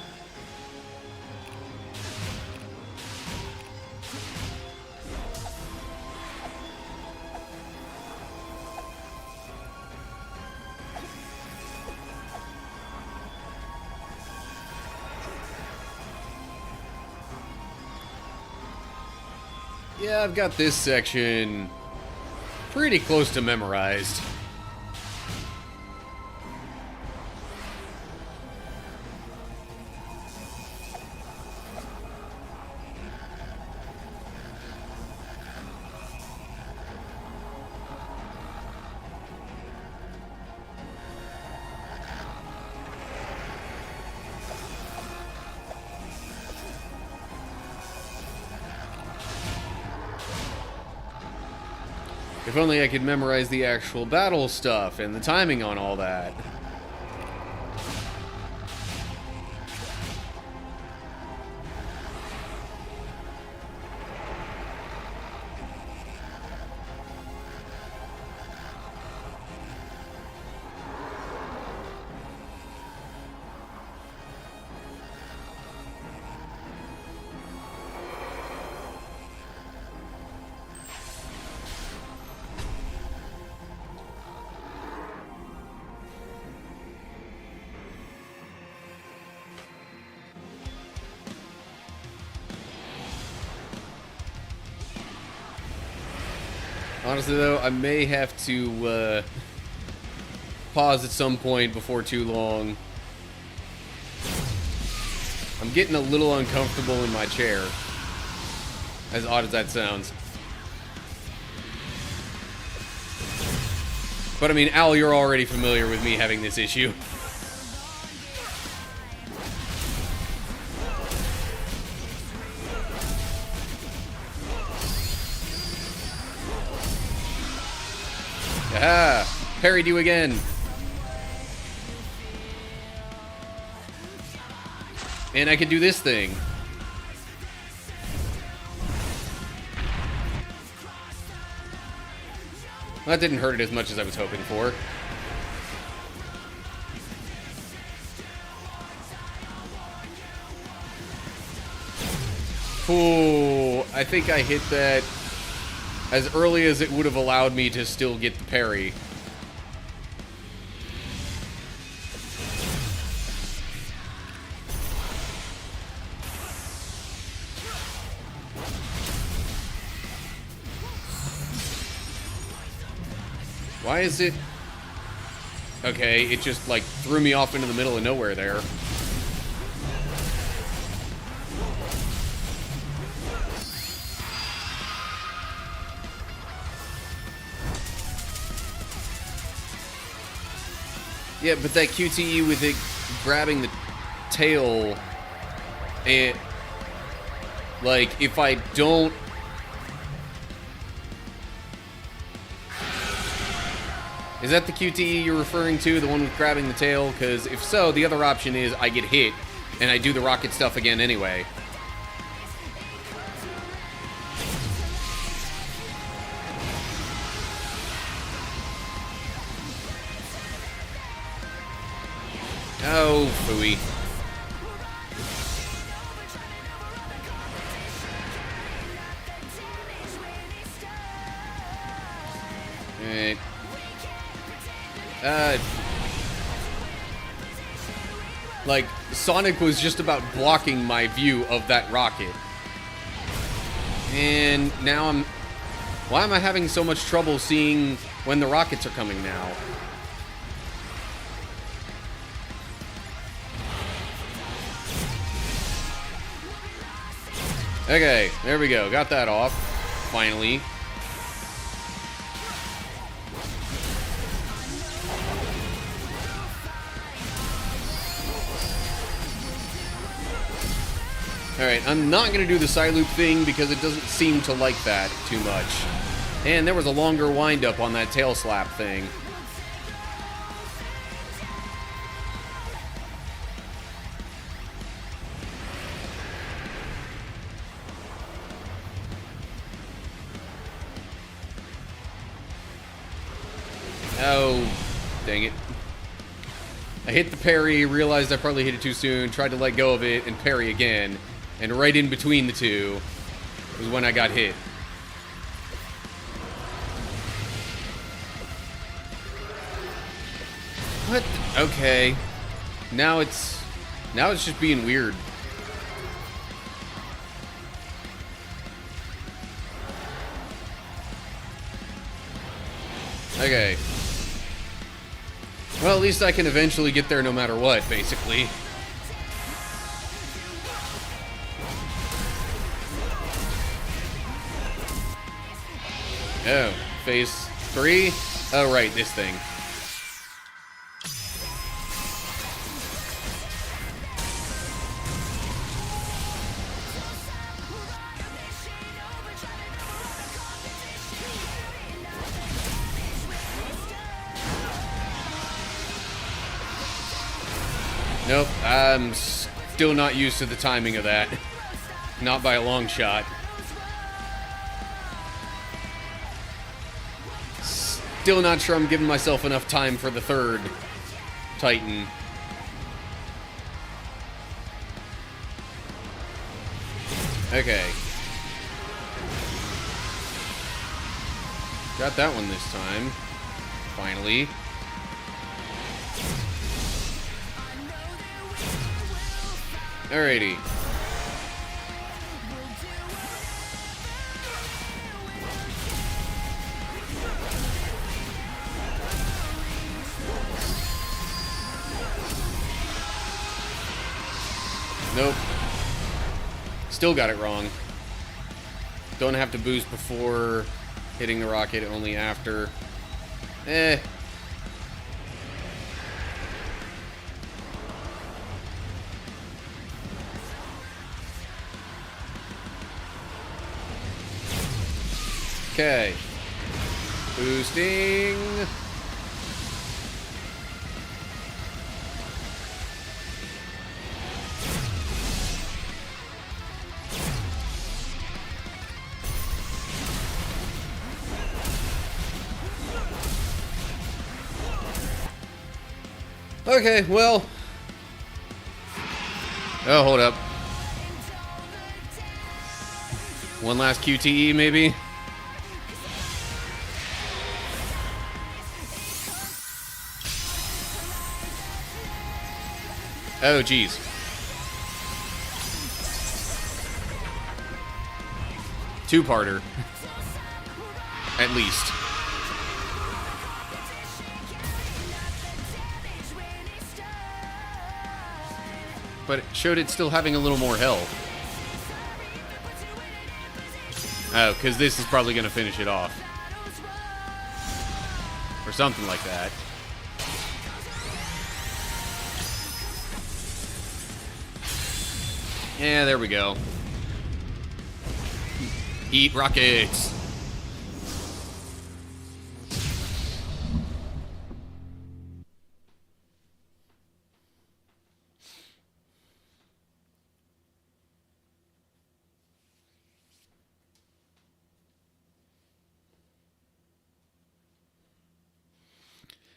Yeah, I've got this section pretty close to memorized. If only I could memorize the actual battle stuff and the timing on all that. Honestly, though, I may have to pause at some point before too long. I'm getting a little uncomfortable in my chair, as odd as that sounds. But I mean, Al, you're already familiar with me having this issue. Aha! Parried you again. And I can do this thing. Well, that didn't hurt it as much as I was hoping for. Ooh, I think I hit that as early as it would have allowed me to still get the parry. Why is it... Okay, it just, like, threw me off into the middle of nowhere there. Yeah, but that QTE with it grabbing the tail, it... Like, if I don't... Is that the QTE you're referring to, the one with grabbing the tail? Because if so, the other option is I get hit, and I do the rocket stuff again anyway. Oh, phooey. Alright. Like, Sonic was just about blocking my view of that rocket. And now why am I having so much trouble seeing when the rockets are coming now? Okay, there we go. Got that off. Finally. Alright, I'm not going to do the side loop thing because it doesn't seem to like that too much. And there was a longer wind-up on that tail slap thing. Oh, dang it. I hit the parry, realized I probably hit it too soon, tried to let go of it, and parry again. And right in between the two was when I got hit. What? Okay. Now it's just being weird. Okay. Well, at least I can eventually get there no matter what, basically. Oh, phase 3? Oh, right, this thing. Nope, I'm still not used to the timing of that. Not by a long shot. Still not sure I'm giving myself enough time for the third Titan. Okay. Got that one this time. Finally. Alrighty. Nope. Still got it wrong. Don't have to boost before hitting the rocket, only after. Eh. Okay. Boosting. Okay, well. Oh, hold up. One last QTE, maybe? Oh, geez. Two-parter. At least. But it showed it still having a little more health. Oh, because this is probably going to finish it off. Or something like that. Yeah, there we go. Eat rockets!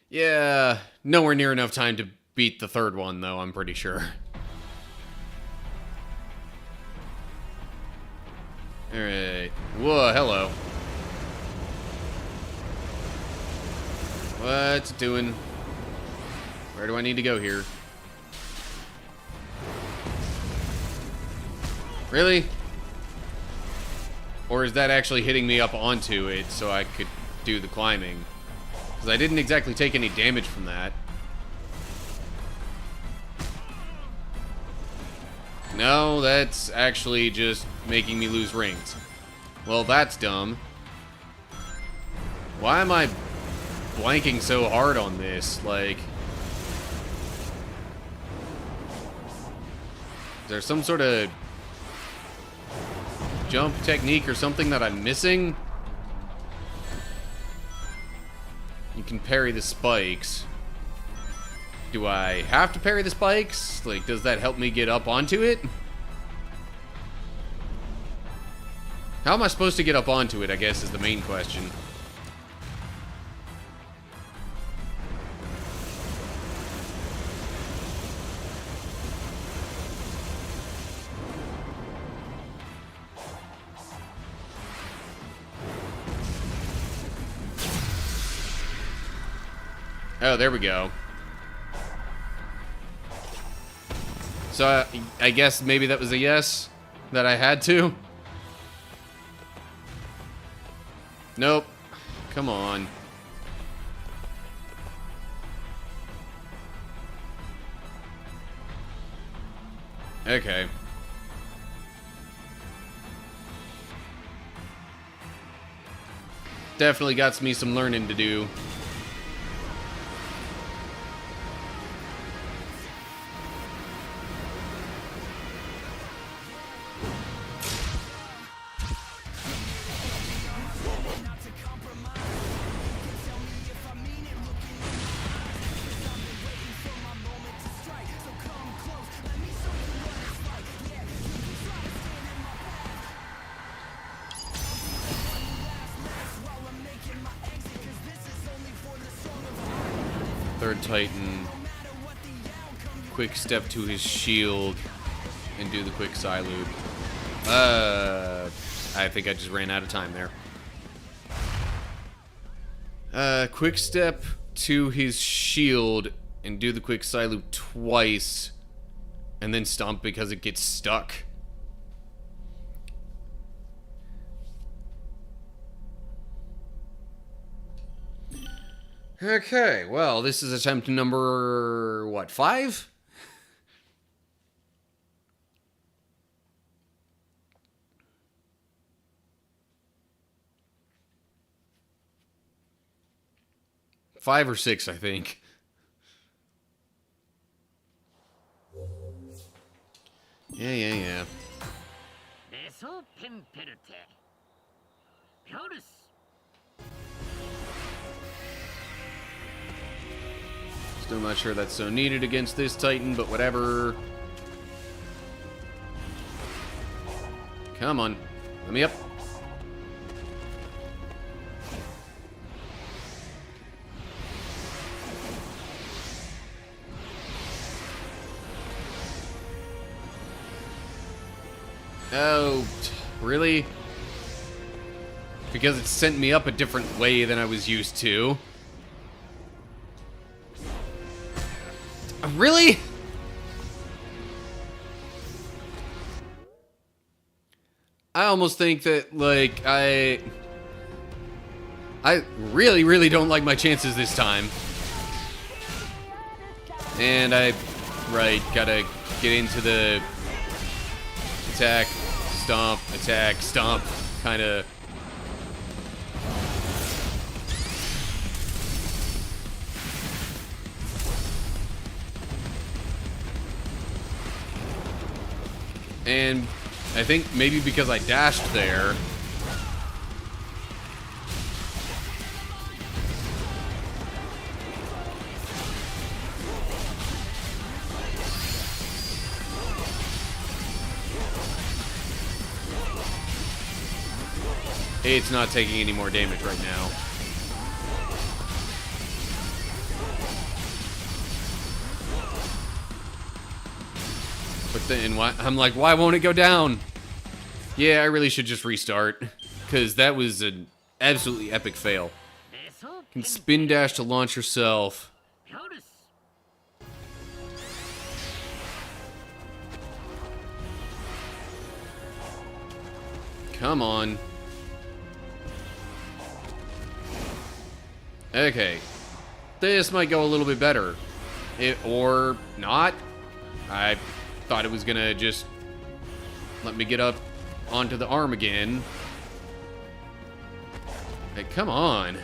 Yeah, nowhere near enough time to beat the third one, though, I'm pretty sure. Alright. Whoa, hello. What's it doing? Where do I need to go here? Really? Or is that actually hitting me up onto it so I could do the climbing? Because I didn't exactly take any damage from that. No, that's actually just making me lose rings. Well, that's dumb. Why am I blanking so hard on this? Like, is there some sort of jump technique or something that I'm missing? You can parry the spikes. Do I have to parry the spikes? Like, does that help me get up onto it? How am I supposed to get up onto it, I guess, is the main question. Oh, there we go. So, I guess maybe that was a yes? That I had to? Nope. Come on. Okay. Definitely got me some learning to do. Third Titan, quick step to his shield, and do the quick Psyloop. I think I just ran out of time there. Quick step to his shield, and do the quick Psyloop twice, and then stomp because it gets stuck. Okay, well, this is attempt number, what, 5? Five or 6, I think. Yeah. Still not sure that's so needed against this Titan, but whatever. Come on. Let me up. Oh, really? Because it sent me up a different way than I was used to. Really? I almost think that, like, I really, really don't like my chances this time. And gotta get into the attack, stomp, kind of. And I think maybe because I dashed there. It's not taking any more damage right now. But then I'm like, why won't it go down? Yeah, I really should just restart. Because that was an absolutely epic fail. You can spin dash to launch yourself. Come on. Okay. This might go a little bit better. Or not. I thought it was gonna just let me get up onto the arm again. Hey, come on.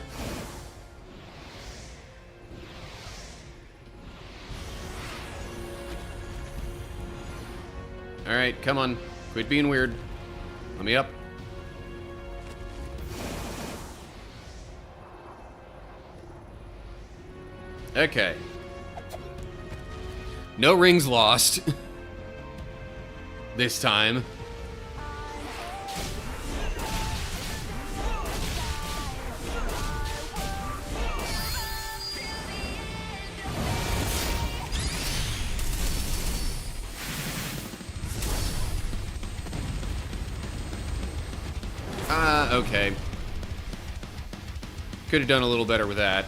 Alright, come on. Quit being weird. Let me up. Okay. No rings lost. This time. Okay. Could have done a little better with that.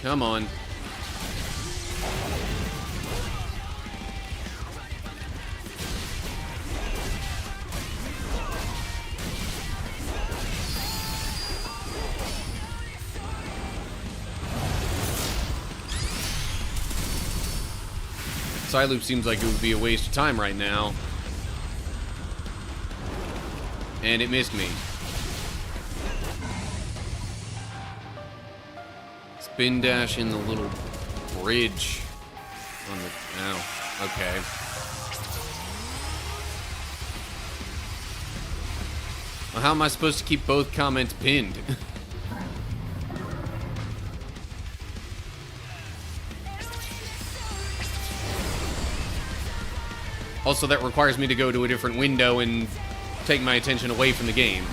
Come on. Psyloop seems like it would be a waste of time right now. And it missed me. Spin dash in the little bridge on the... Oh, okay. Well, how am I supposed to keep both comments pinned? Also, that requires me to go to a different window and take my attention away from the game.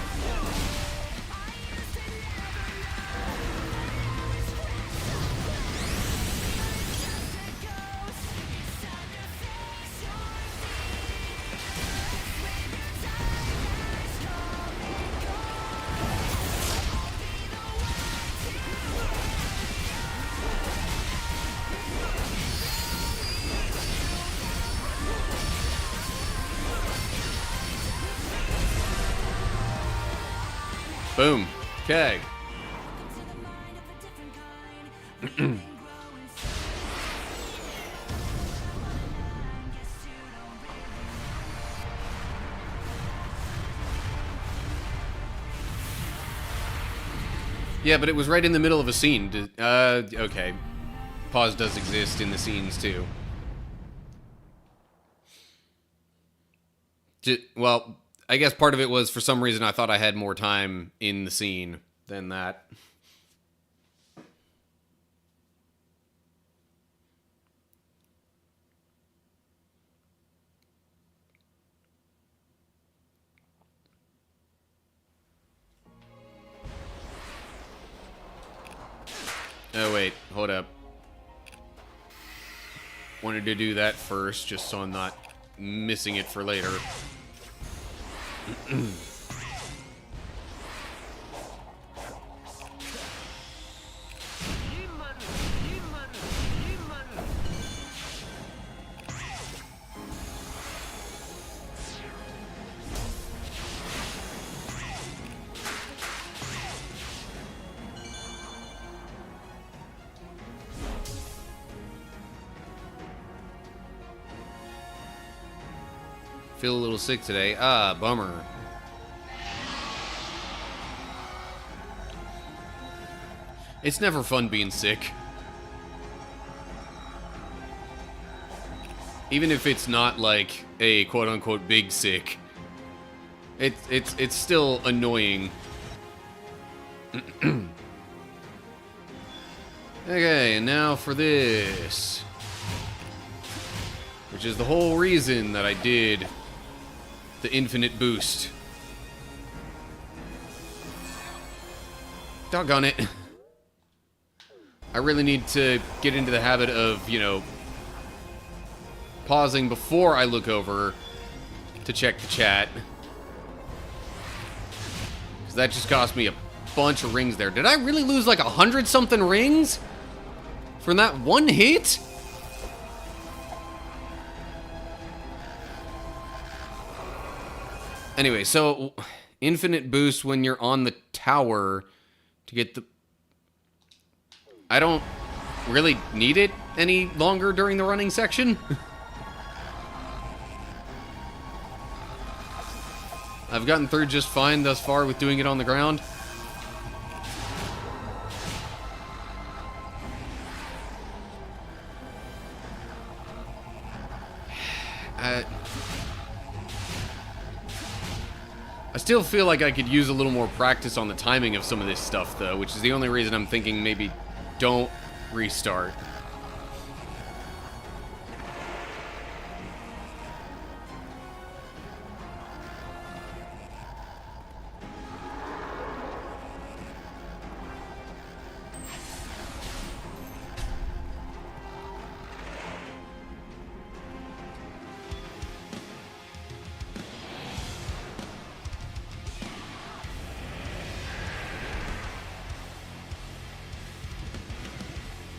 Boom. Okay. Yeah, but it was right in the middle of a scene. Okay. Pause does exist in the scenes, too. Well, I guess part of it was, for some reason, I thought I had more time in the scene than that. Oh, wait. Hold up. Wanted to do that first, just so I'm not missing it for later. Feel a little sick today. Ah, bummer. It's never fun being sick. Even if it's not like a quote-unquote big sick. It's still annoying. Okay, and now for this. Which is the whole reason that I did the infinite boost. Doggone it. I really need to get into the habit of, you know, pausing before I look over to check the chat. Because that just cost me a bunch of rings there. Did I really lose like 100-something rings from that one hit? Anyway, so infinite boost when you're on the tower to get the... I don't really need it any longer during the running section. I've gotten through just fine thus far with doing it on the ground. I still feel like I could use a little more practice on the timing of some of this stuff, though, which is the only reason I'm thinking maybe don't restart.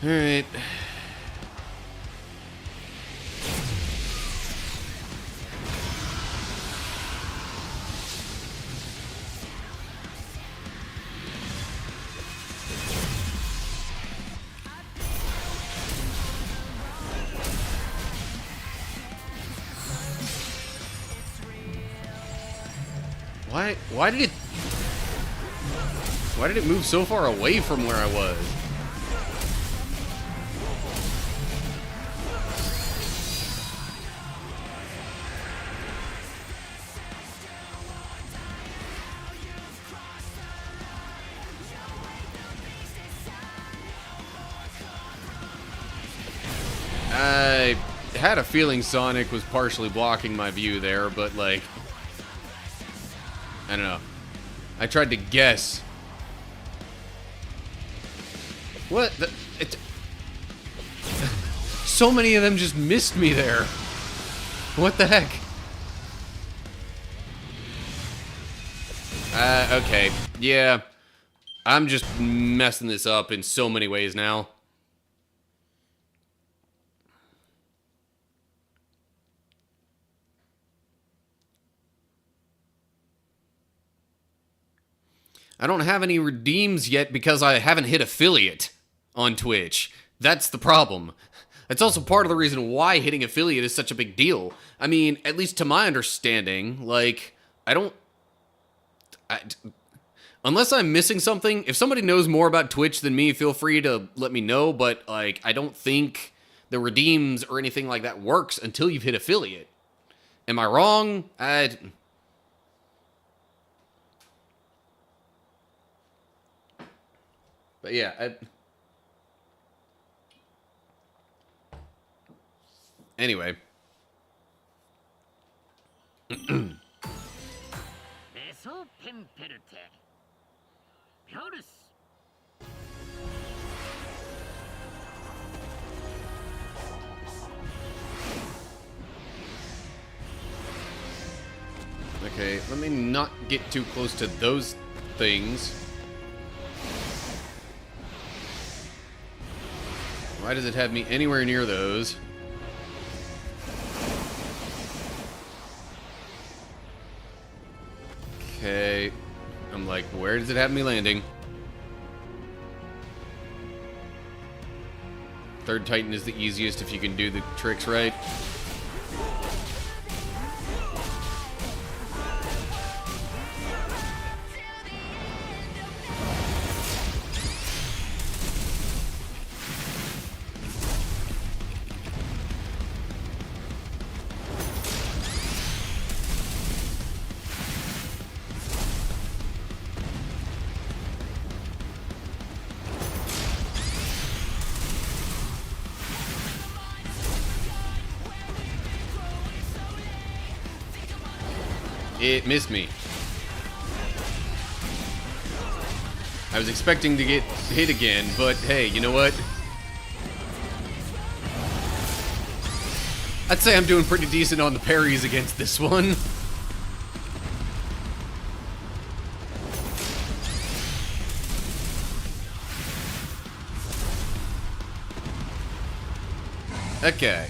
All right. Why did it move so far away from where I was? I had a feeling Sonic was partially blocking my view there, but like, I don't know. I tried to guess. What? So many of them just missed me there. What the heck? Okay. Yeah. I'm just messing this up in so many ways now. I don't have any redeems yet because I haven't hit affiliate on Twitch. That's the problem. That's also part of the reason why hitting affiliate is such a big deal. I mean, at least to my understanding, like, unless I'm missing something, if somebody knows more about Twitch than me, feel free to let me know, but, like, I don't think the redeems or anything like that works until you've hit affiliate. Am I wrong? But yeah, anyway. Okay, let me not get too close to those things. Why does it have me anywhere near those? Okay. I'm like, where does it have me landing? Third Titan is the easiest if you can do the tricks right. It missed me. I was expecting to get hit again, but hey, you know what? I'd say I'm doing pretty decent on the parries against this one. Okay.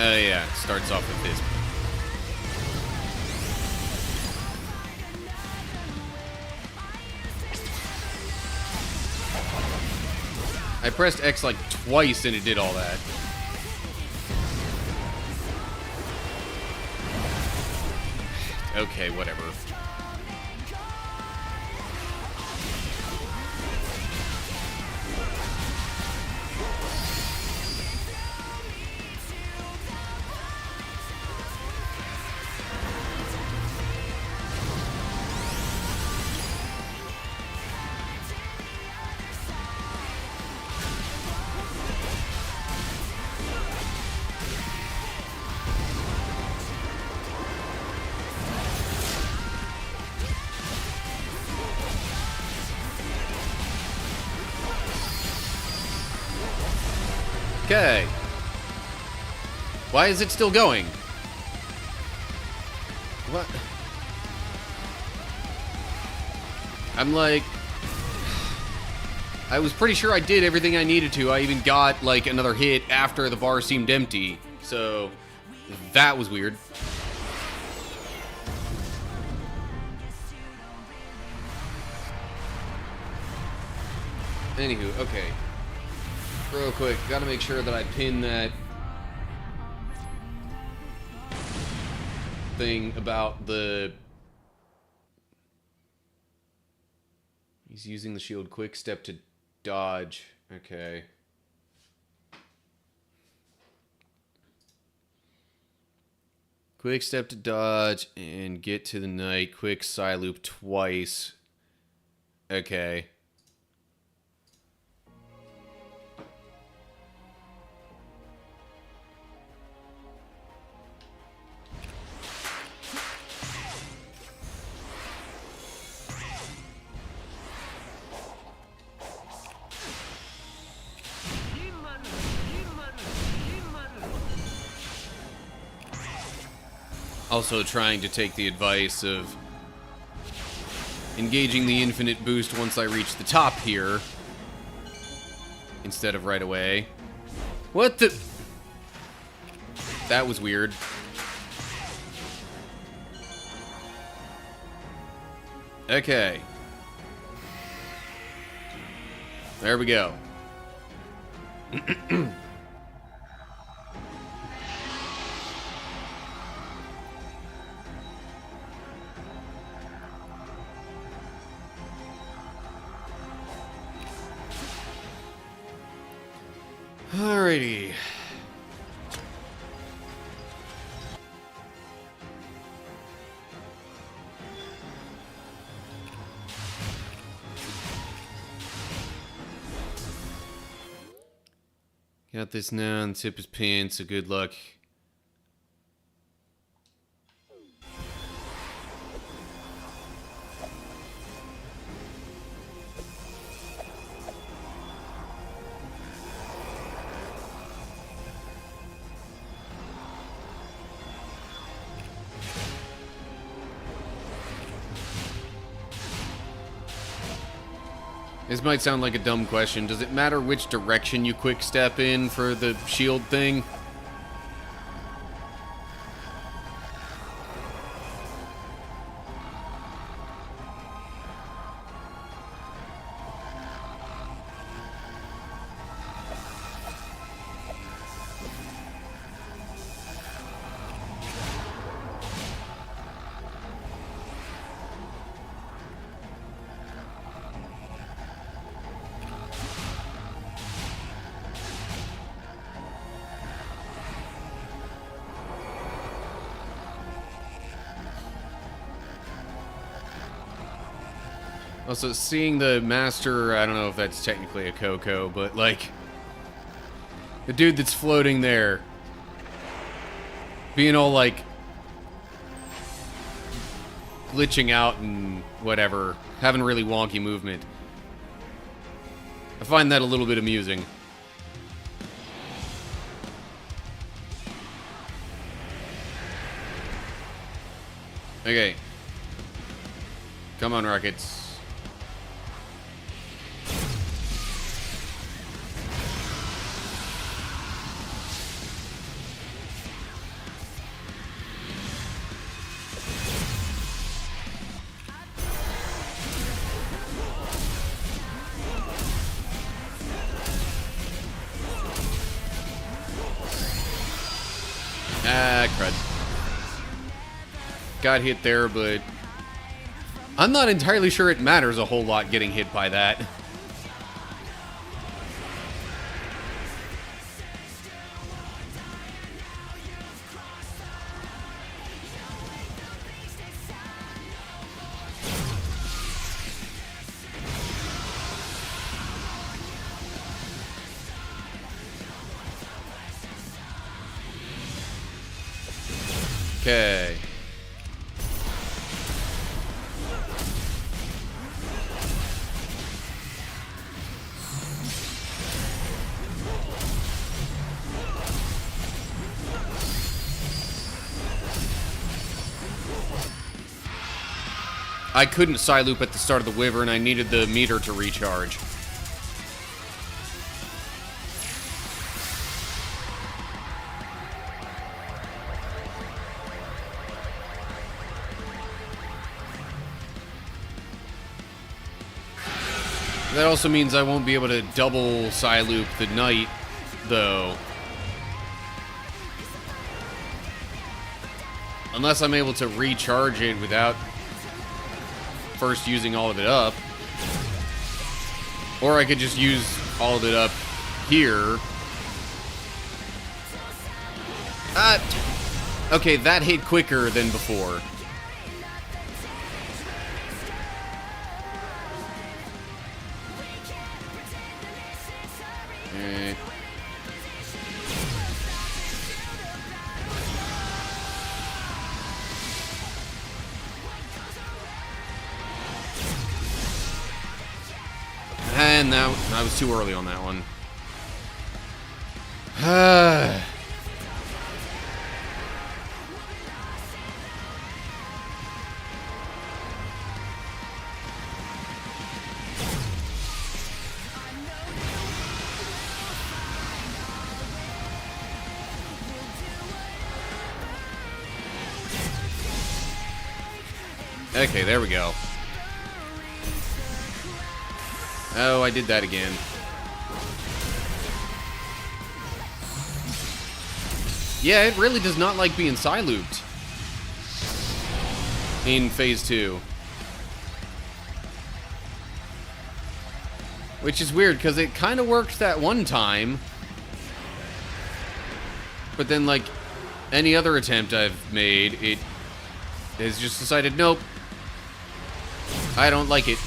Oh yeah, starts off with this. I pressed X like twice and it did all that. Okay, whatever. Okay. Why is it still going? What? I'm like... I was pretty sure I did everything I needed to. I even got, like, another hit after the bar seemed empty. So, that was weird. Anywho, okay. Real quick, gotta make sure that I pin that thing about the... He's using the shield quick step to dodge. Okay. Quick step to dodge and get to the knight. Quick side loop twice. Okay. Also trying to take the advice of engaging the infinite boost once I reach the top here, instead of right away. What the... That was weird. Okay. There we go. Alrighty. Got this now, and tip is pinned, so good luck. This might sound like a dumb question. Does it matter which direction you quick step in for the shield thing? Also, seeing the master, I don't know if that's technically a Coco, but like, the dude that's floating there, being all like, glitching out and whatever, having really wonky movement. I find that a little bit amusing. Okay. Come on, rockets. Ah, crud. Got hit there, but I'm not entirely sure it matters a whole lot getting hit by that. Okay. I couldn't Psyloop at the start of the Wyvern. I needed the meter to recharge. That also means I won't be able to double Psyloop the Knight, though. Unless I'm able to recharge it without first using all of it up. Or I could just use all of it up here. Okay, that hit quicker than before. And now I was too early on that one. Okay, there we go. Oh, I did that again. Yeah, it really does not like being Psylooped in Phase 2. Which is weird, because it kind of worked that one time. But then, like, any other attempt I've made, it has just decided, nope, I don't like it.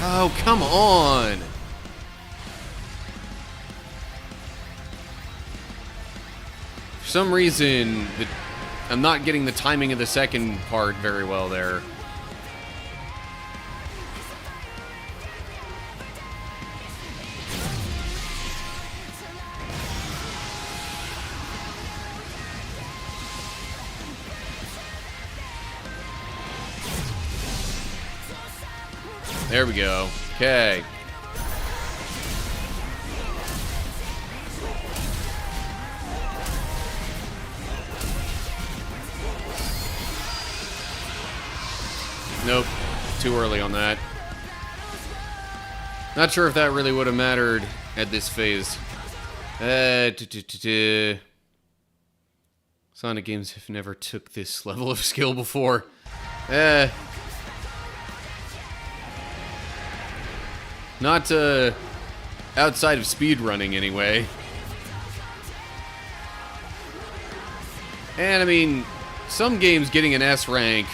Oh, come on! For some reason, I'm not getting the timing of the second part very well there. There we go. Okay. Nope. Too early on that. Not sure if that really would have mattered at this phase. Sonic games have never took this level of skill before. Not, outside of speedrunning, anyway. And, I mean, some games getting an S rank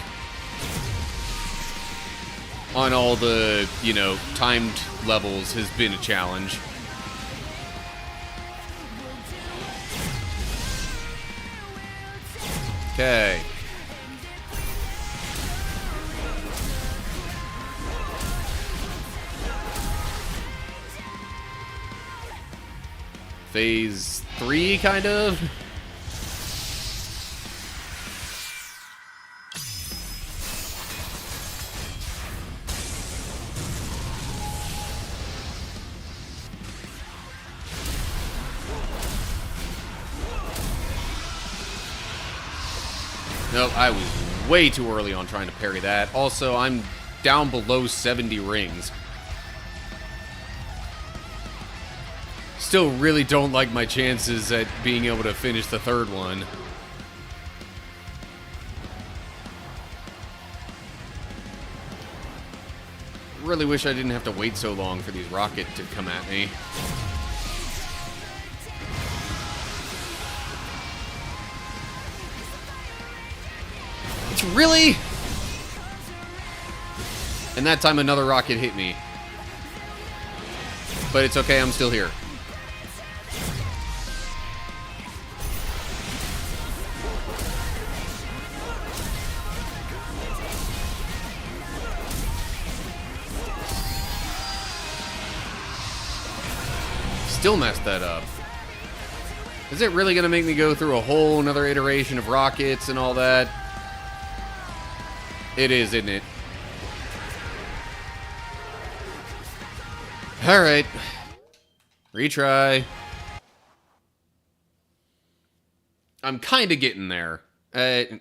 on all the, you know, timed levels has been a challenge. Okay. Phase 3, kind of. Nope, I was way too early on trying to parry that. Also, I'm down below 70 rings. Still really don't like my chances at being able to finish the third one. Really wish I didn't have to wait so long for these rockets to come at me. It's really? And that time another rocket hit me. But it's okay, I'm still here. Still messed that up. Is it really gonna make me go through a whole another iteration of rockets and all that? It is, isn't it? Alright. Retry. I'm kind of getting there. I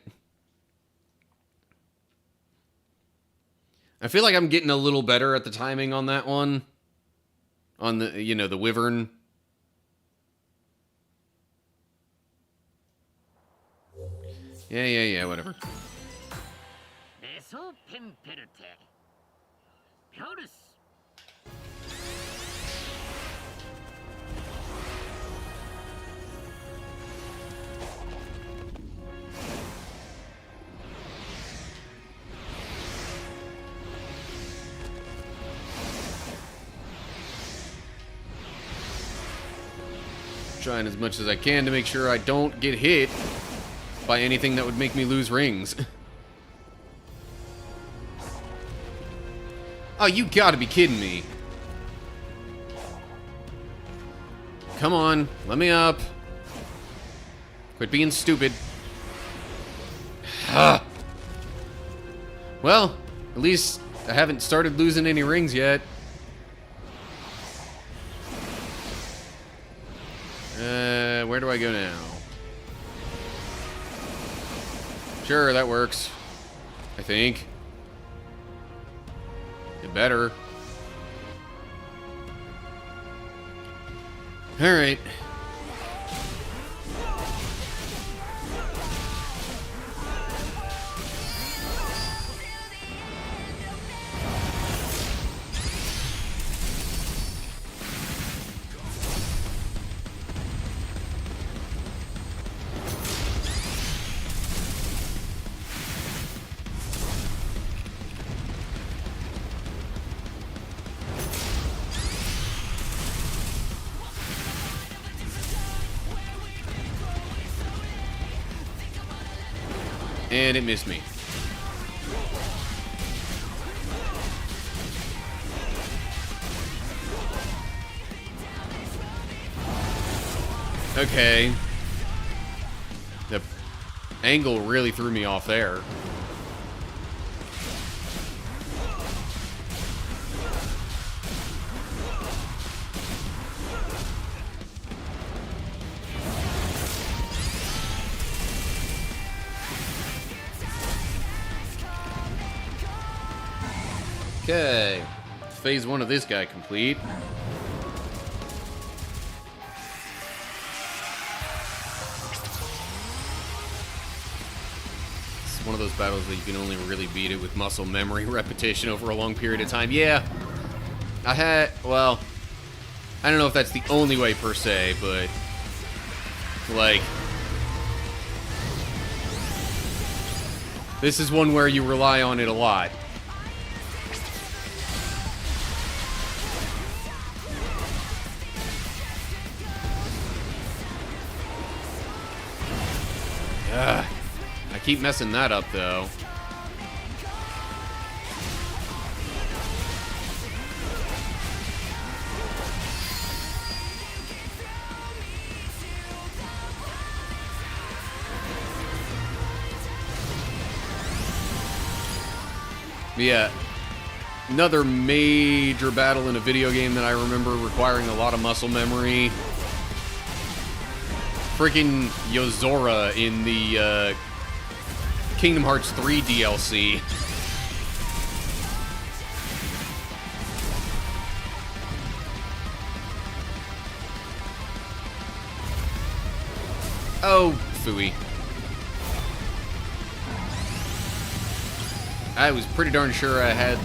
feel like I'm getting a little better at the timing on that one. On the, you know, the wyvern. Yeah, whatever. Trying as much as I can to make sure I don't get hit by anything that would make me lose rings. Oh, you gotta be kidding me. Come on, let me up. Quit being stupid. Well, at least I haven't started losing any rings yet. Where do I go now? Sure, that works. I think. It better. Alright. And it missed me. Okay. The angle really threw me off there. Okay, phase 1 of this guy complete. It's one of those battles that you can only really beat it with muscle memory repetition over a long period of time. Yeah, well, I don't know if that's the only way per se, but like, this is one where you rely on it a lot. keep messing that up, though. Yeah, another major battle in a video game that I remember requiring a lot of muscle memory. Freaking Yozora in the Kingdom Hearts 3 DLC. Oh, phooey. I was pretty darn sure I had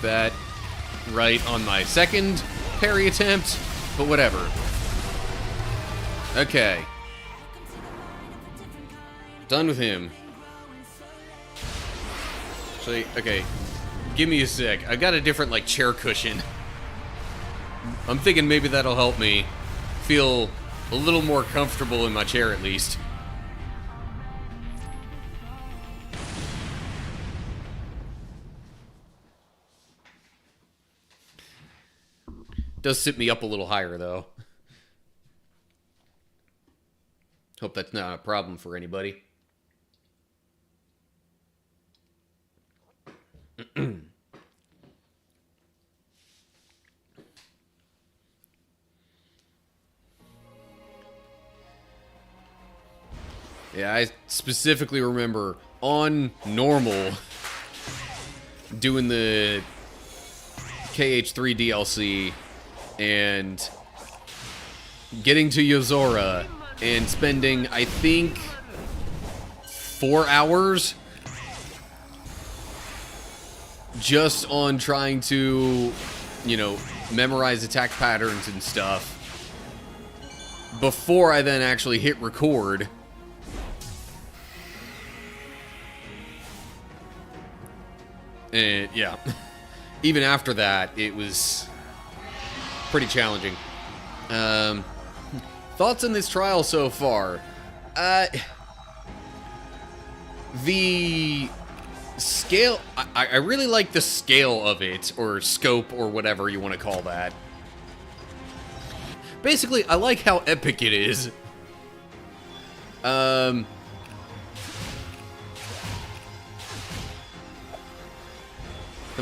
that right on my second parry attempt, but whatever. Okay. Done with him. Actually, okay. Give me a sec. I got a different, like, chair cushion. I'm thinking maybe that'll help me feel a little more comfortable in my chair, at least. Does sit me up a little higher, though. Hope that's not a problem for anybody. Yeah, I specifically remember on normal doing the KH3 DLC and getting to Yozora and spending, I think, 4 hours just on trying to, you know, memorize attack patterns and stuff before I then actually hit record. And yeah, even after that, it was pretty challenging. Thoughts on this trial so far? The scale, I really like the scale of it, or scope, or whatever you want to call that. Basically, I like how epic it is. The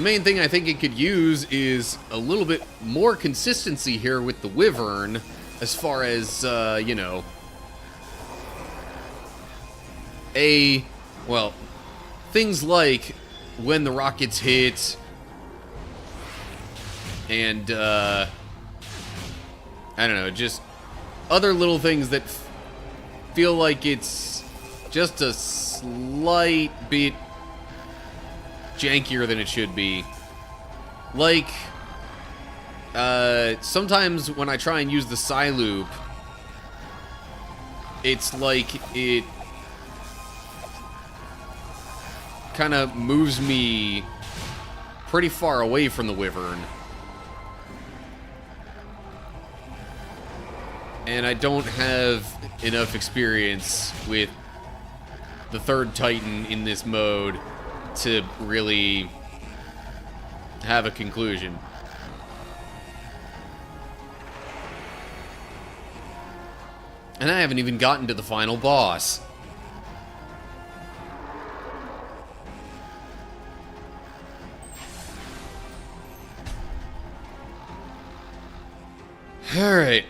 main thing I think it could use is a little bit more consistency here with the Wyvern, as far as, you know, well, things like when the rockets hit, and, I don't know, just other little things that feel like it's just a slight bit jankier than it should be. Like, sometimes when I try and use the Psyloop, it's like it kind of moves me pretty far away from the Wyvern. And I don't have enough experience with the third Titan in this mode to really have a conclusion. And I haven't even gotten to the final boss. Alright.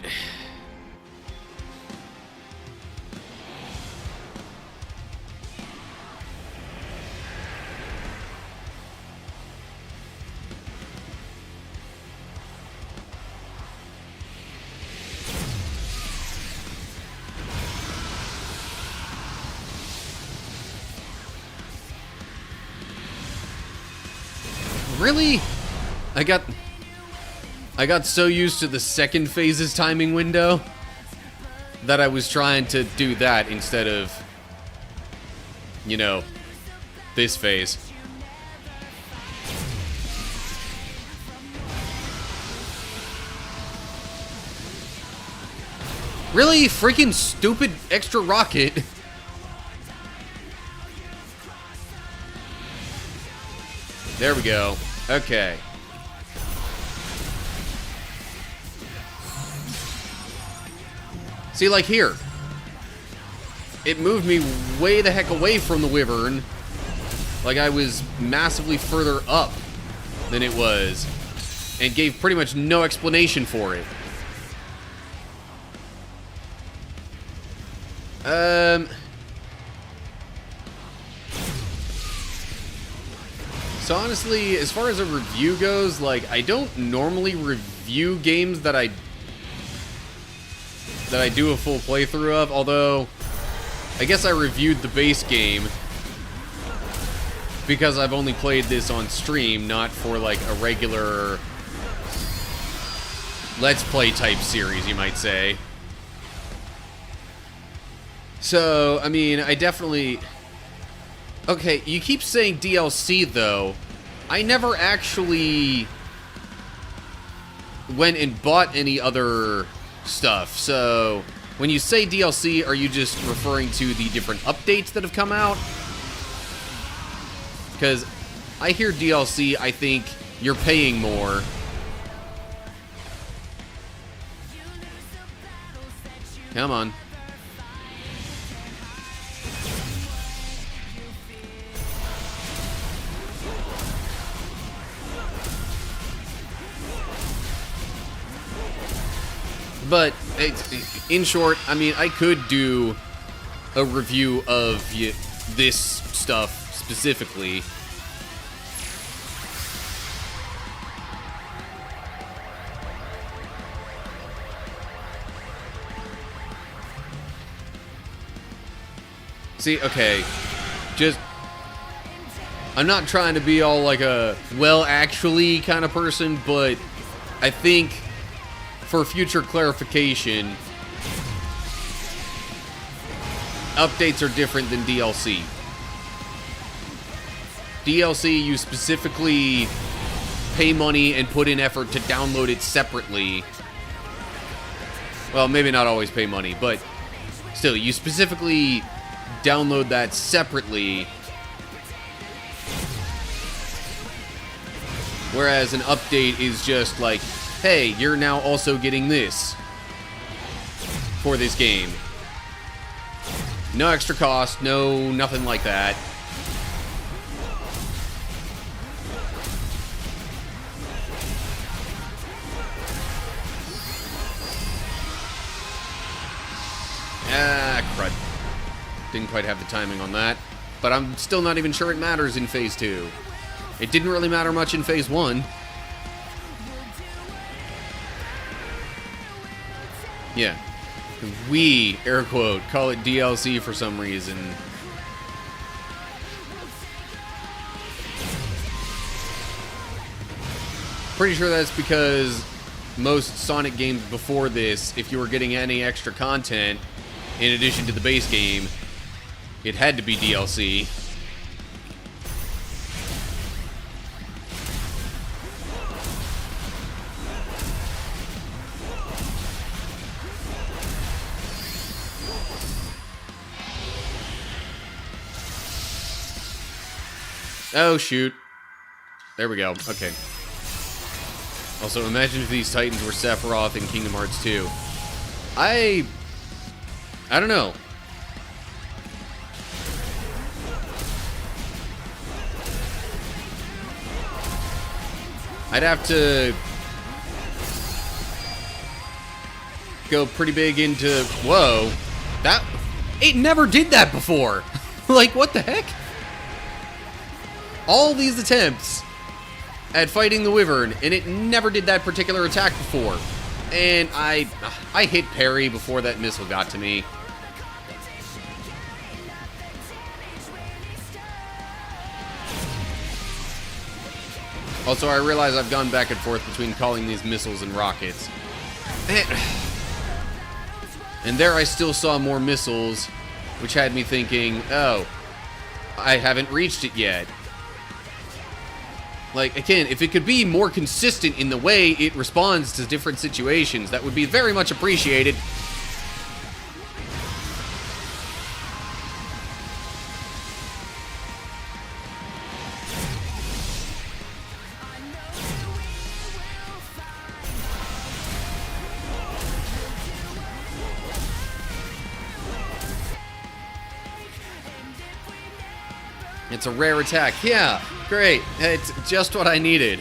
Really? I got so used to the second phase's timing window that I was trying to do that instead of, you know, this phase. Really? Freaking stupid extra rocket. There we go. Okay. See, like here. It moved me way the heck away from the Wyvern. Like I was massively further up than it was. And gave pretty much no explanation for it. So honestly, as far as a review goes, like, I don't normally review games that I do a full playthrough of, although I guess I reviewed the base game because I've only played this on stream, not for like a regular Let's Play type series, you might say. So, I mean, I definitely... Okay, you keep saying DLC, though. I never actually went and bought any other stuff. So, when you say DLC, are you just referring to the different updates that have come out? Because I hear DLC, I think you're paying more. Come on. But, in short, I mean, I could do a review of this stuff specifically. See, okay, just, I'm not trying to be all like a, well, actually kind of person, but I think for future clarification, updates are different than DLC. DLC, you specifically pay money and put in effort to download it separately. Well, maybe not always pay money, but still, you specifically download that separately. Whereas an update is just like, hey, you're now also getting this for this game. No extra cost, no nothing like that. Ah, crud. Didn't quite have the timing on that. But I'm still not even sure it matters in Phase 2. It didn't really matter much in Phase 1. Yeah. We, air quote, call it DLC for some reason. Pretty sure that's because most Sonic games before this, if you were getting any extra content in addition to the base game, it had to be DLC. Oh, shoot. There we go. Okay. Also, imagine if these Titans were Sephiroth in Kingdom Hearts 2. I don't know. I'd have to go pretty big into... Whoa. That... It never did that before. Like, what the heck? All these attempts at fighting the Wyvern, and it never did that particular attack before. And I hit parry before that missile got to me. Also, I realize I've gone back and forth between calling these missiles and rockets. And there I still saw more missiles, which had me thinking, oh, I haven't reached it yet. Like, again, if it could be more consistent in the way it responds to different situations, that would be very much appreciated. It's a rare attack. Yeah, great. It's just what I needed.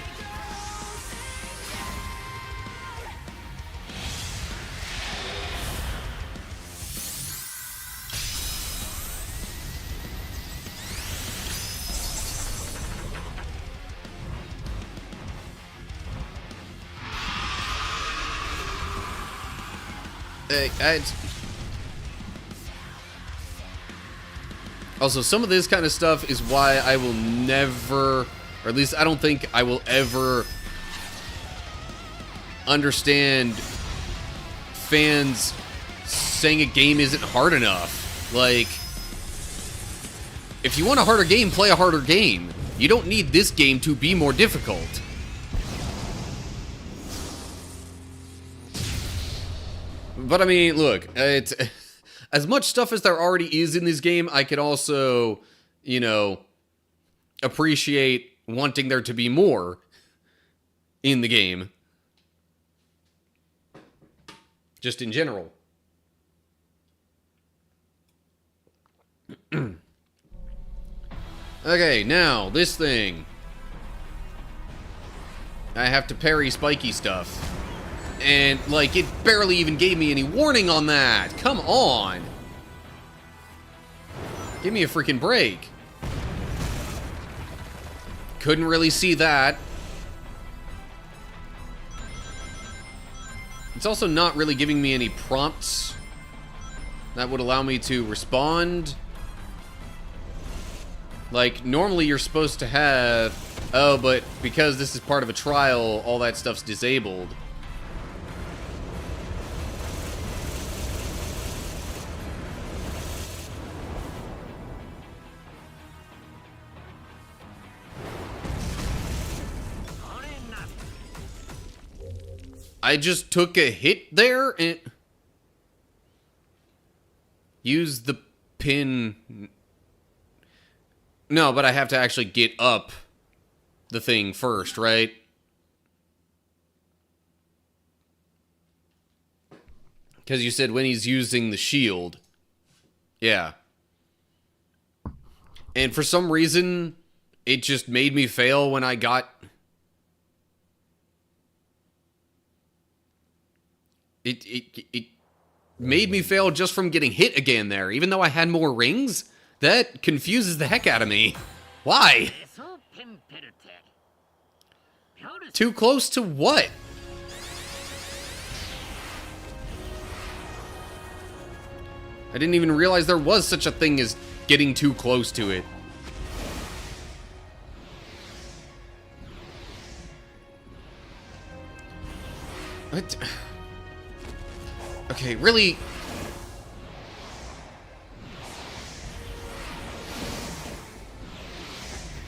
Also, some of this kind of stuff is why I will never, or at least I don't think I will ever understand fans saying a game isn't hard enough. Like, if you want a harder game, play a harder game. You don't need this game to be more difficult. But I mean, look, it's as much stuff as there already is in this game, I could also, you know, appreciate wanting there to be more in the game. Just in general. Okay, now, this thing. I have to parry spiky stuff. And, like, it barely even gave me any warning on that. Come on. Give me a freaking break. Couldn't really see that. It's also not really giving me any prompts that would allow me to respond. Like, normally you're supposed to have, oh, but because this is part of a trial, all that stuff's disabled. I just took a hit there and use the pin. No, but I have to actually get up the thing first, right? Because you said when he's using the shield. Yeah. And for some reason, it just made me fail when I got... It made me fail just from getting hit again there, even though I had more rings. That confuses the heck out of me. Why? Too close to what? I didn't even realize there was such a thing as getting too close to it. What? Okay, really?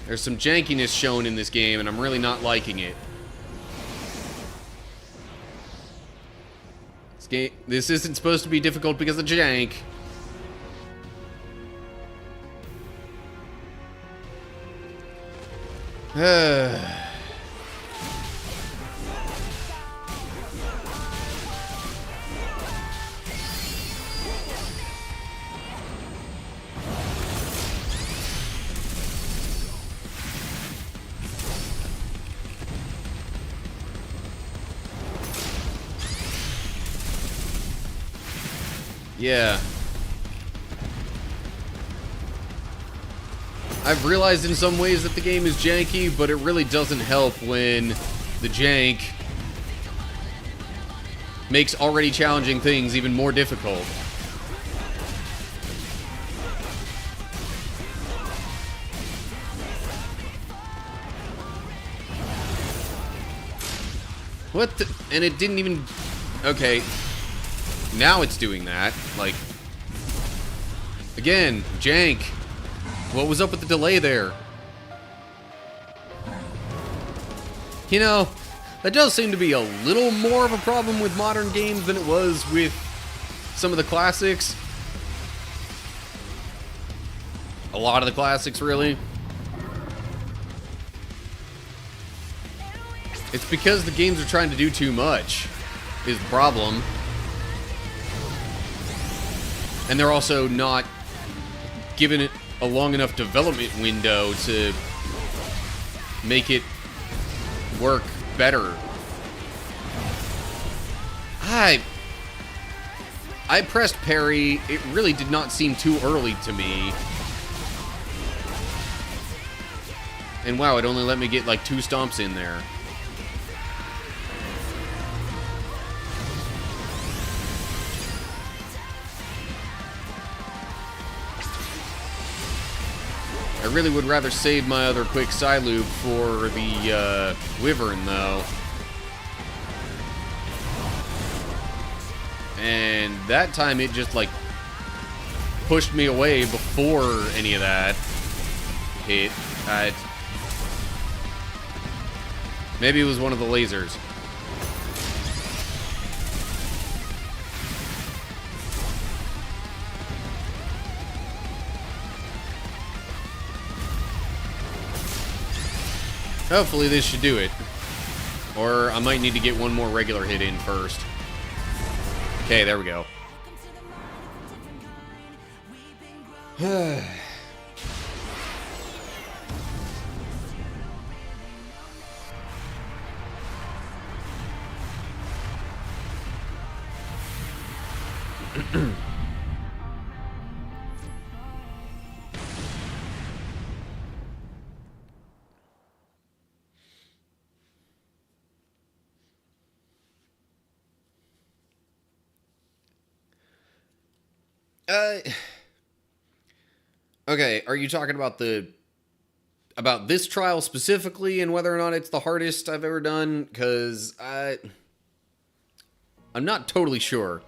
There's some jankiness shown in this game, and I'm really not liking it. This isn't supposed to be difficult because of jank. Yeah. I've realized in some ways that the game is janky, but it really doesn't help when the jank makes already challenging things even more difficult. What the? And it didn't even... Okay. Now it's doing that. Like... Again, jank. What was up with the delay there? You know, that does seem to be a little more of a problem with modern games than it was with some of the classics. A lot of the classics, really. It's because the games are trying to do too much, is the problem. And they're also not giving it a long enough development window to make it work better. I pressed parry. It really did not seem too early to me. And wow, it only let me get like 2 stomps in there. I really would rather save my other quick Psyloop for the Wyvern, though. And that time it just, like, pushed me away before any of that hit. Maybe it was one of the lasers. Hopefully this should do it. Or I might need to get one more regular hit in first. Okay, there we go. Okay, are you talking about this trial specifically and whether or not it's the hardest I've ever done? Because I'm not totally sure.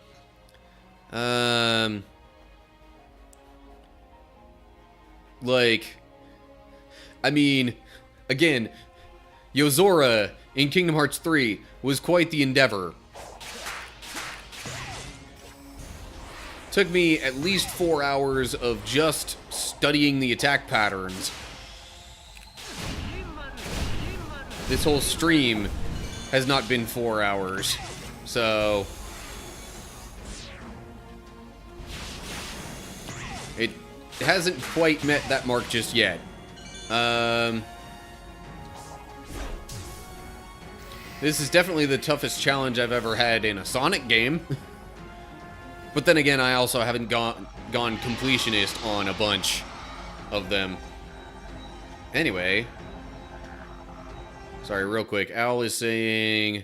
Like, I mean, again, Yozora in Kingdom Hearts 3 was quite the endeavor. Took me at least 4 hours of just studying the attack patterns. This whole stream has not been 4 hours, so it hasn't quite met that mark just yet. This is definitely the toughest challenge I've ever had in a Sonic game. But then again, I also haven't gone completionist on a bunch of them. Anyway. Sorry, real quick. Al is saying,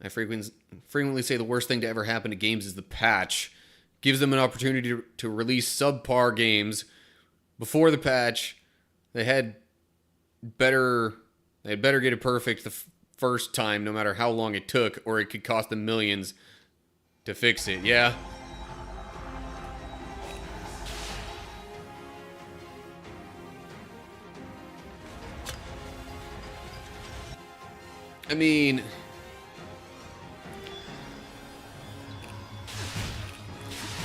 I frequently say the worst thing to ever happen to games is the patch. Gives them an opportunity to release subpar games. Before the patch, they had better get it perfect the first time, no matter how long it took, or it could cost them millions to fix it. Yeah. I mean,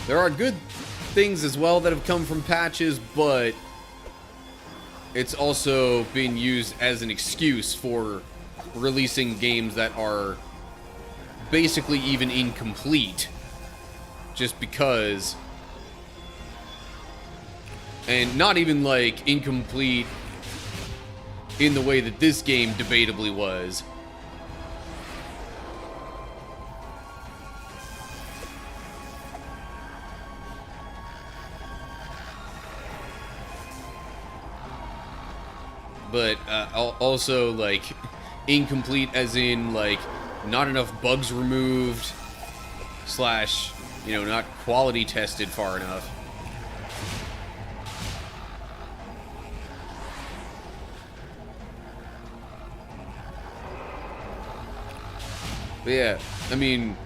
there are good things as well that have come from patches, but it's also been used as an excuse for releasing games that are basically even incomplete just because, and not even like incomplete in the way that this game debatably was. But also, like, incomplete as in, like, not enough bugs removed, slash, you know, not quality tested far enough. But yeah, I mean,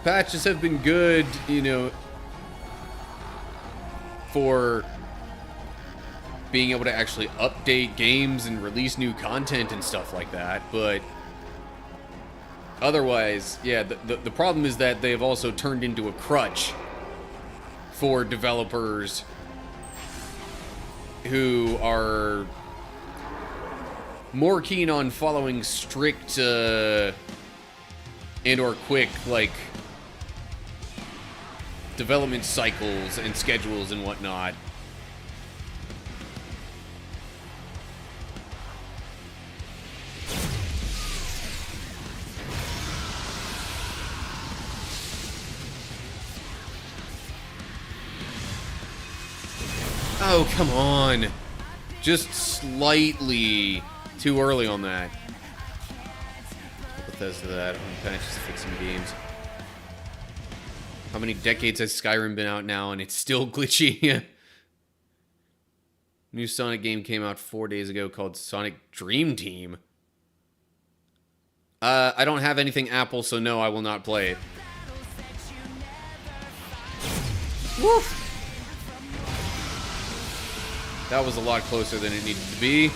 patches have been good, you know, for being able to actually update games and release new content and stuff like that, but otherwise, yeah, the problem is that they've also turned into a crutch for developers who are more keen on following strict and or quick, like, development cycles and schedules and whatnot. Oh, come on. Just slightly too early on that. Bethesda that. I'm patches fixing games. How many decades has Skyrim been out now and it's still glitchy? New Sonic game came out 4 days ago called Sonic Dream Team. I don't have anything Apple, so no, I will not play it. Woof! That was a lot closer than it needed to be.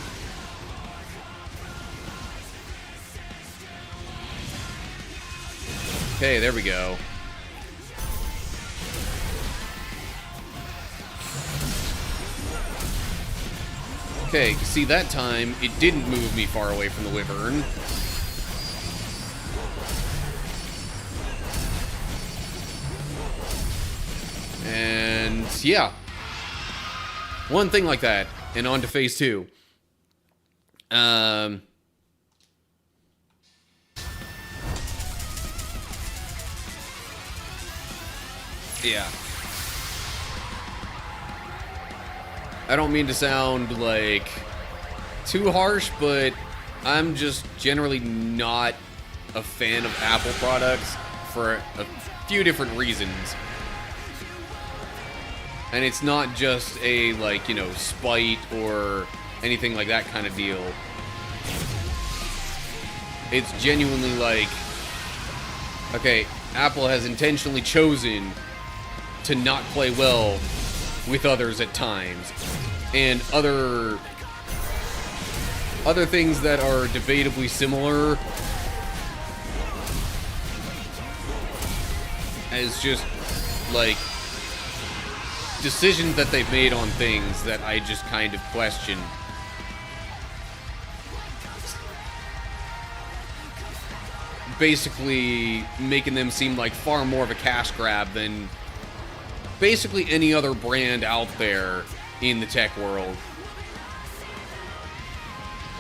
Okay, there we go. Okay, see, that time, it didn't move me far away from the Wyvern. And, yeah. One thing like that, and on to phase 2. Yeah. I don't mean to sound, like, too harsh, but I'm just generally not a fan of Apple products for a few different reasons. And it's not just a, like, you know, spite or anything like that kind of deal. It's genuinely like, okay, Apple has intentionally chosen to not play well with others at times. And other things that are debatably similar as just, like, decisions that they've made on things that I just kind of question. Basically making them seem like far more of a cash grab than basically any other brand out there in the tech world.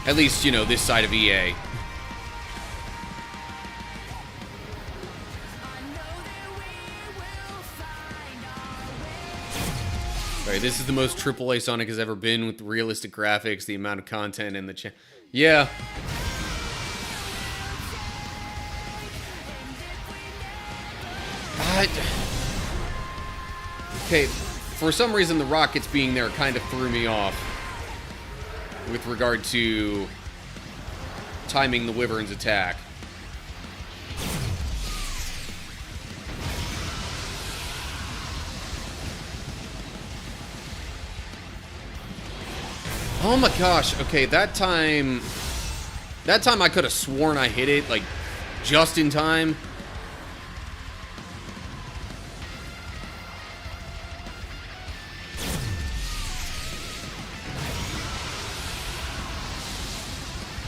At least, you know, this side of EA. Alright, this is the most AAA Sonic has ever been with realistic graphics, the amount of content, and the yeah. Okay, for some reason the rockets being there kind of threw me off with regard to timing the Wyvern's attack. Oh my gosh, okay, that time I could have sworn I hit it, like, just in time.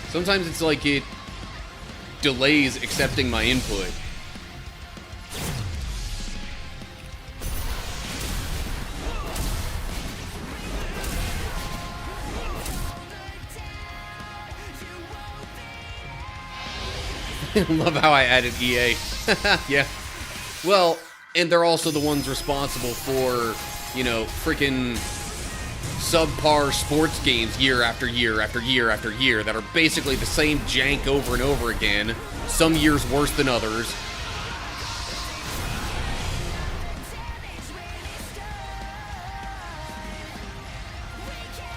Sometimes it's like it delays accepting my input. Love how I added EA. Yeah. Well, and they're also the ones responsible for, you know, freaking subpar sports games year after year after year after year that are basically the same jank over and over again, some years worse than others.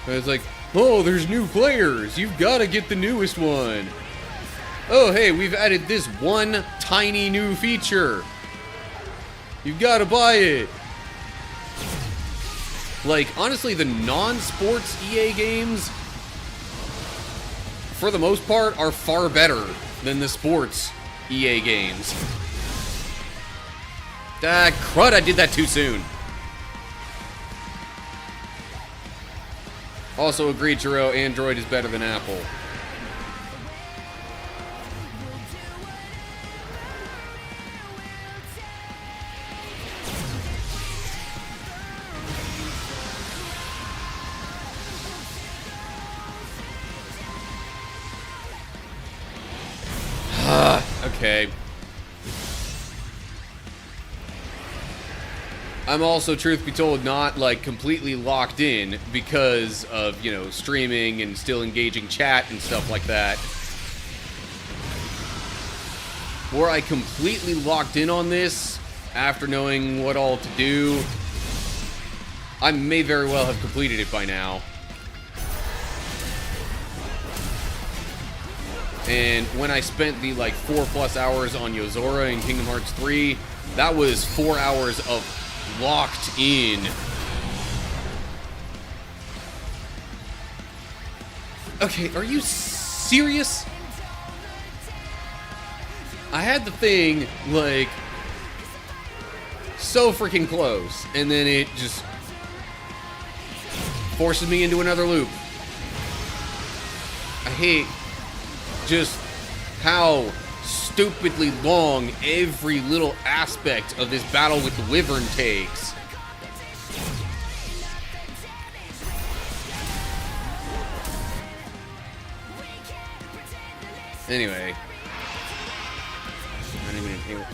And it's like, oh, there's new players, you've got to get the newest one. Oh, hey, we've added this one tiny new feature, you've got to buy it. Like, honestly, the non-sports EA games, for the most part, are far better than the sports EA games. Ah, crud, I did that too soon. Also agreed, Jiro, Android is better than Apple. Okay. I'm also, truth be told, not like completely locked in because of, you know, streaming and still engaging chat and stuff like that. Were I completely locked in on this after knowing what all to do, I may very well have completed it by now. And when I spent the like 4+ hours on Yozora in Kingdom Hearts 3, that was 4 hours of locked in. Okay, are you serious? I had the thing like so freaking close, and then it just forces me into another loop. I hate just how stupidly long every little aspect of this battle with the Wyvern takes. Anyway. I don't even know.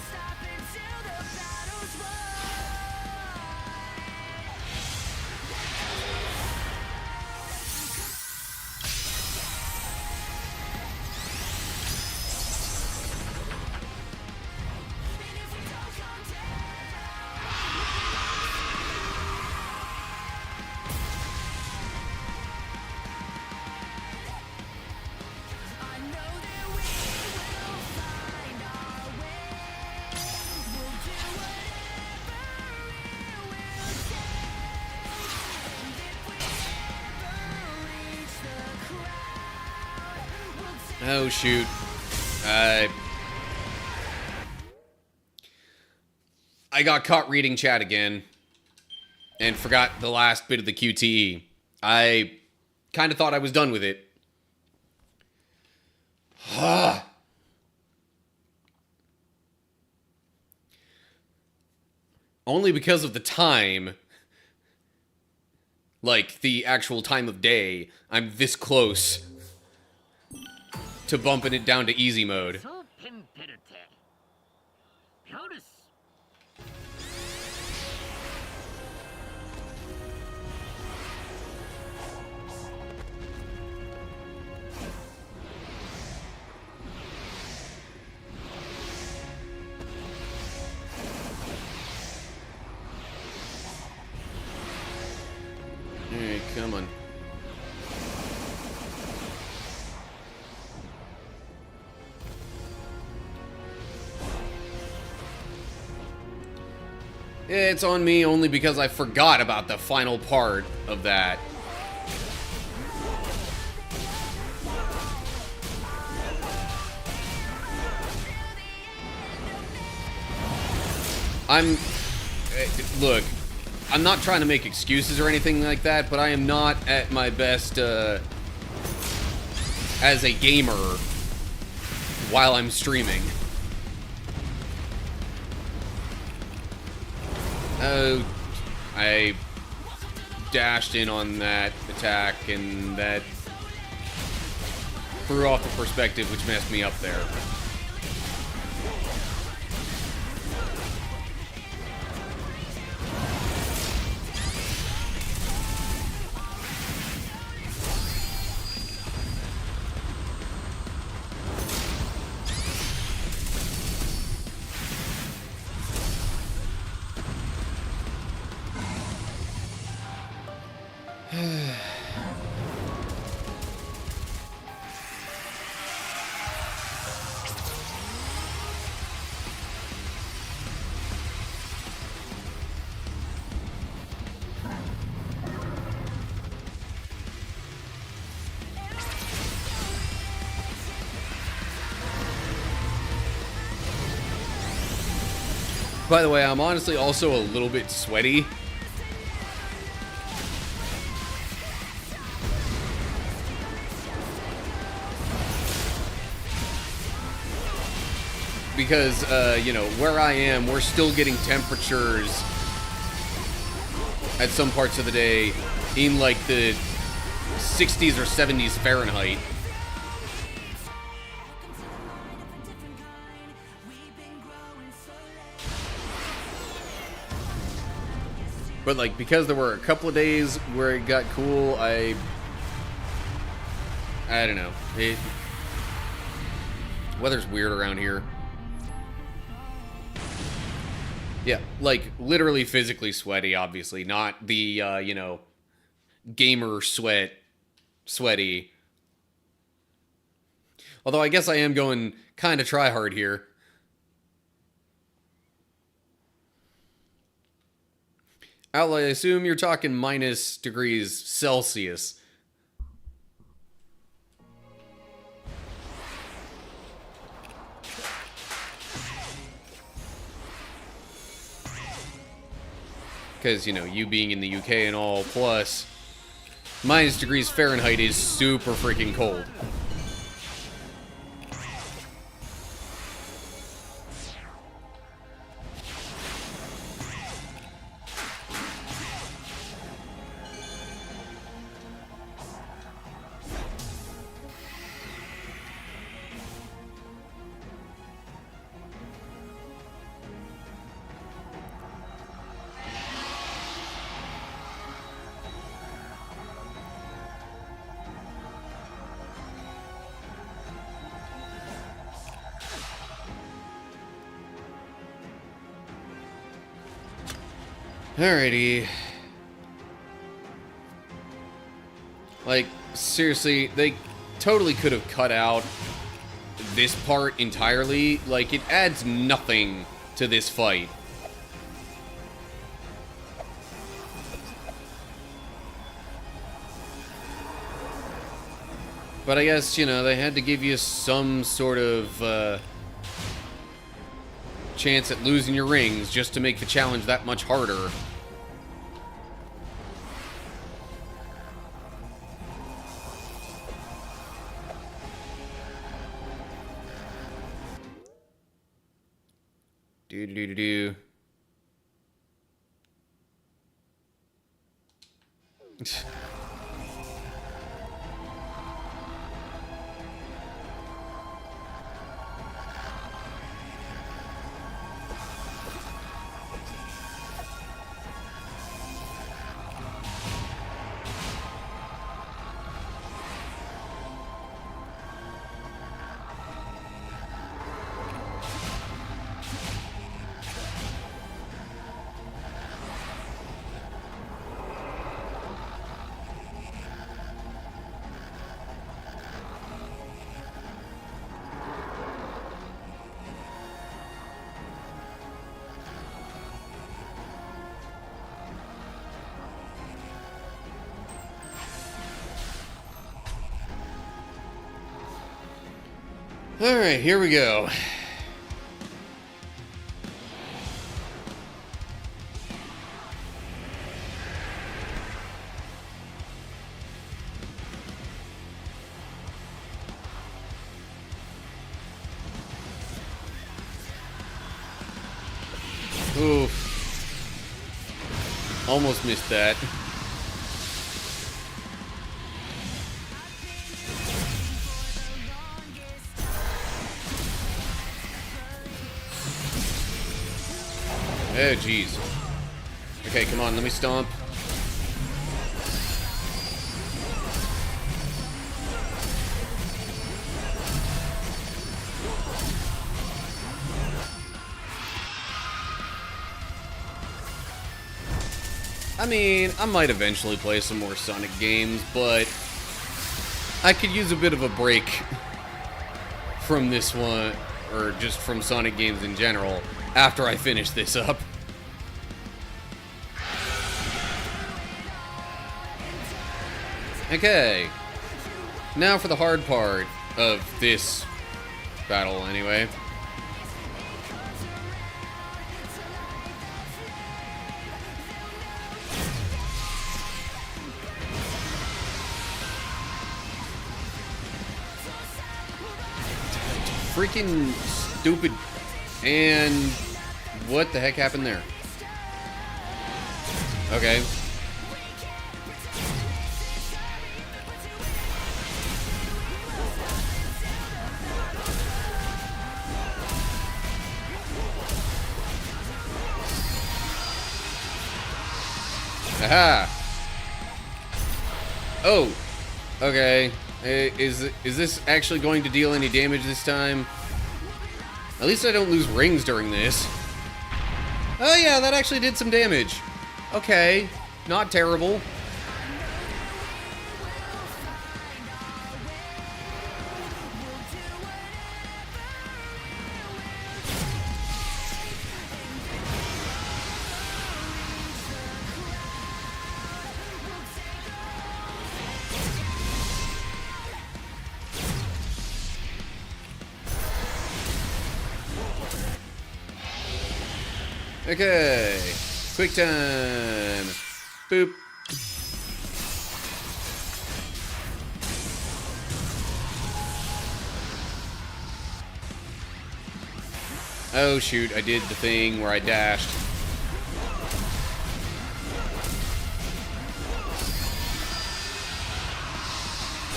Oh, shoot. I got caught reading chat again and forgot the last bit of the QTE. I kind of thought I was done with it. Only because of the time, like the actual time of day, I'm this close to bumping it down to easy mode. Alright, come on. It's on me only because I forgot about the final part of that. Look, I'm not trying to make excuses or anything like that, but I am not at my best, as a gamer while I'm streaming. Oh, I dashed in on that attack, and that threw off the perspective, which messed me up there. By the way, I'm honestly also a little bit sweaty. Because, you know, where I am, we're still getting temperatures at some parts of the day in, like, the 60s or 70s Fahrenheit. But like, because there were a couple of days where it got cool, I don't know. Weather's weird around here. Yeah, like literally physically sweaty, obviously, not the gamer sweaty. Although I guess I am going kind of try hard here. Outlaw, I assume you're talking minus degrees Celsius. Because, you being in the UK and all, plus minus degrees Fahrenheit is super freaking cold. Alrighty. Like, seriously, they totally could have cut out this part entirely. Like, it adds nothing to this fight. But I guess, they had to give you some sort of chance at losing your rings just to make the challenge that much harder. Do. Alright, here we go. Oof. Almost missed that. Oh, jeez. Okay, come on, let me stomp. I mean, I might eventually play some more Sonic games, but I could use a bit of a break from this one, or just from Sonic games in general, after I finish this up. Okay. Now for the hard part of this battle, anyway. Freaking stupid. And what the heck happened there? Okay. Aha! Oh! Okay. Is this actually going to deal any damage this time? At least I don't lose rings during this. Oh yeah, that actually did some damage. Okay. Not terrible. Okay, quick time. Boop. Oh shoot, I did the thing where I dashed.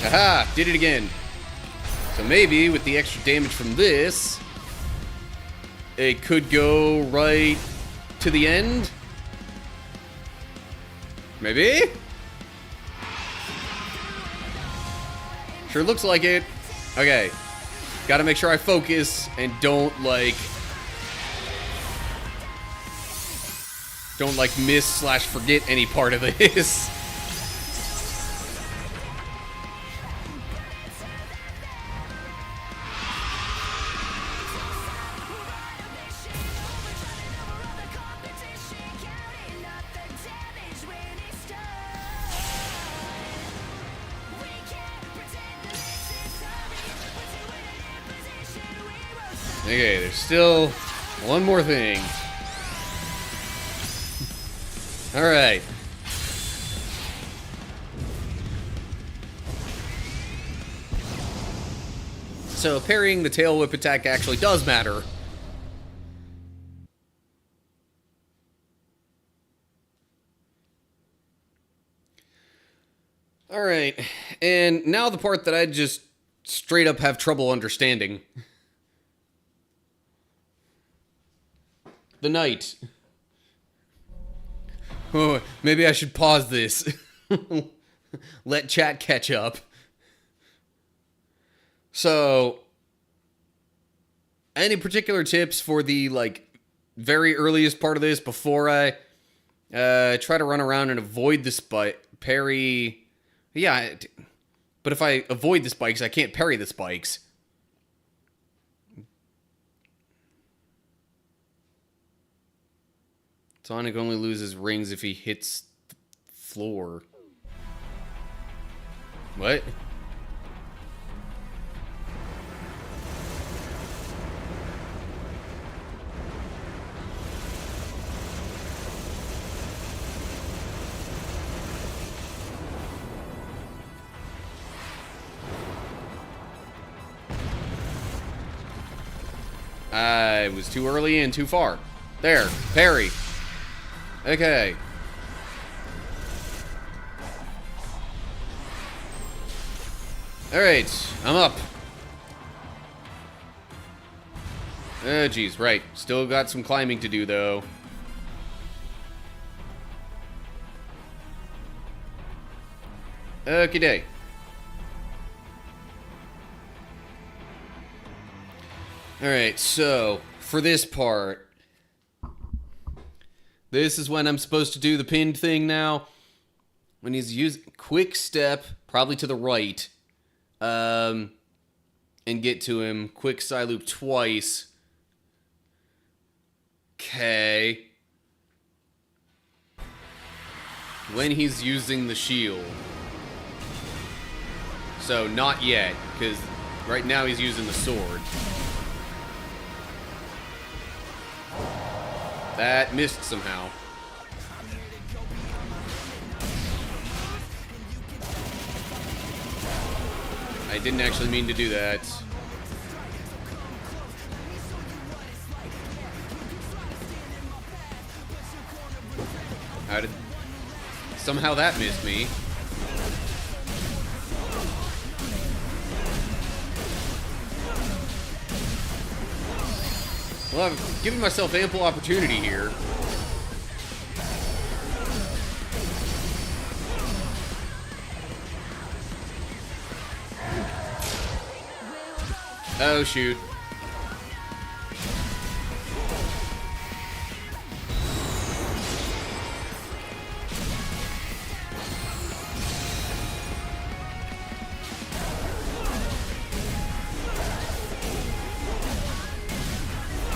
Aha, did it again. So maybe with the extra damage from this, it could go right to the end? Maybe? Sure looks like it. Okay. Gotta make sure I focus and don't miss/forget any part of this. Okay, there's still one more thing. Alright. So parrying the tail whip attack actually does matter. Alright, and now the part that I just straight up have trouble understanding. The knight. Oh, maybe I should pause this. Let chat catch up. So, any particular tips for the, very earliest part of this before I try to run around and avoid the parry? Yeah, but if I avoid the spikes, I can't parry the spikes. Sonic only loses rings if he hits the floor. What? I was too early and too far. There, parry. Okay. Alright, I'm up. Oh, geez, right. Still got some climbing to do, though. Okie day. Alright, so, for this part, this is when I'm supposed to do the pinned thing now. When he's using quick step, probably to the right, and get to him. Quick side loop twice. Okay. When he's using the shield. So, not yet, because right now he's using the sword. That missed somehow. I didn't actually mean to do that. How did... Somehow that missed me. Well, I've given myself ample opportunity here. Oh, shoot.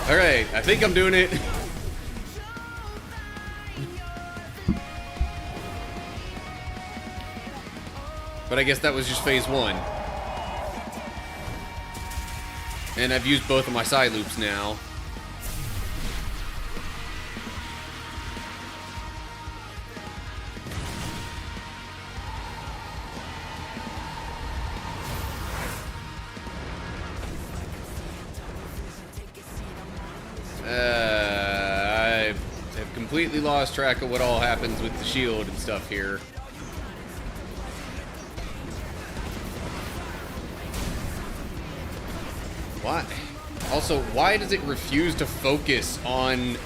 Alright, I think I'm doing it. But I guess that was just phase 1. And I've used both of my side loops now. I have completely lost track of what all happens with the shield and stuff here. Why? Also, why does it refuse to focus on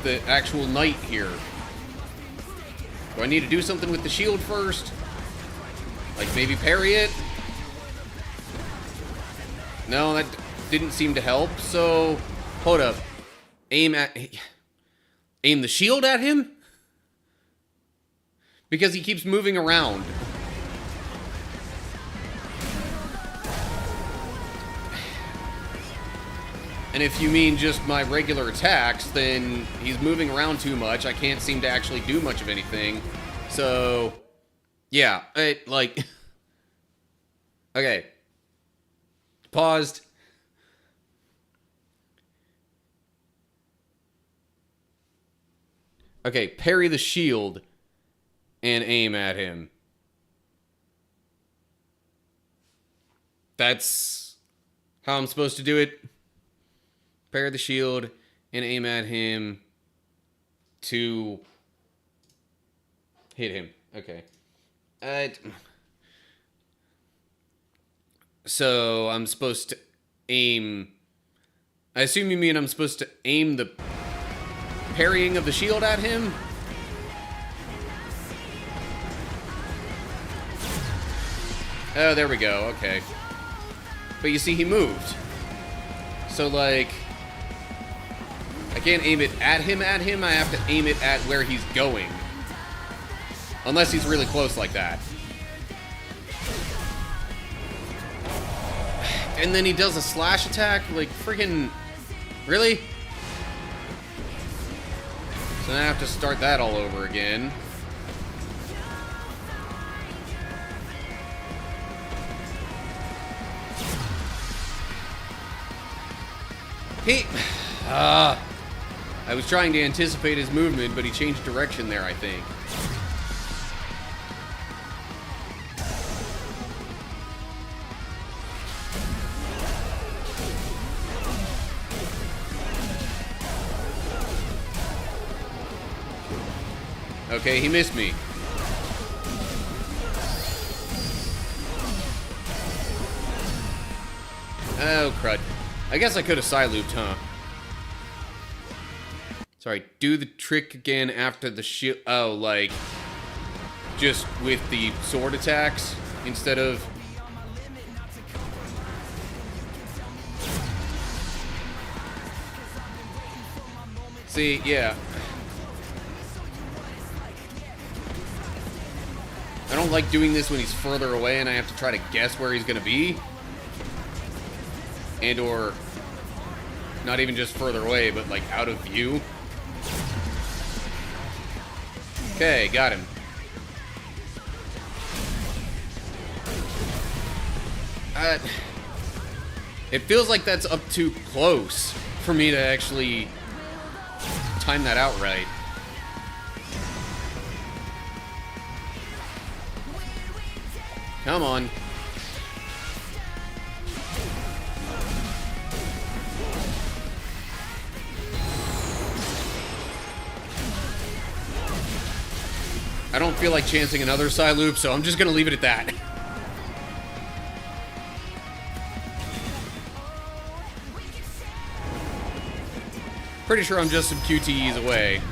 the actual knight here? Do I need to do something with the shield first? Like maybe parry it? No, that didn't seem to help, so hold up. Aim the shield at him? Because he keeps moving around. And if you mean just my regular attacks, then he's moving around too much. I can't seem to actually do much of anything. So, yeah, like... Okay. Paused. Okay, parry the shield and aim at him. That's how I'm supposed to do it. Parry the shield and aim at him to hit him. Okay. So I'm supposed to aim... I assume you mean I'm supposed to aim the parrying of the shield at him? Oh, there we go. Okay. But you see, he moved. So, like... I can't aim it at him, I have to aim it at where he's going. Unless he's really close like that. And then he does a slash attack, like freaking... Really? So now I have to start that all over again. I was trying to anticipate his movement, but he changed direction there, I think. Okay, he missed me. Oh, crud. I guess I could have side-looped, huh? Sorry, do the trick again after the shield. Oh, like, just with the sword attacks instead of... See, yeah. I don't like doing this when he's further away and I have to try to guess where he's gonna be. And or not even just further away, but like out of view. Okay, got him. It feels like that's up too close for me to actually time that out right. Come on. I don't feel like chancing another side loop, so I'm just gonna leave it at that. Pretty sure I'm just some QTEs away.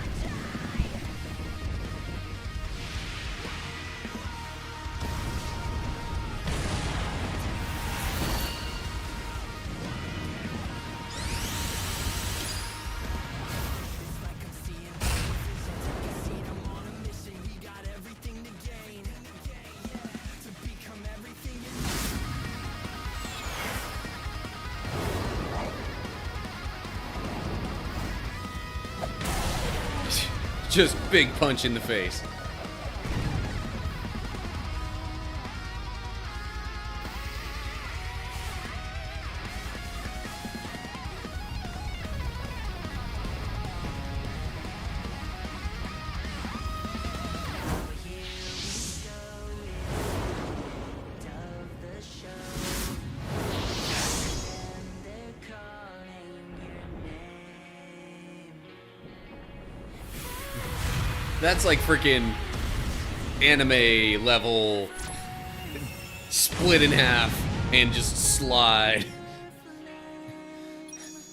Just big punch in the face. That's like freaking anime level split in half and just slide.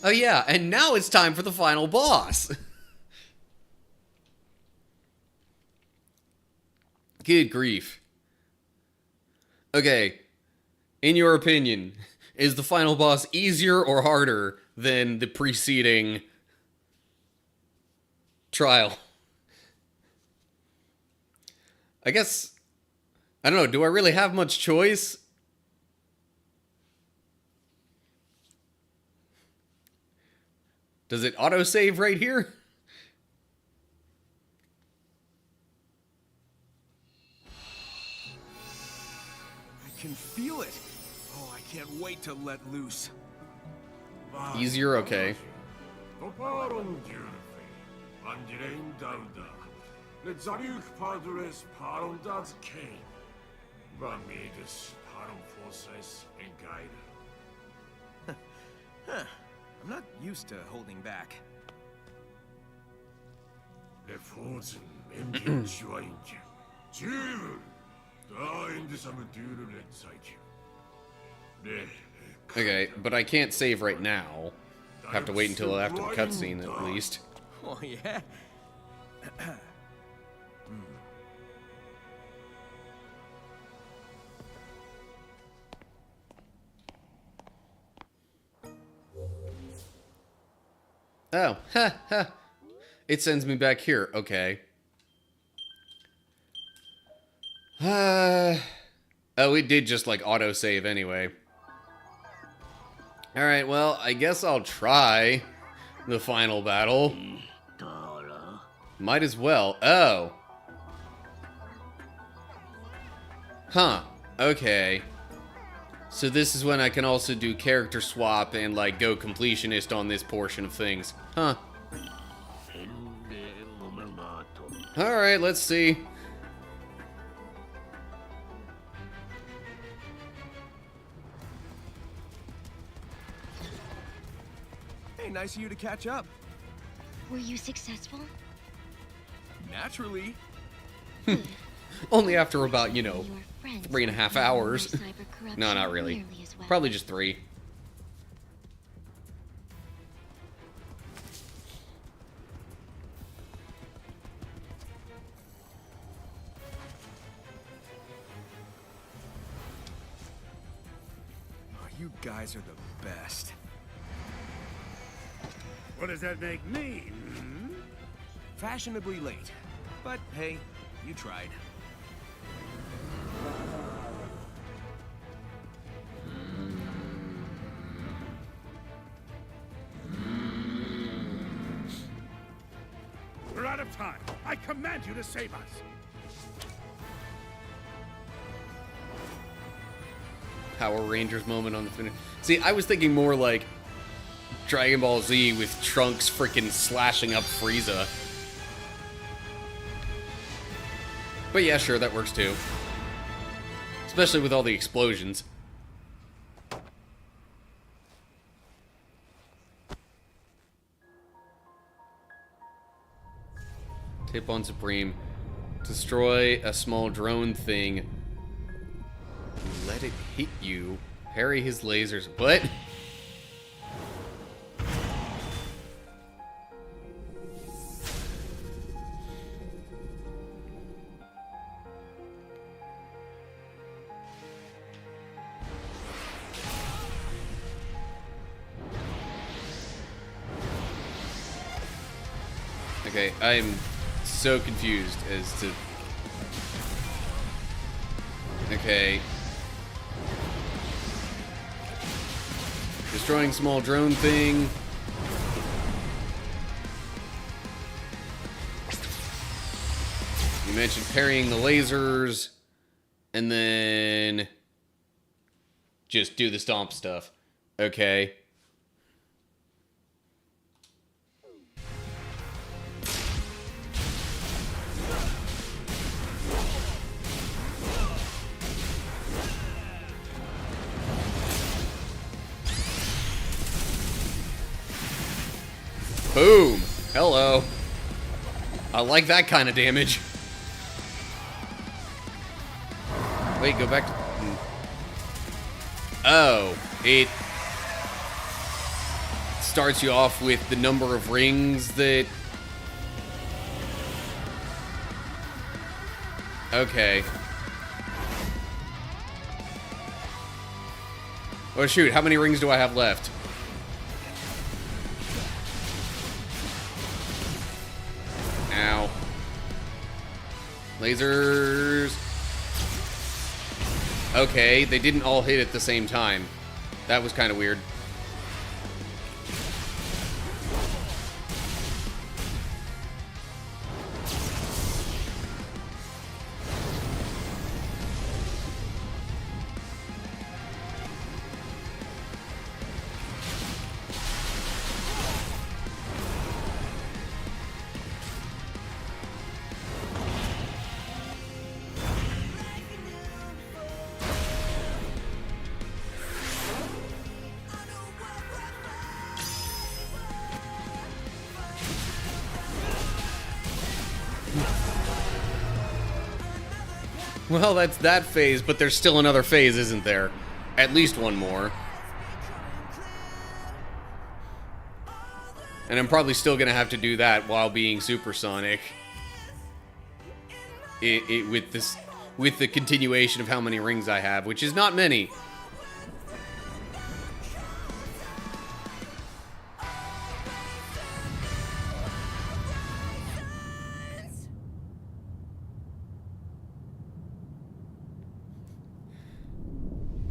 Oh yeah, and now it's time for the final boss. Good grief. Okay, in your opinion, is the final boss easier or harder than the preceding trial? I guess, I don't know, do I really have much choice? Does it autosave right here? I can feel it. Oh, I can't wait to let loose. Easier, okay. Le Zaruk Padres Parondas came. Vamidus Paron Forces and Guide. Huh. I'm not used to holding back. Le Forzen Indian Schwein. Jul! Da in the Samadur let sight you. Okay, but I can't save right now. Have to wait until after the cutscene at least. Oh, yeah? Oh, ha, ha. It sends me back here. Okay. Oh, it did just, like, autosave anyway. Alright, well, I guess I'll try the final battle. Might as well. Oh. Huh. Okay. So this is when I can also do character swap and, like, go completionist on this portion of things. Huh. Alright, let's see. Hey, nice of you to catch up. Were you successful? Naturally. Only after about, you know, Your friends 3.5 were hours. cyber corruption No, not really. nearly as well. Probably just 3. Oh, you guys are the best. What does that make me? Hmm? Fashionably late. But hey, you tried. We're out of time. I command you to save us. Power Rangers moment on the finish. See, I was thinking more like Dragon Ball Z with Trunks freaking slashing up Frieza. But yeah, sure, that works too. Especially with all the explosions. Tape on Supreme. Destroy a small drone thing. Let it hit you. Parry his lasers. What? Okay, I'm so confused as to... Okay. Destroying small drone thing. You mentioned parrying the lasers, and then just do the stomp stuff. Okay. Boom! Hello. I like that kind of damage. Wait, go back to... Oh, it starts you off with the number of rings that... Okay. Oh shoot, how many rings do I have left? Ow. Lasers. Okay, they didn't all hit at the same time. That was kind of weird. Well, that's that phase, but there's still another phase, isn't there? At least one more. And I'm probably still gonna have to do that while being supersonic. With the continuation of how many rings I have, which is not many.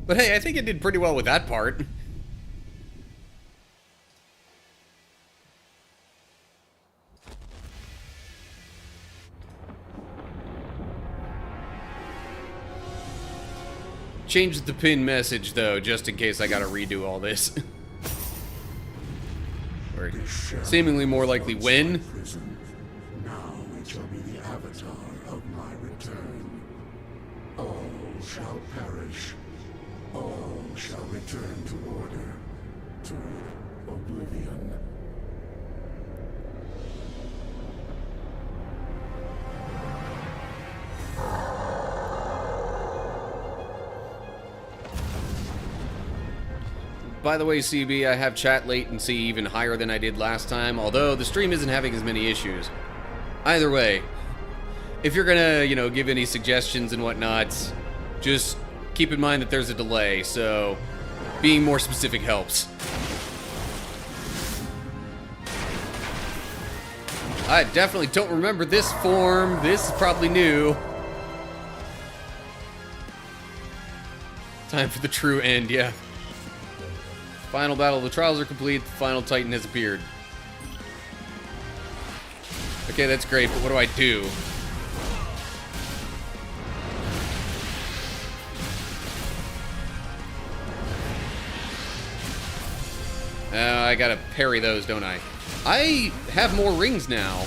But hey, I think it did pretty well with that part. Changed the pin message, though, just in case I gotta redo all this. Or seemingly more likely when. Now it shall be the avatar of my return. All shall perish. All shall return to order, to oblivion. By the way, CB, I have chat latency even higher than I did last time, although the stream isn't having as many issues. Either way, if you're gonna, give any suggestions and whatnot, just keep in mind that there's a delay, so being more specific helps. I definitely don't remember this form. This is probably new. Time for the true end, yeah. Final battle, the trials are complete, the final Titan has appeared. Okay, that's great, but what do I do? I gotta parry those, don't I? I have more rings now.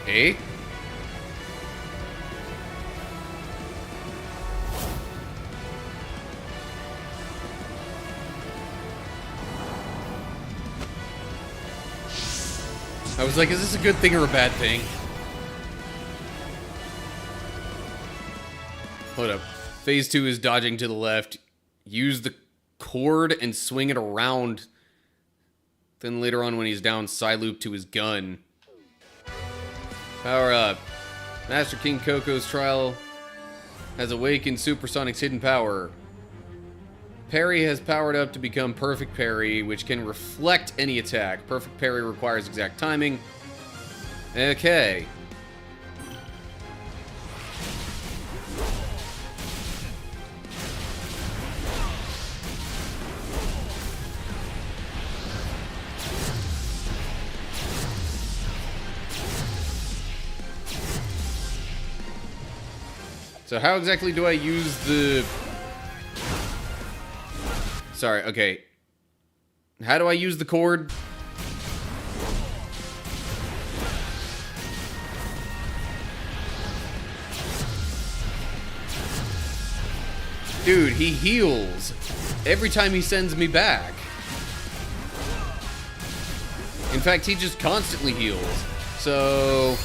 Eh? I was like, is this a good thing or a bad thing? Hold up. Phase 2 is dodging to the left. Use the cord and swing it around. Then later on when he's down, side loop to his gun. Power up. Master King Coco's trial has awakened Supersonic's hidden power. Parry has powered up to become Perfect Parry, which can reflect any attack. Perfect Parry requires exact timing. Okay. So how exactly do I use the... Sorry, okay. How do I use the cord? Dude, he heals every time he sends me back. In fact, he just constantly heals. So...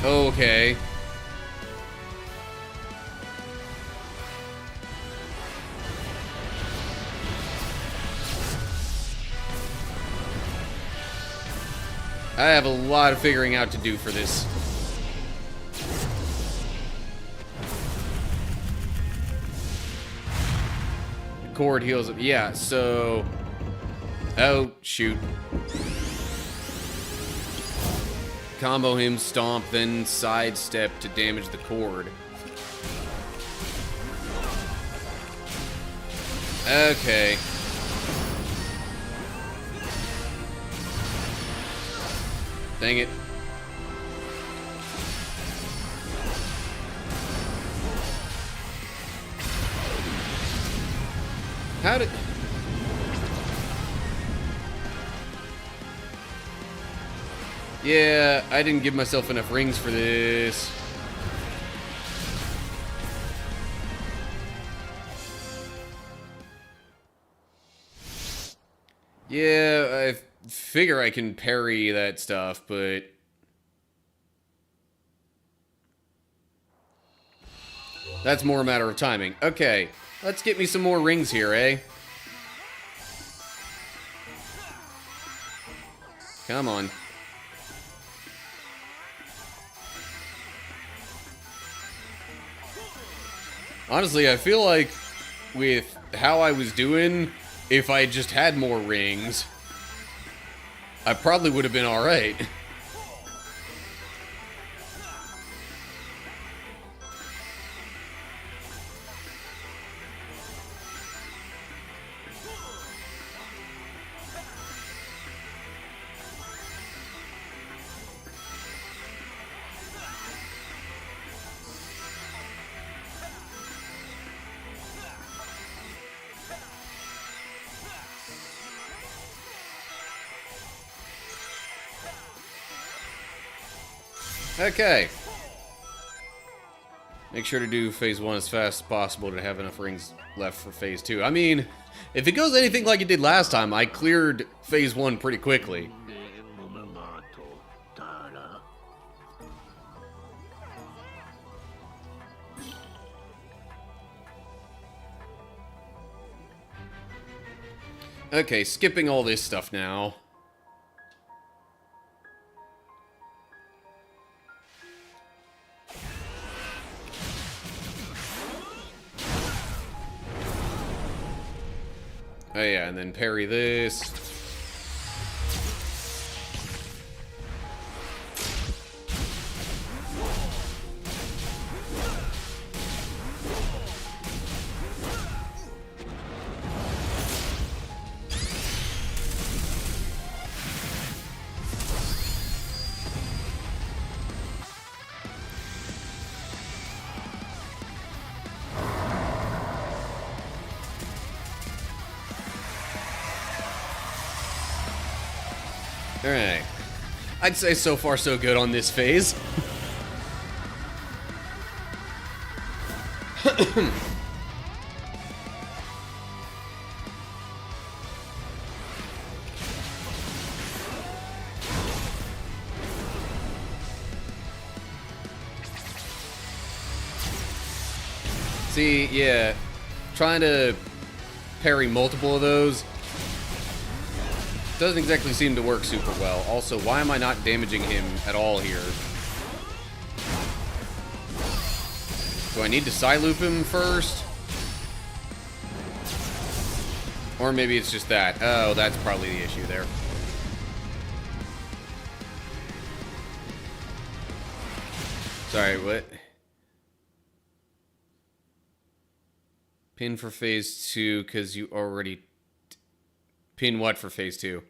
Okay. I have a lot of figuring out to do for this. The cord heals. Yeah, so... Oh, shoot. Combo him, stomp, then sidestep to damage the cord. Okay. Dang it. How did... Yeah, I didn't give myself enough rings for this. Yeah, I figure I can parry that stuff, but... That's more a matter of timing. Okay, let's get me some more rings here, eh? Come on. Honestly, I feel like with how I was doing, if I just had more rings, I probably would have been alright. Okay. Make sure to do phase 1 as fast as possible to have enough rings left for phase 2. I mean, if it goes anything like it did last time, I cleared phase 1 pretty quickly. Okay, skipping all this stuff now. Oh yeah, and then parry this. Alright. I'd say so far so good on this phase. See, yeah, trying to parry multiple of those doesn't exactly seem to work super well. Also, why am I not damaging him at all here? Do I need to side-loop him first? Or maybe it's just that. Oh, that's probably the issue there. Sorry, what? Pin for phase 2, because you already... Pin what for phase 2?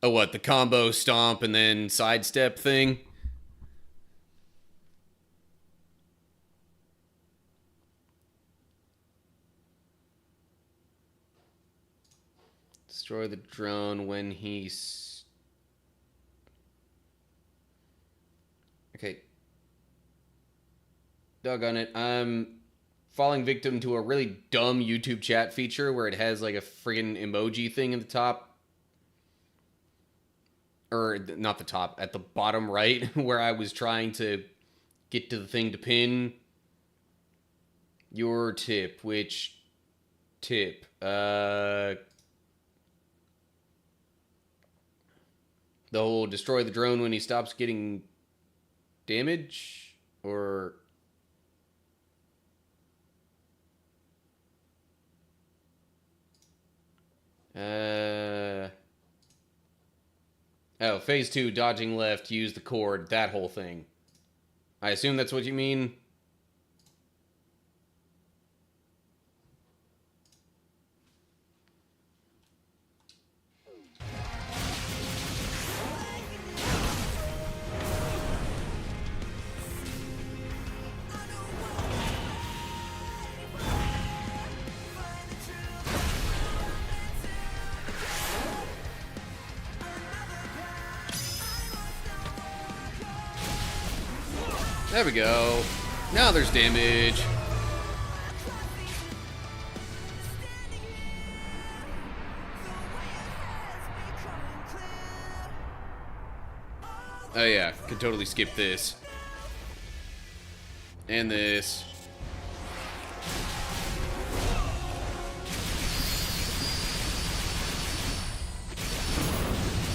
Oh, what? The combo stomp and then sidestep thing? Destroy the drone when he's... Okay. Doggone it. I'm falling victim to a really dumb YouTube chat feature where it has like a friggin' emoji thing at the top. Or not the top, at the bottom right, where I was trying to get to the thing to pin. Your tip. Which tip? The whole destroy the drone when he stops getting damage? Or... Oh, phase 2, dodging left, use the cord, that whole thing. I assume that's what you mean? There we go. Now there's damage. Oh yeah, could totally skip this. And this.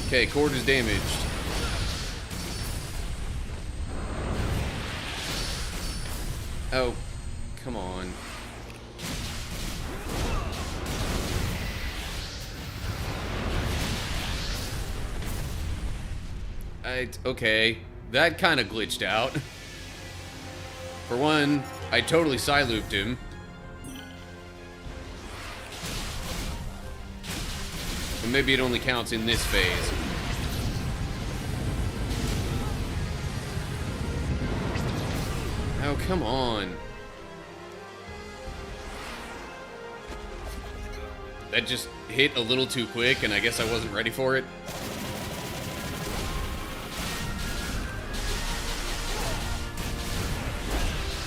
Okay, cord is damaged. Oh, come on. Okay, that kind of glitched out. For one, I totally side-looped him. But maybe it only counts in this phase. Oh, come on. That just hit a little too quick, and I guess I wasn't ready for it.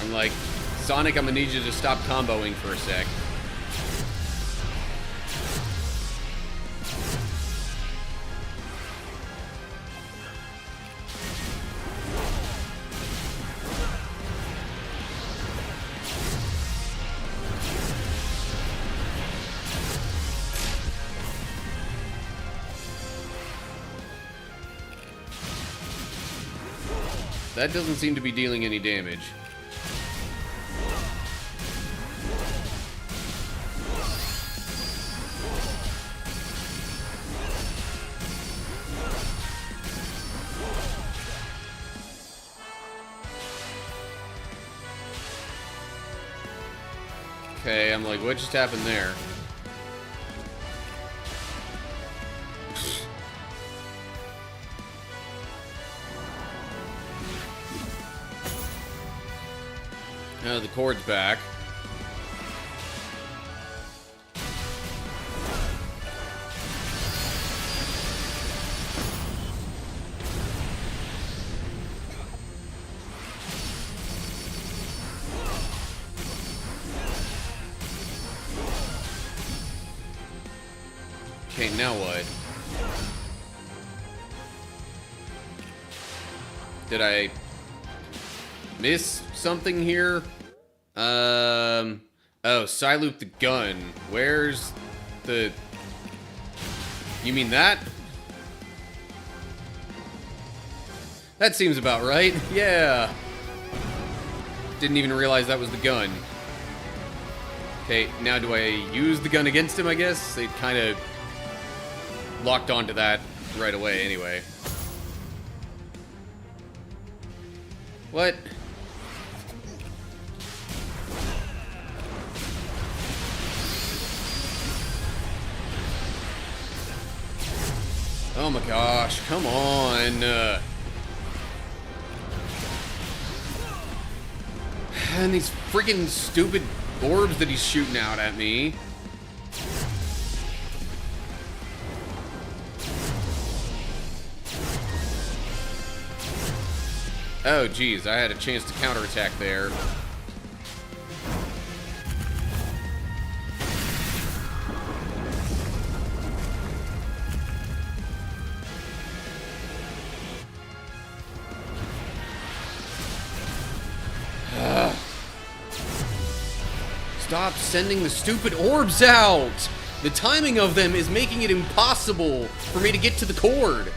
I'm like, Sonic, I'm gonna need you to stop comboing for a sec. That doesn't seem to be dealing any damage. Okay, I'm like, what just happened there? The cord's back. Okay, now what? Did I miss something here? Oh, side-loop the gun. Where's the... You mean that? That seems about right. Yeah. Didn't even realize that was the gun. Okay, now do I use the gun against him, I guess? They kind of locked onto that right away anyway. What? Oh my gosh, come on. And these freaking stupid orbs that he's shooting out at me. Oh, geez, I had a chance to counterattack there. Stop sending the stupid orbs out! The timing of them is making it impossible for me to get to the cord.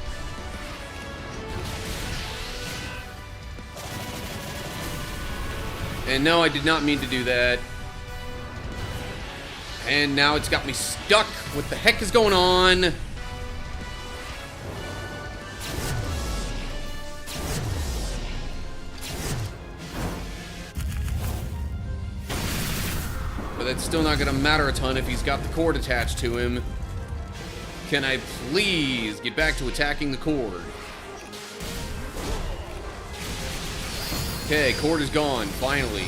And no, I did not mean to do that. And now it's got me stuck. What the heck is going on? But that's still not gonna matter a ton if he's got the cord attached to him. Can I please get back to attacking the cord? Okay, cord is gone, finally.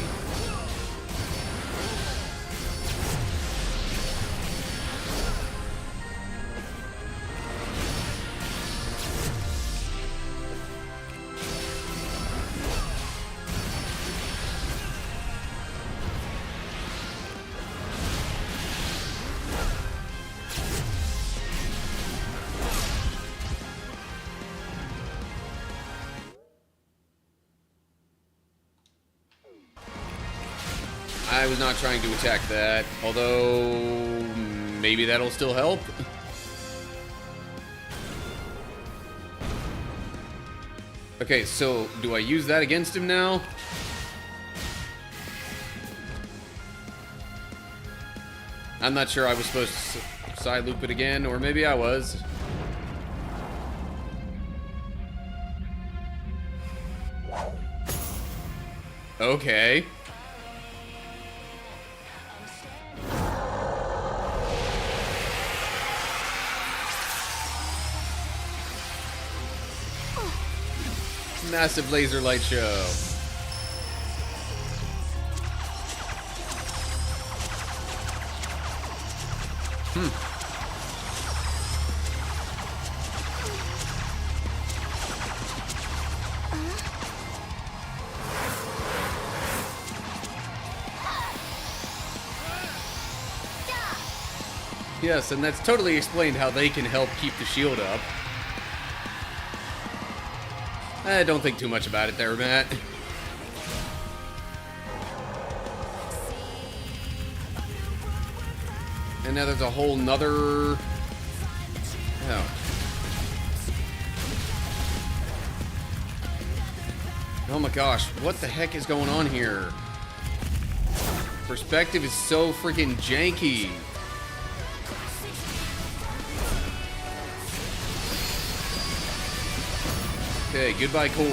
I was not trying to attack that, although maybe that'll still help. Okay, so do I use that against him now? I'm not sure I was supposed to side loop it again, or maybe I was. Okay. Massive laser light show. Yes, and that's totally explained how they can help keep the shield up. Don't think too much about it there, Matt. And now there's a whole nother... Oh. Oh my gosh, what the heck is going on here? Perspective is so freaking janky. Okay, goodbye cord.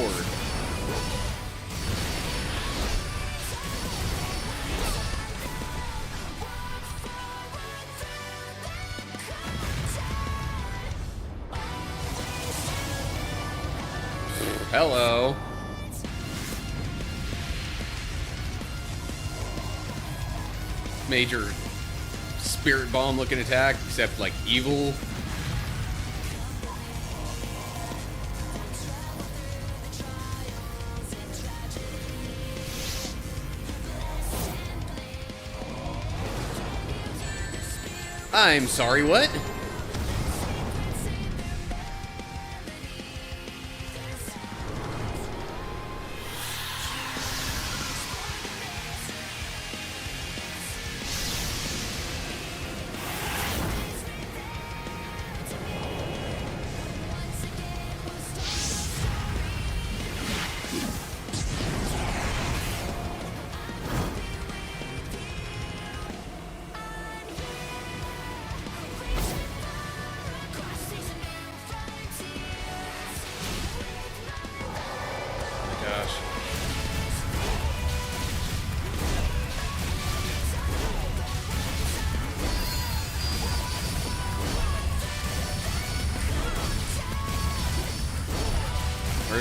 Hello. Major spirit bomb looking attack, except like evil. I'm sorry, what?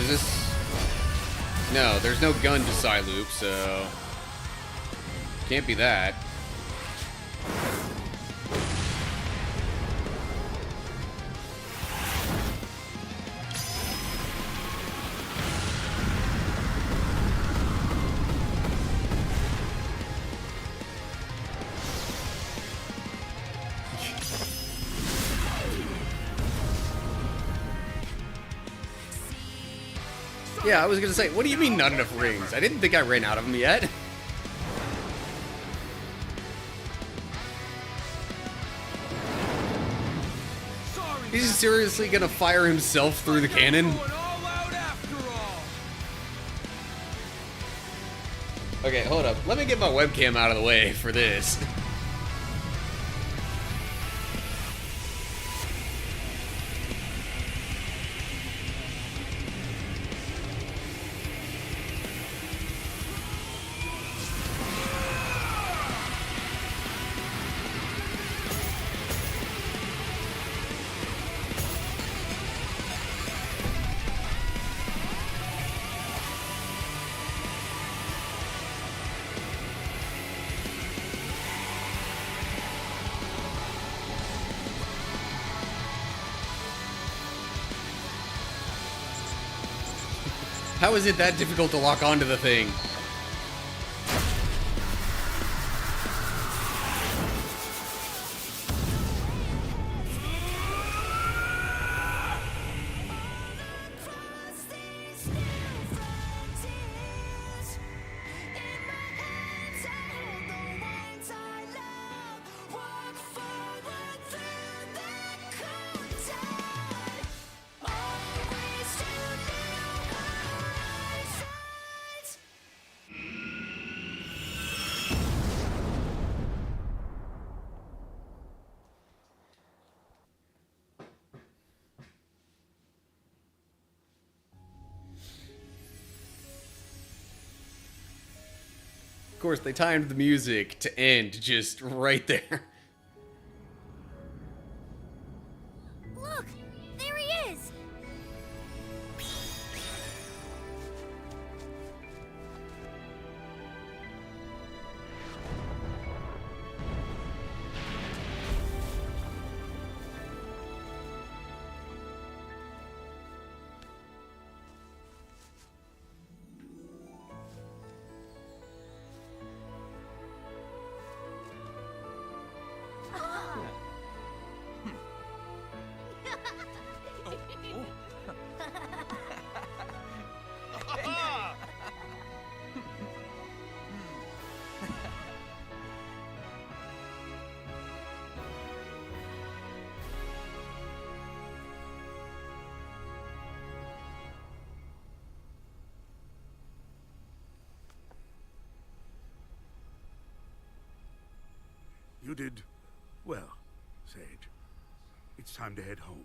is this? No, there's no gun to Psyloop, so can't be that. Yeah, I was gonna say, what do you mean not enough rings? I didn't think I ran out of them yet. Sorry, He's seriously gonna fire himself through the cannon? going all out after all. Okay, hold up. Let me get my webcam out of the way for this. How is it that difficult to lock onto the thing? Of course, they timed the music to end just right there. Look, there he is. You did well, Sage. It's time to head home,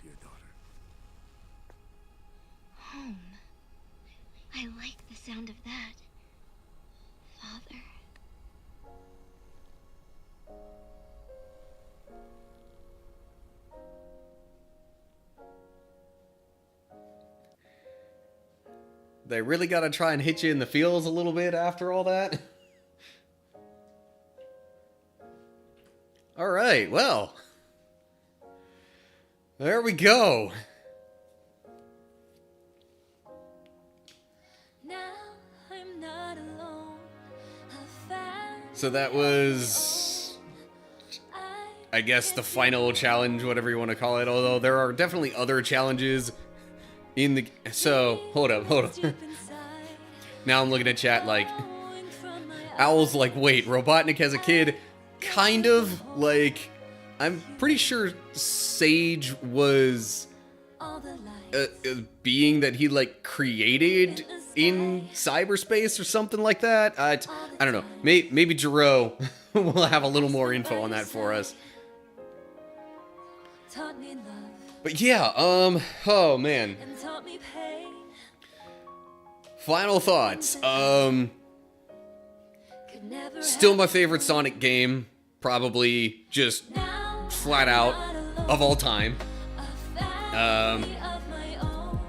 dear daughter. Home. I like the sound of that. Father. They really gotta try and hit you in the feels a little bit after all that? Alright, well. There we go. Now I'm not alone. I found So that was, I guess, the final challenge, whatever you want to call it. Although there are definitely other challenges in the... So, hold up. deep inside, Now I'm looking at chat like, flowing from my Owl's like, wait, Robotnik has a kid? Kind of. Like, I'm pretty sure Sage was all the lights. a being that he, like, created in cyberspace or something like that. I don't know. Maybe Jiro will have a little more info on that for us. Taught me love But yeah, oh man. and taught me pain. Final thoughts. Could never Still my favorite Sonic game. Probably just now flat out of all time. a family of my own.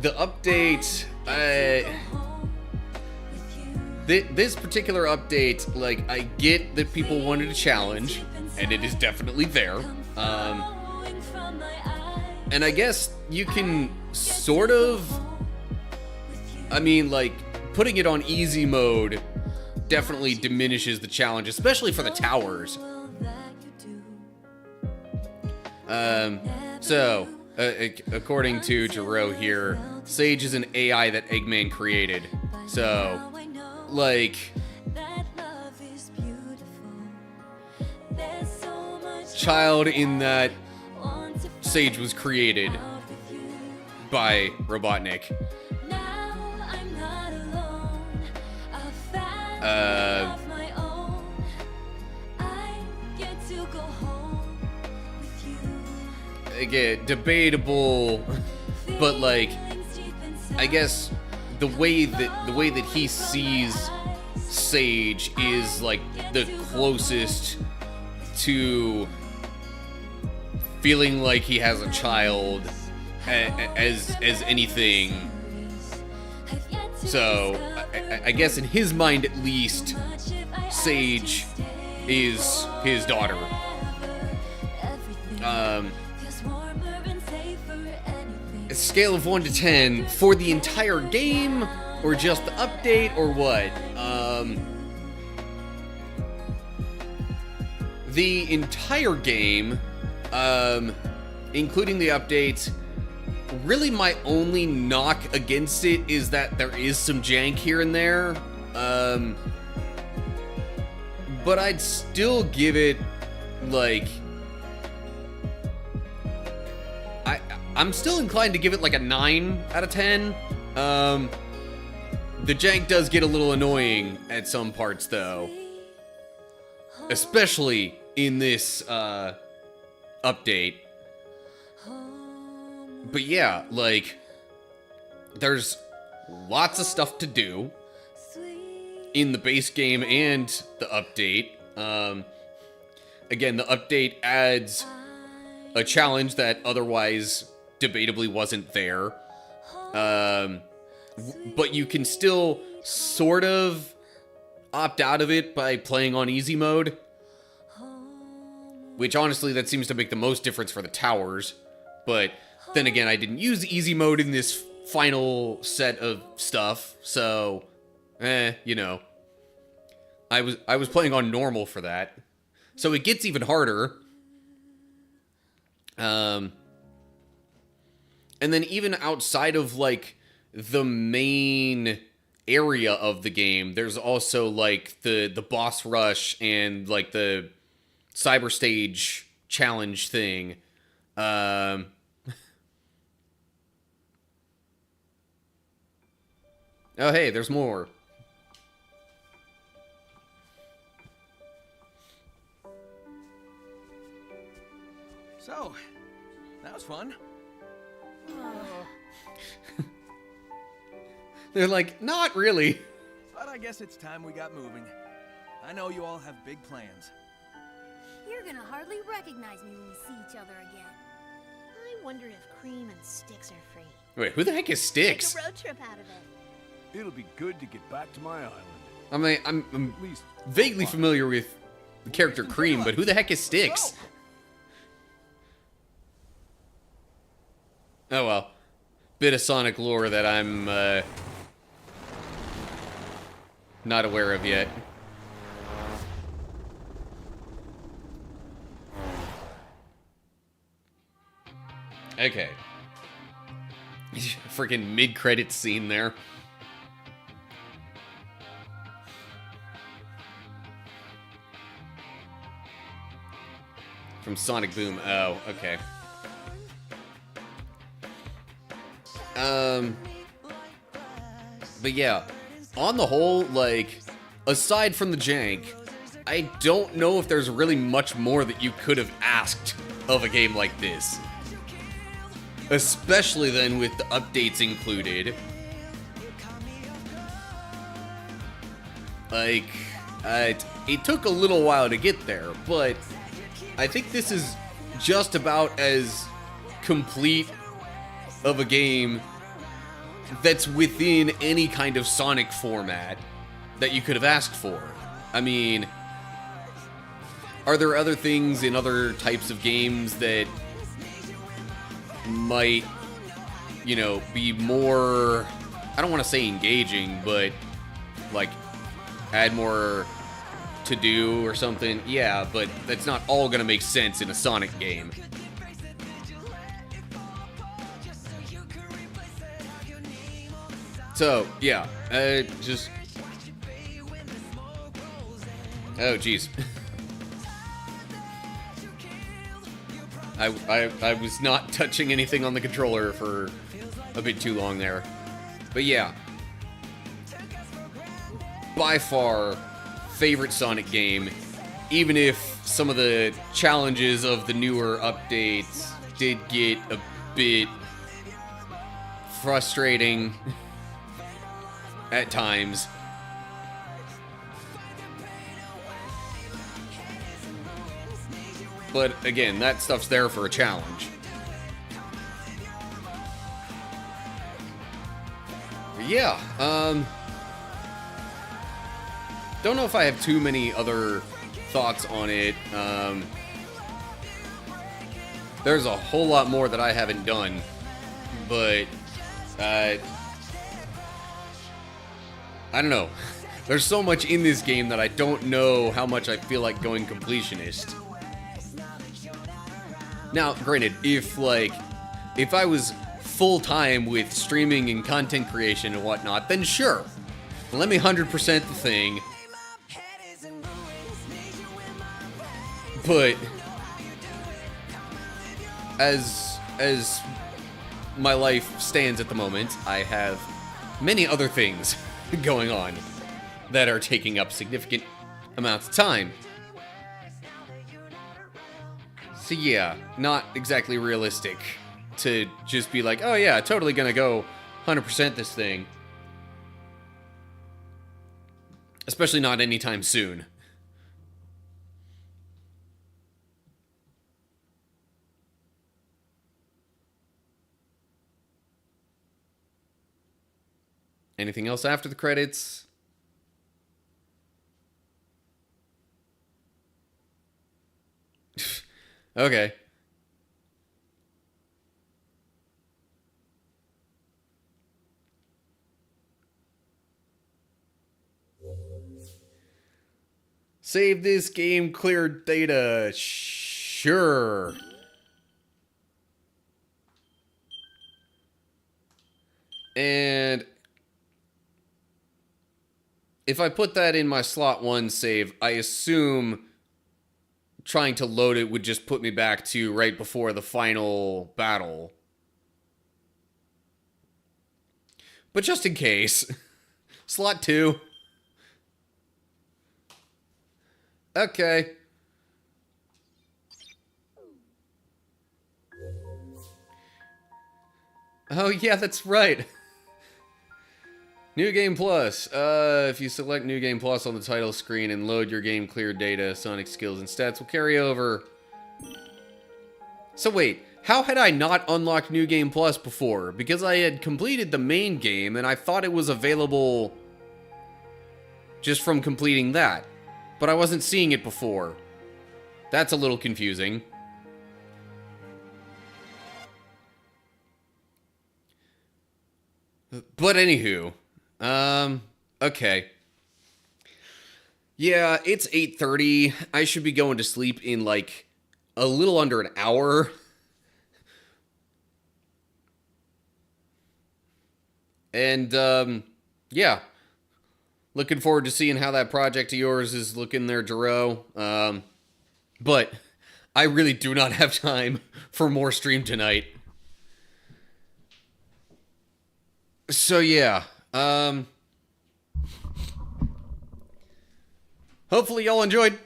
the update, this particular update, like, I get that people wanted a challenge, and it is definitely there. And I guess you can sort of, I mean, like, putting it on easy mode definitely diminishes the challenge, especially for the towers. According to Jiro here, Sage is an AI that Eggman created. So, like, child in that Sage was created by Robotnik. Again, debatable, but like, I guess the way that he sees Sage is like the closest to feeling like he has a child as anything. So I guess in his mind at least, Sage is his daughter. A scale of 1 to 10 for the entire game, or just the update, or what? The entire game, including the updates, really my only knock against it is that there is some jank here and there. But I'd still give it, like, I'm still inclined to give it like a 9 out of 10. The jank does get a little annoying at some parts though. Especially in this update. But yeah, like, there's lots of stuff to do in the base game and the update. Again, the update adds a challenge that otherwise debatably wasn't there. But you can still sort of opt out of it by playing on easy mode. Which honestly, that seems to make the most difference for the towers. But then again, I didn't use easy mode in this final set of stuff, so you know. I was playing on normal for that. So it gets even harder. And then even outside of, like, the main area of the game, there's also, like, the boss rush and, like, the cyber stage challenge thing. Oh, hey, there's more. So, that was fun. They're like, not really. But I guess it's time we got moving. I know you all have big plans. You're gonna hardly recognize me when we see each other again. I wonder if Cream and Styx are free. Wait, who the heck is Styx? Make a road trip out of it. It'll be good to get back to my island. I mean, I'm At least vaguely familiar with the character Cream, but who the heck is Styx? Oh well. Bit of Sonic lore that I'm not aware of yet. Okay. Freaking mid-credit scene there. From Sonic Boom. Oh, okay. But yeah, on the whole, like, aside from the jank, I don't know if there's really much more that you could have asked of a game like this. Especially then with the updates included. Like, it took a little while to get there, but I think this is just about as complete of a game that's within any kind of Sonic format that you could have asked for. I mean, are there other things in other types of games that might, you know, be more, I don't want to say engaging, but like add more to do or something? Yeah, but that's not all gonna make sense in a Sonic game. So, yeah, just... Oh, jeez. I was not touching anything on the controller for a bit too long there. But yeah. By far, favorite Sonic game, even if some of the challenges of the newer updates did get a bit frustrating at times. But again, that stuff's there for a challenge. Yeah, don't know if I have too many other thoughts on it. There's a whole lot more that I haven't done, but I don't know. There's so much in this game that I don't know how much I feel like going completionist. Now, granted, if I was full-time with streaming and content creation and whatnot, then sure. Let me 100% the thing. But as my life stands at the moment, I have many other things going on that are taking up significant amounts of time. So yeah, not exactly realistic to just be like, oh yeah, totally gonna go 100% this thing. Especially not anytime soon. Anything else after the credits? Okay. Save this game, clear data. Sure. And if I put that in my slot 1 save, I assume trying to load it would just put me back to right before the final battle. But just in case. Slot 2. Okay. Oh yeah, that's right. New Game Plus. If you select New Game Plus on the title screen and load your game cleared data, Sonic skills and stats will carry over. So wait, how had I not unlocked New Game Plus before? Because I had completed the main game and I thought it was available just from completing that. But I wasn't seeing it before. That's a little confusing. But anywho, okay. Yeah, it's 8:30. I should be going to sleep in like a little under an hour. And, yeah. Looking forward to seeing how that project of yours is looking there, Jero. But I really do not have time for more stream tonight. So yeah, hopefully y'all enjoyed,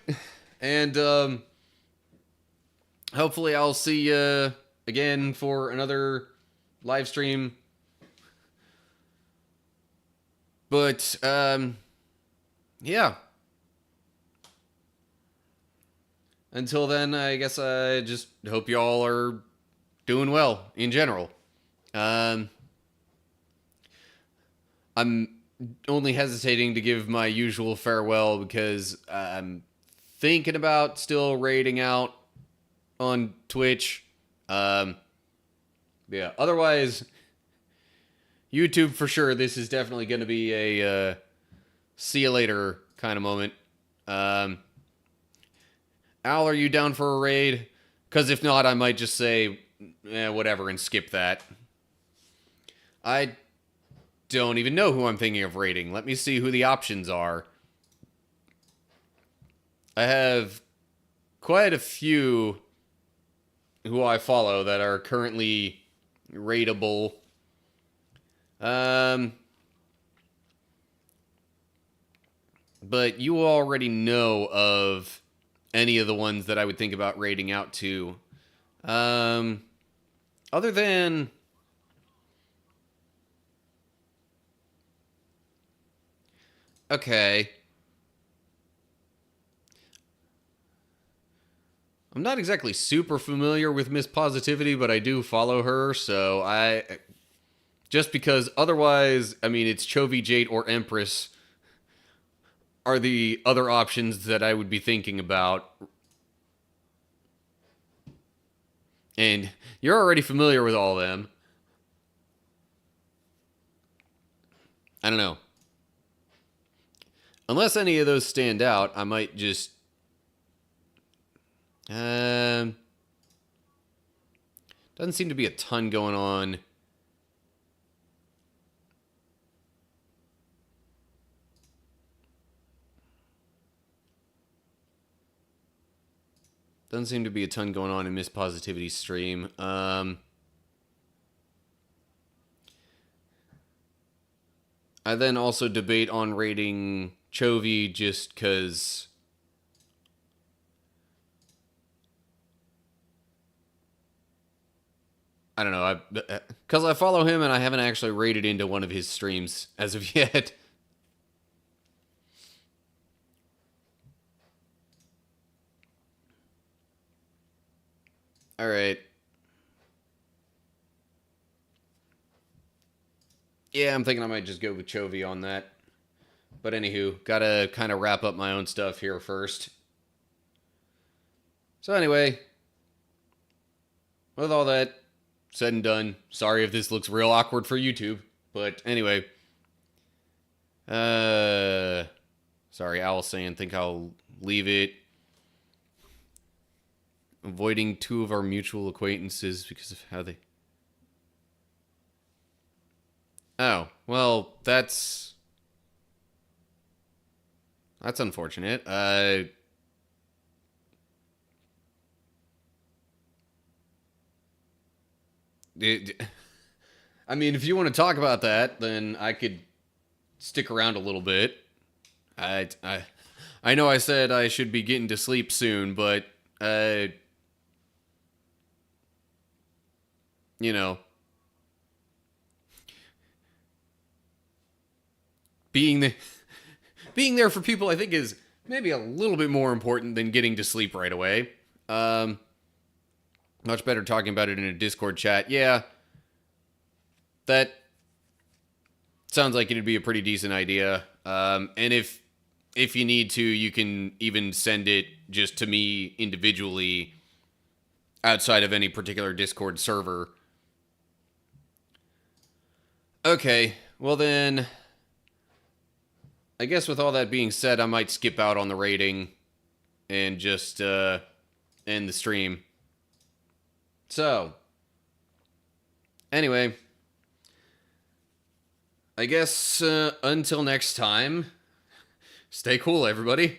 and hopefully I'll see you again for another live stream. But yeah. Until then, I guess I just hope y'all are doing well in general. I'm only hesitating to give my usual farewell because I'm thinking about still raiding out on Twitch. Yeah, otherwise, YouTube for sure. This is definitely going to be a see you later kind of moment. Al, are you down for a raid? Because if not, I might just say, whatever, and skip that. I don't even know who I'm thinking of raiding. Let me see who the options are. I have quite a few who I follow that are currently raidable. But you already know of any of the ones that I would think about raiding out to. Other than... Okay. I'm not exactly super familiar with Miss Positivity, but I do follow her, so just because otherwise, I mean, it's Chovy, Jade, or Empress are the other options that I would be thinking about. And you're already familiar with all of them. I don't know. Unless any of those stand out, I might just... doesn't seem to be a ton going on. Doesn't seem to be a ton going on in Miss Positivity's stream. I then also debate on rating Chovy just because... I don't know, because I follow him and I haven't actually raided into one of his streams as of yet. Alright. Yeah, I'm thinking I might just go with Chovy on that. But anywho, gotta kind of wrap up my own stuff here first. So anyway, with all that said and done, sorry if this looks real awkward for YouTube, but anyway. Sorry, Owl saying, think I'll leave it. Avoiding two of our mutual acquaintances because of how they... Oh, well, that's unfortunate. I mean, if you want to talk about that, then I could stick around a little bit. I know I said I should be getting to sleep soon, but you know, being there for people, I think, is maybe a little bit more important than getting to sleep right away. Much better talking about it in a Discord chat. Yeah, that sounds like it'd be a pretty decent idea. And if you need to, you can even send it just to me individually outside of any particular Discord server. Okay, well then, I guess with all that being said, I might skip out on the rating and just end the stream. So, anyway, I guess until next time, stay cool, everybody.